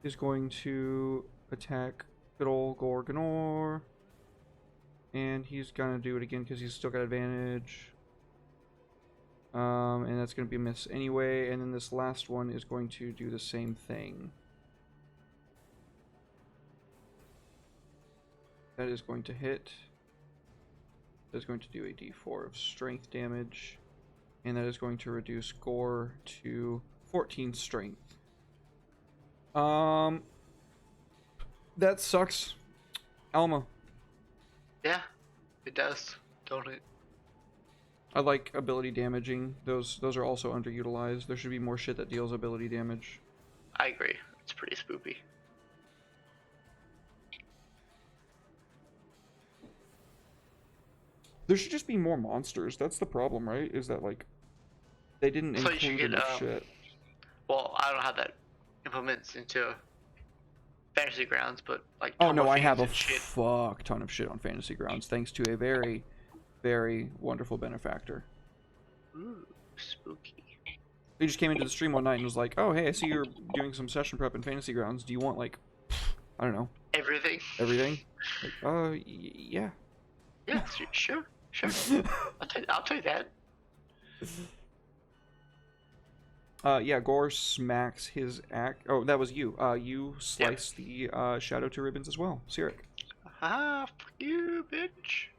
is going to attack good old Gorgonor. And he's gonna do it again because he's still got advantage. And that's gonna be a miss anyway. And then this last one is going to do the same thing. That is going to hit. That is going to do a d4 of strength damage. And that is going to reduce Gore to 14 strength. That sucks. Alma. Yeah, it does, don't it? I like ability damaging. Those are also underutilized. There should be more shit that deals ability damage. I agree. It's pretty spoopy. There should just be more monsters. That's the problem, right? Is that like they didn't So you should include get, enough shit. Well, I don't know how that implements into Fantasy Grounds, but like. Oh no, I have a and shit. fuck ton of shit on Fantasy Grounds thanks to a very, very wonderful benefactor. Ooh, spooky. He just came into the stream one night and was like, "Oh hey, I see you're doing some session prep in Fantasy Grounds. Do you want like, I don't know, Everything. everything?" Like, yeah. Yeah, sure. I'll take that. Yeah, Gore smacks his axe. Oh, that was you. You slice the Shadow to ribbons as well. Sirik. Ah, fuck you, bitch.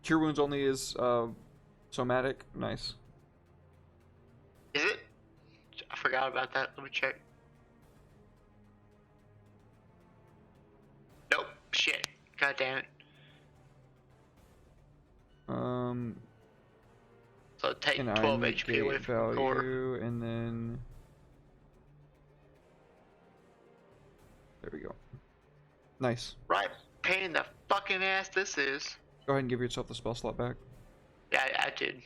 Cure Wounds only is somatic. Nice. Is it? I forgot about that. Let me check. Nope. Shit. God damn it. Um, So So take And I 12 HP away negate from Gore. value, and then there we go. Nice. Right, pain in the fucking ass this is. Go ahead and give yourself the spell slot back. Yeah, I did.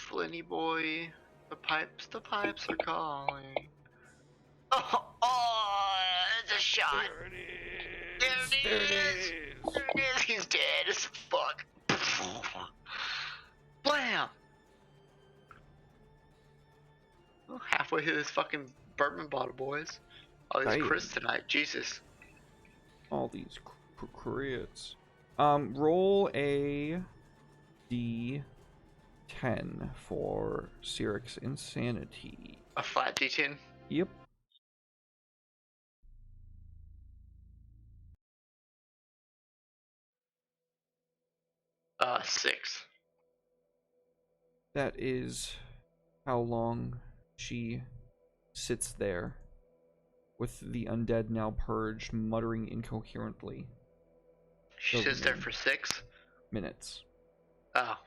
Flinny boy, the pipes are calling. Oh, it's a shot. There it is. He's dead as fuck. Blam! Oh, halfway through this fucking bourbon bottle, boys. All these Damn. crits tonight, Jesus. All these crits. Roll a d10 for Cyric's insanity. A flat D10. Yep. Six. That is how long she sits there with the undead now purged, muttering incoherently. She sits there for 6 minutes. Oh.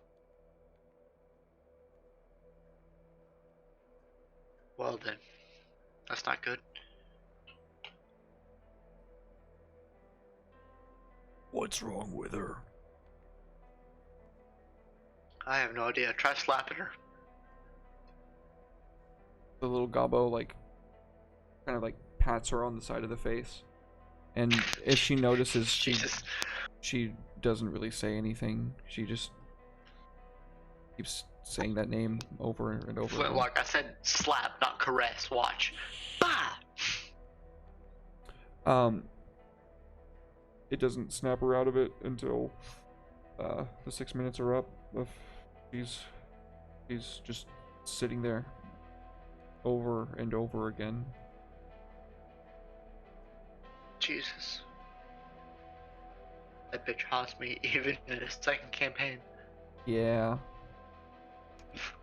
Well then. That's not good. What's wrong with her? I have no idea. Try slapping her. The little gobbo, like, kind of like pats her on the side of the face. And if she notices, she doesn't really say anything. She just keeps saying that name over and over again. Like I said, slap, not caress. Watch. Bah! It doesn't snap her out of it until the 6 minutes are up. He's just sitting there over and over again. Jesus. That bitch haunts me even in the second campaign. Yeah.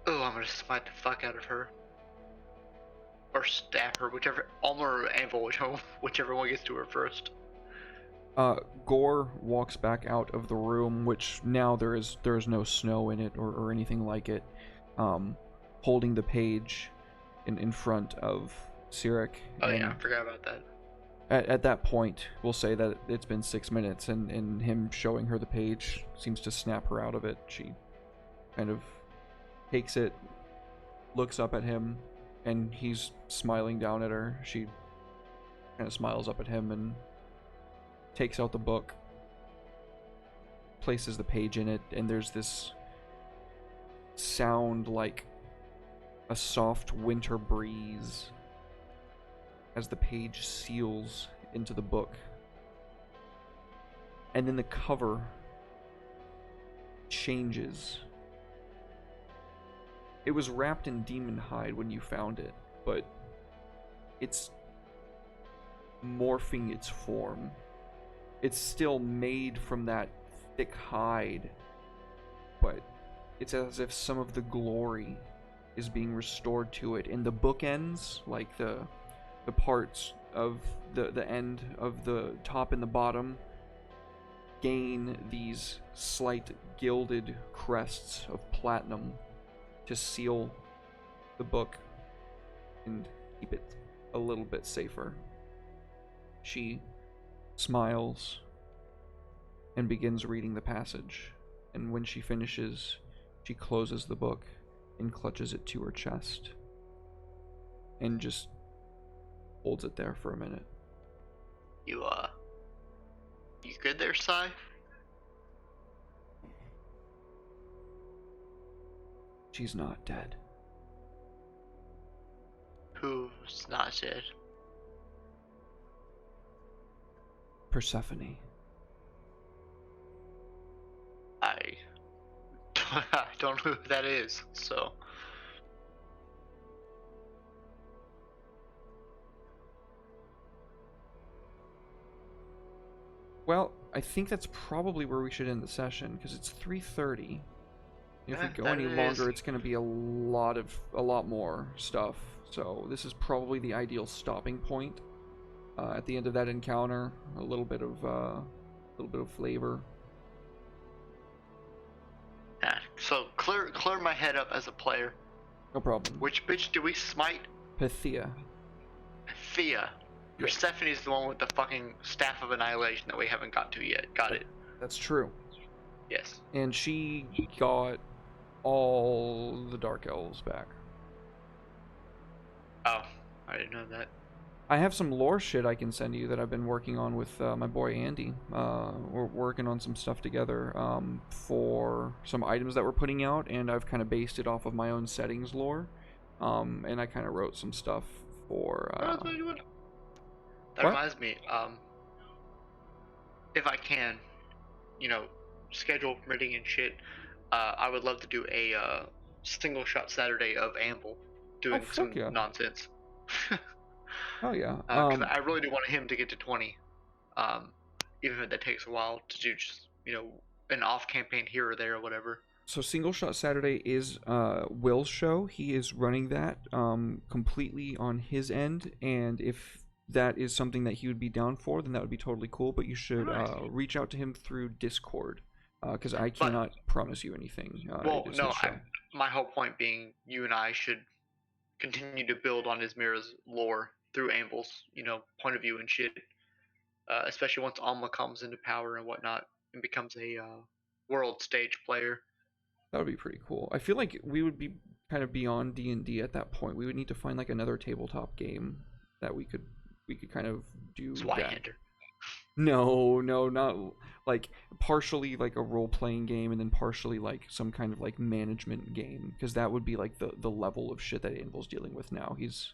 Oh, I'm gonna smite the fuck out of her. Or stab her, whichever. Alma or Anvil, whichever one gets to her first. Gore walks back out of the room, which now there is no snow in it or anything like it, holding the page in front of Cyric. Oh yeah, I forgot about that. At that point, we'll say that it's been 6 minutes, and him showing her the page seems to snap her out of it. She kind of takes it, looks up at him, and he's smiling down at her. She kind of smiles up at him and takes out the book, places the page in it, and there's this sound like a soft winter breeze as the page seals into the book. And then the cover changes. It was wrapped in demon hide when you found it, but it's morphing its form. It's still made from that thick hide, but it's as if some of the glory is being restored to it. And the bookends, like the parts of the end of the top and the bottom, gain these slight gilded crests of platinum to seal the book and keep it a little bit safer. She smiles and begins reading the passage, and when she finishes, she closes the book and clutches it to her chest and just holds it there for a minute. You good there, Sai? She's not dead. Who's not dead? Persephone. I don't know who that is, so. Well, I think that's probably where we should end the session, because it's 3:30. If we go any longer, it's going to be a lot more stuff. So this is probably the ideal stopping point. At the end of that encounter, a little bit of flavor. Yeah, So clear my head up as a player. No problem. Which bitch do we smite? Pythia. Thea. Yes. Persephone's the one with the fucking staff of annihilation that we haven't got to yet. Got it. That's true. Yes. And she got all the Dark Elves back. Oh, I didn't know that. I have some lore shit I can send you that I've been working on with my boy Andy. We're working on some stuff together for some items that we're putting out, and I've kind of based it off of my own settings lore. And I kind of wrote some stuff for... That reminds me, if I can, schedule permitting and shit, I would love to do a single shot Saturday of Amble doing some nonsense. Oh yeah. Because I really do want him to get to 20, even if that takes a while to do just an off campaign here or there or whatever. So Single Shot Saturday is Will's show. He is running that completely on his end, and if that is something that he would be down for, then that would be totally cool. But you should reach out to him through Discord, because I cannot promise you anything. My whole point being, you and I should continue to build on Izmira's lore through Amble's, point of view and shit. Especially once Alma comes into power and whatnot and becomes a world stage player. That would be pretty cool. I feel like we would be kind of beyond D&D at that point. We would need to find like another tabletop game that we could kind of do. Swihunter. No, not like partially like a role-playing game and then partially like some kind of like management game, because that would be like the level of shit that Anvil's dealing with now. He's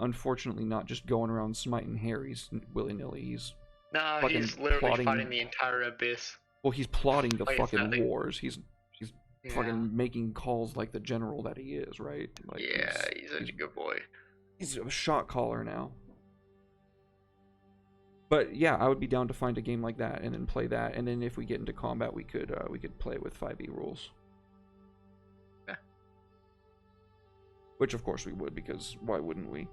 unfortunately not just going around smiting Harry's willy-nilly. He's literally fighting the entire abyss. Well, he's plotting the fucking wars. He's fucking making calls like the general that he is, right? Like, he's such a good boy. He's a shot caller now. But yeah, I would be down to find a game like that and then play that, and then if we get into combat, we could play it with 5e rules. Yeah. Which of course we would, because why wouldn't we?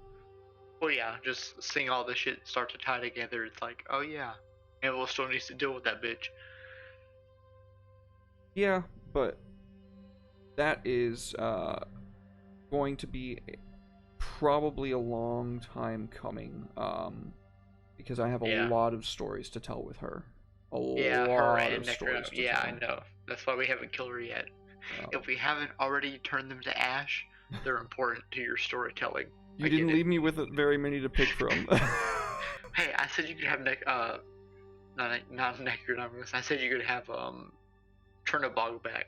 Well, yeah, just seeing all this shit start to tie together, it's like, oh yeah, Anvil still needs to deal with that bitch. Yeah, but that is going to be probably a long time coming, because I have a lot of stories to tell with her. Yeah, I know. That's why we haven't killed her yet. If we haven't already turned them to ash, they're important to your storytelling. You didn't leave me with very many to pick from. Hey, I said you could have not Necronomicus. I said you could have Turnabog back.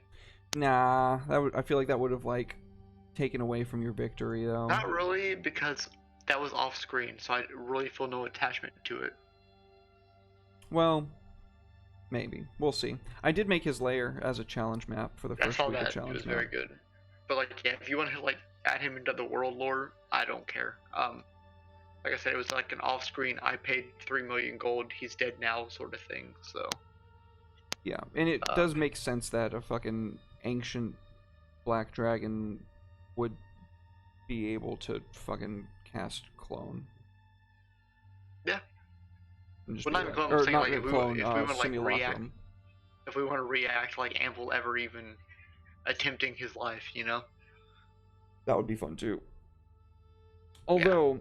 Nah, I feel like that would have like taken away from your victory though. Not really, because that was off screen, so I really feel no attachment to it. Well, maybe. We'll see. I did make his lair as a challenge map for the first week of challenge. It was very good. But like, yeah, if you want to like add him into the world lore, I don't care. Like I said, it was like an off screen, I paid 3 million gold, he's dead now sort of thing, so. Yeah, and it does make sense that a fucking ancient black dragon would be able to fucking cast clone. Yeah. Well, not clone, I'm saying like if we want to like react, if we want to react like Anvil ever even attempting his life, that would be fun too. Although,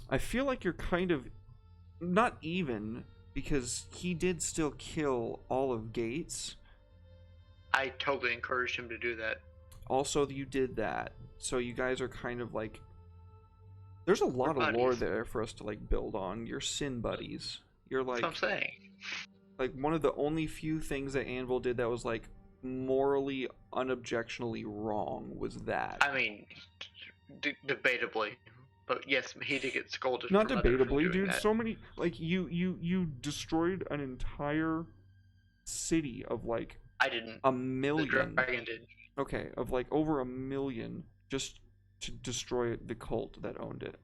I feel like you're kind of not even, because he did still kill all of Gates. I totally encouraged him to do that. Also, you did that, so you guys are kind of like, there's a lot of lore there for us to like build on. You're sin buddies. You're like, that's what I'm saying. Like one of the only few things that Anvil did that was like morally unobjectionably wrong was that. I mean, debatably, but yes, he did get scolded. Not debatably, dude. That. So many, like you destroyed an entire city of like. I didn't. 1 million. The dragon did. Okay, of like over 1 million just to destroy the cult that owned it.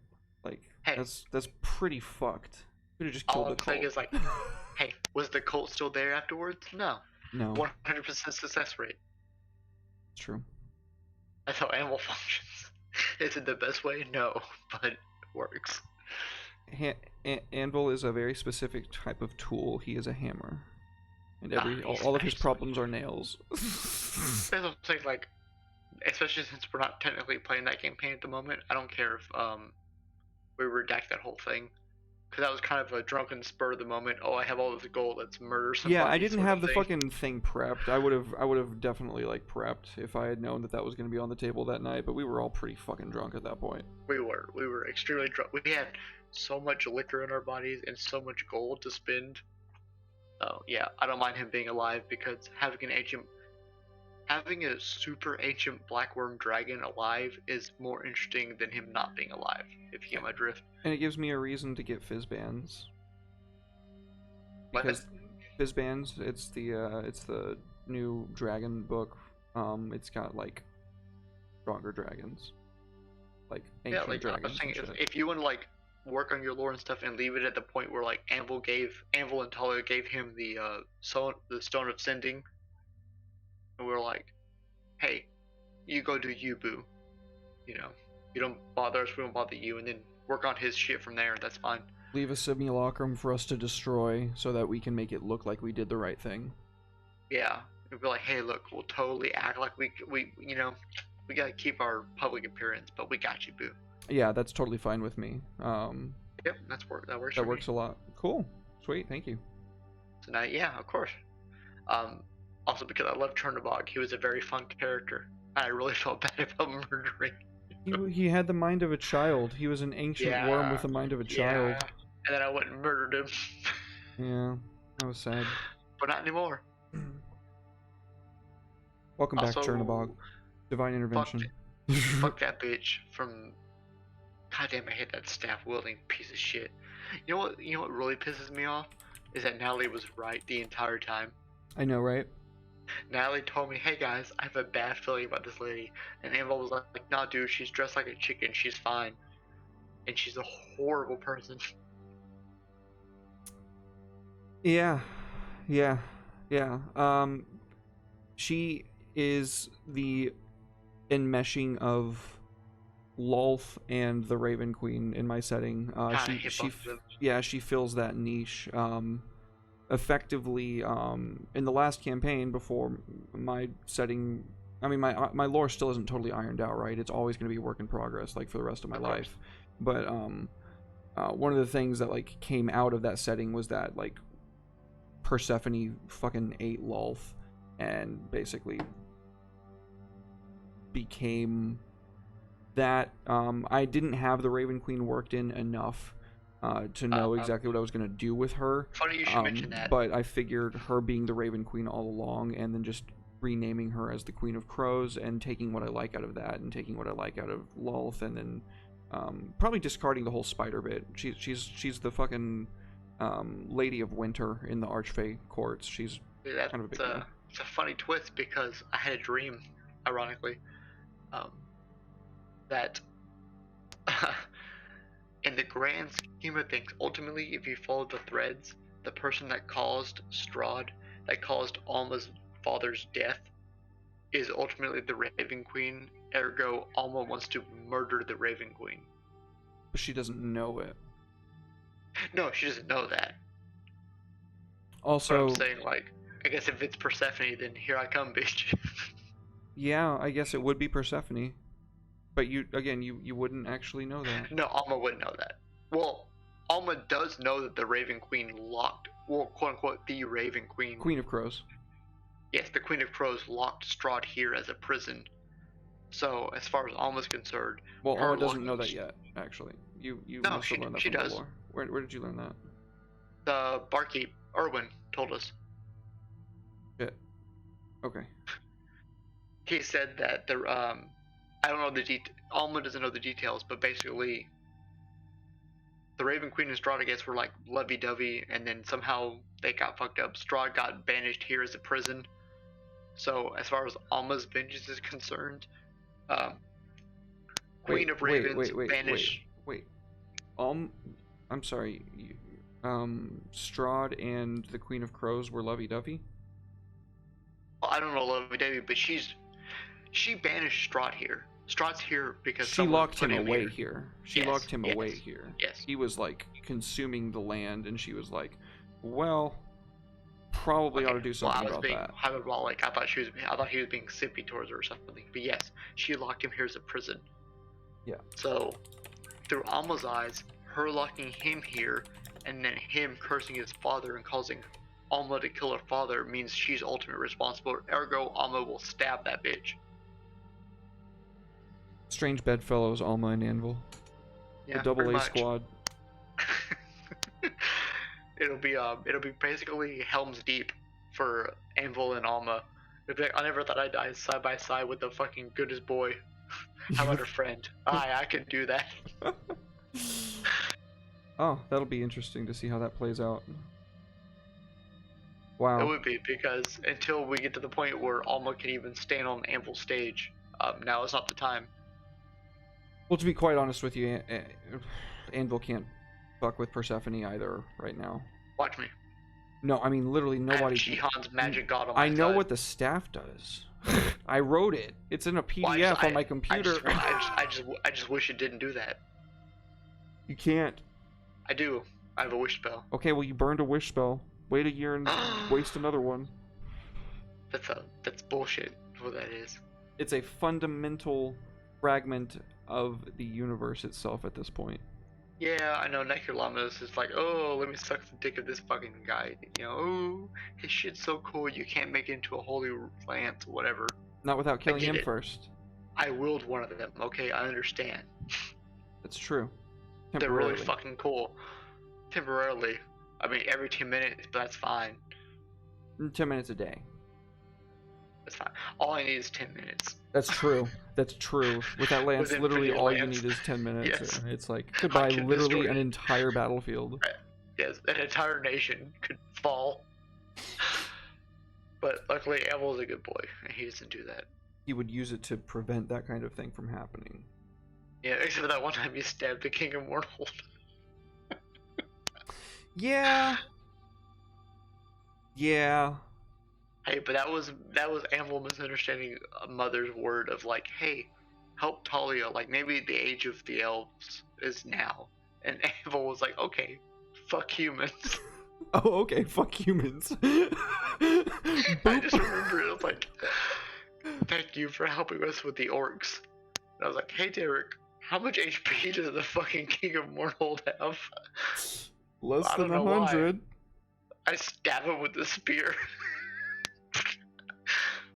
Like, hey, that's pretty fucked. Could have just killed the cult. All I'm saying is like, hey, was the cult still there afterwards? No. 100% success rate. True. That's how Anvil functions. Is it the best way? No, but it works. Anvil is a very specific type of tool. He is a hammer. and Nah, all of his problems are nails. That's what I'm saying, like, especially since we're not technically playing that campaign at the moment, I don't care if we redact that whole thing. Because that was kind of a drunken spur of the moment. Oh, I have all this gold. Let's murder somebody. Yeah, I didn't sort have of the thing. fucking thing prepped. I would have definitely like prepped if I had known that that was going to be on the table that night. But we were all pretty fucking drunk at that point. We were extremely drunk. We had so much liquor in our bodies and so much gold to spend. So yeah, I don't mind him being alive because having a super ancient blackworm dragon alive is more interesting than him not being alive. If you get my drift. And it gives me a reason to get fizz bands. What? Because fizz bands, it's the new dragon book. It's got like stronger dragons, like ancient Yeah, like dragons. I'm saying, and shit. if you want to like work on your lore and stuff and leave it at the point where like Anvil and Talia gave him the stone of sending, and we were like, hey, you go do you, boo. You know, you don't bother us, we don't bother you, and then work on his shit from there. That's fine. Leave a simulacrum for us to destroy so that we can make it look like we did the right thing. Yeah, we'd be like, hey, look, we'll totally act like we you know, we gotta keep our public appearance, but we got you, boo. Yeah, that's totally fine with me. Yep, that works. That works a lot. Cool, sweet, thank you. So now, yeah, of course. Also because I love Chernobog, he was a very fun character. I really felt bad about murdering. He had the mind of a child. He was an ancient worm with the mind of a child. Yeah. And then I went and murdered him. Yeah, that was sad. But not anymore. Welcome back, Also, Chernobog. Divine intervention. Fuck that bitch from. God damn, I hate that staff wielding piece of shit. You know what? You know what really pisses me off is that Natalie was right the entire time. I know, right? Natalie told me, "Hey guys, I have a bad feeling about this lady," and Annabelle was like, "Nah, dude, she's dressed like a chicken. She's fine, and she's a horrible person." Yeah. She is the enmeshing of Lolth and the Raven Queen in my setting. She fills that niche. Effectively, in the last campaign before my setting, I mean, my lore still isn't totally ironed out, right? It's always going to be a work in progress, like for the rest of my life. But one of the things that like came out of that setting was that like Persephone fucking ate Lolth and basically became that. I didn't have the Raven Queen worked in enough to know exactly what I was going to do with her. Funny you should mention that. But I figured her being the Raven Queen all along and then just renaming her as the Queen of Crows and taking what I like out of that and taking what I like out of Lolth and then probably discarding the whole spider bit. She's the fucking Lady of Winter in the Archfey courts. She's kind of a big deal. It's a funny twist because I had a dream, ironically, that in the grand scheme of things, ultimately, if you follow the threads, the person that caused Strahd, that caused Alma's father's death, is ultimately the Raven Queen. Ergo, Alma wants to murder the Raven Queen. But she doesn't know it. No, she doesn't know that. Also, but I'm saying, like, I guess if it's Persephone, then here I come, bitch. Yeah, I guess it would be Persephone. But you wouldn't actually know that. No, Alma wouldn't know that. Well, Alma does know that the Raven Queen locked, well, quote unquote, the Raven Queen. Queen of Crows. Yes, the Queen of Crows locked Strahd here as a prison. So, as far as Alma's concerned, well, Alma doesn't know that yet. Actually, you no, must have learned that she from does. the lore. Where did you learn that? The barkeep Erwin told us. Shit. Okay. He said that the I don't know the Alma doesn't know the details, but basically, the Raven Queen and Strahd, I guess, were like lovey-dovey, and then somehow they got fucked up. Strahd got banished here as a prison. So, as far as Alma's vengeance is concerned, Queen of Ravens banished. Wait. I'm sorry. Strahd and the Queen of Crows were lovey-dovey? Well, I don't know lovey-dovey, but she banished Strahd here. Strahd's here because she locked him away here. She locked him away here. Yes. He was like consuming the land, and she was like, "Well, probably ought to do something I was about being that. hyperbolic. I thought he was being simpy towards her or something. But yes, she locked him here as a prison. Yeah. So, through Alma's eyes, her locking him here, and then him cursing his father and causing Alma to kill her father means she's ultimately responsible. Ergo, Alma will stab that bitch. Strange bedfellows, Alma and Anvil. Yeah, The double pretty A much. squad. It'll be basically Helm's Deep for Anvil and Alma. It'll be like, I never thought I'd die side by side with the fucking goodest boy. How about a friend? I can do that. Oh, that'll be interesting to see how that plays out. It Wow. would be, because until we get to the point where Alma can even stand on Anvil's stage, now is not the time. Well, to be quite honest with you, Anvil can't fuck with Persephone either right now. Watch me. No, I mean literally nobody. I have Jihan's magic god on my I know side. what the staff does. I wrote it. It's in a PDF on my computer. I just wish it didn't do that. You can't. I do. I have a wish spell. Okay, well you burned a wish spell. Wait a year and waste another one. That's bullshit. Is what that is. It's a fundamental fragment of the universe itself at this point. Yeah, I know. Necrolamus is like, oh, let me suck the dick of this fucking guy. You know, oh, his shit's so cool. You can't make it into a holy lance, whatever. Not without killing get him it. first. I willed one of them. Okay, I understand. That's true. They're really fucking cool. Temporarily. I mean, every 10 minutes, but that's fine. 10 minutes a day. That's fine. All I need is 10 minutes. That's true. That's true. With that lance, With literally infinite all you lance. need is 10 minutes. Yes. It's like, goodbye, can literally destroy an it. entire battlefield. Yes, an entire nation could fall. But luckily, Anvil's a good boy, and he doesn't do that. He would use it to prevent that kind of thing from happening. Yeah, except for that one time he stabbed the King of Mortal. Yeah. Yeah. Hey, but that was Anvil misunderstanding a mother's word of like, hey, help Talia. Like maybe the age of the elves is now, and Anvil was like, okay, fuck humans. Oh, okay. Fuck humans. I just remember it was like, thank you for helping us with the orcs. And I was like, hey Derek, how much HP does the fucking King of Mortal have? Less I than don't know why. 100. I stab him with the spear.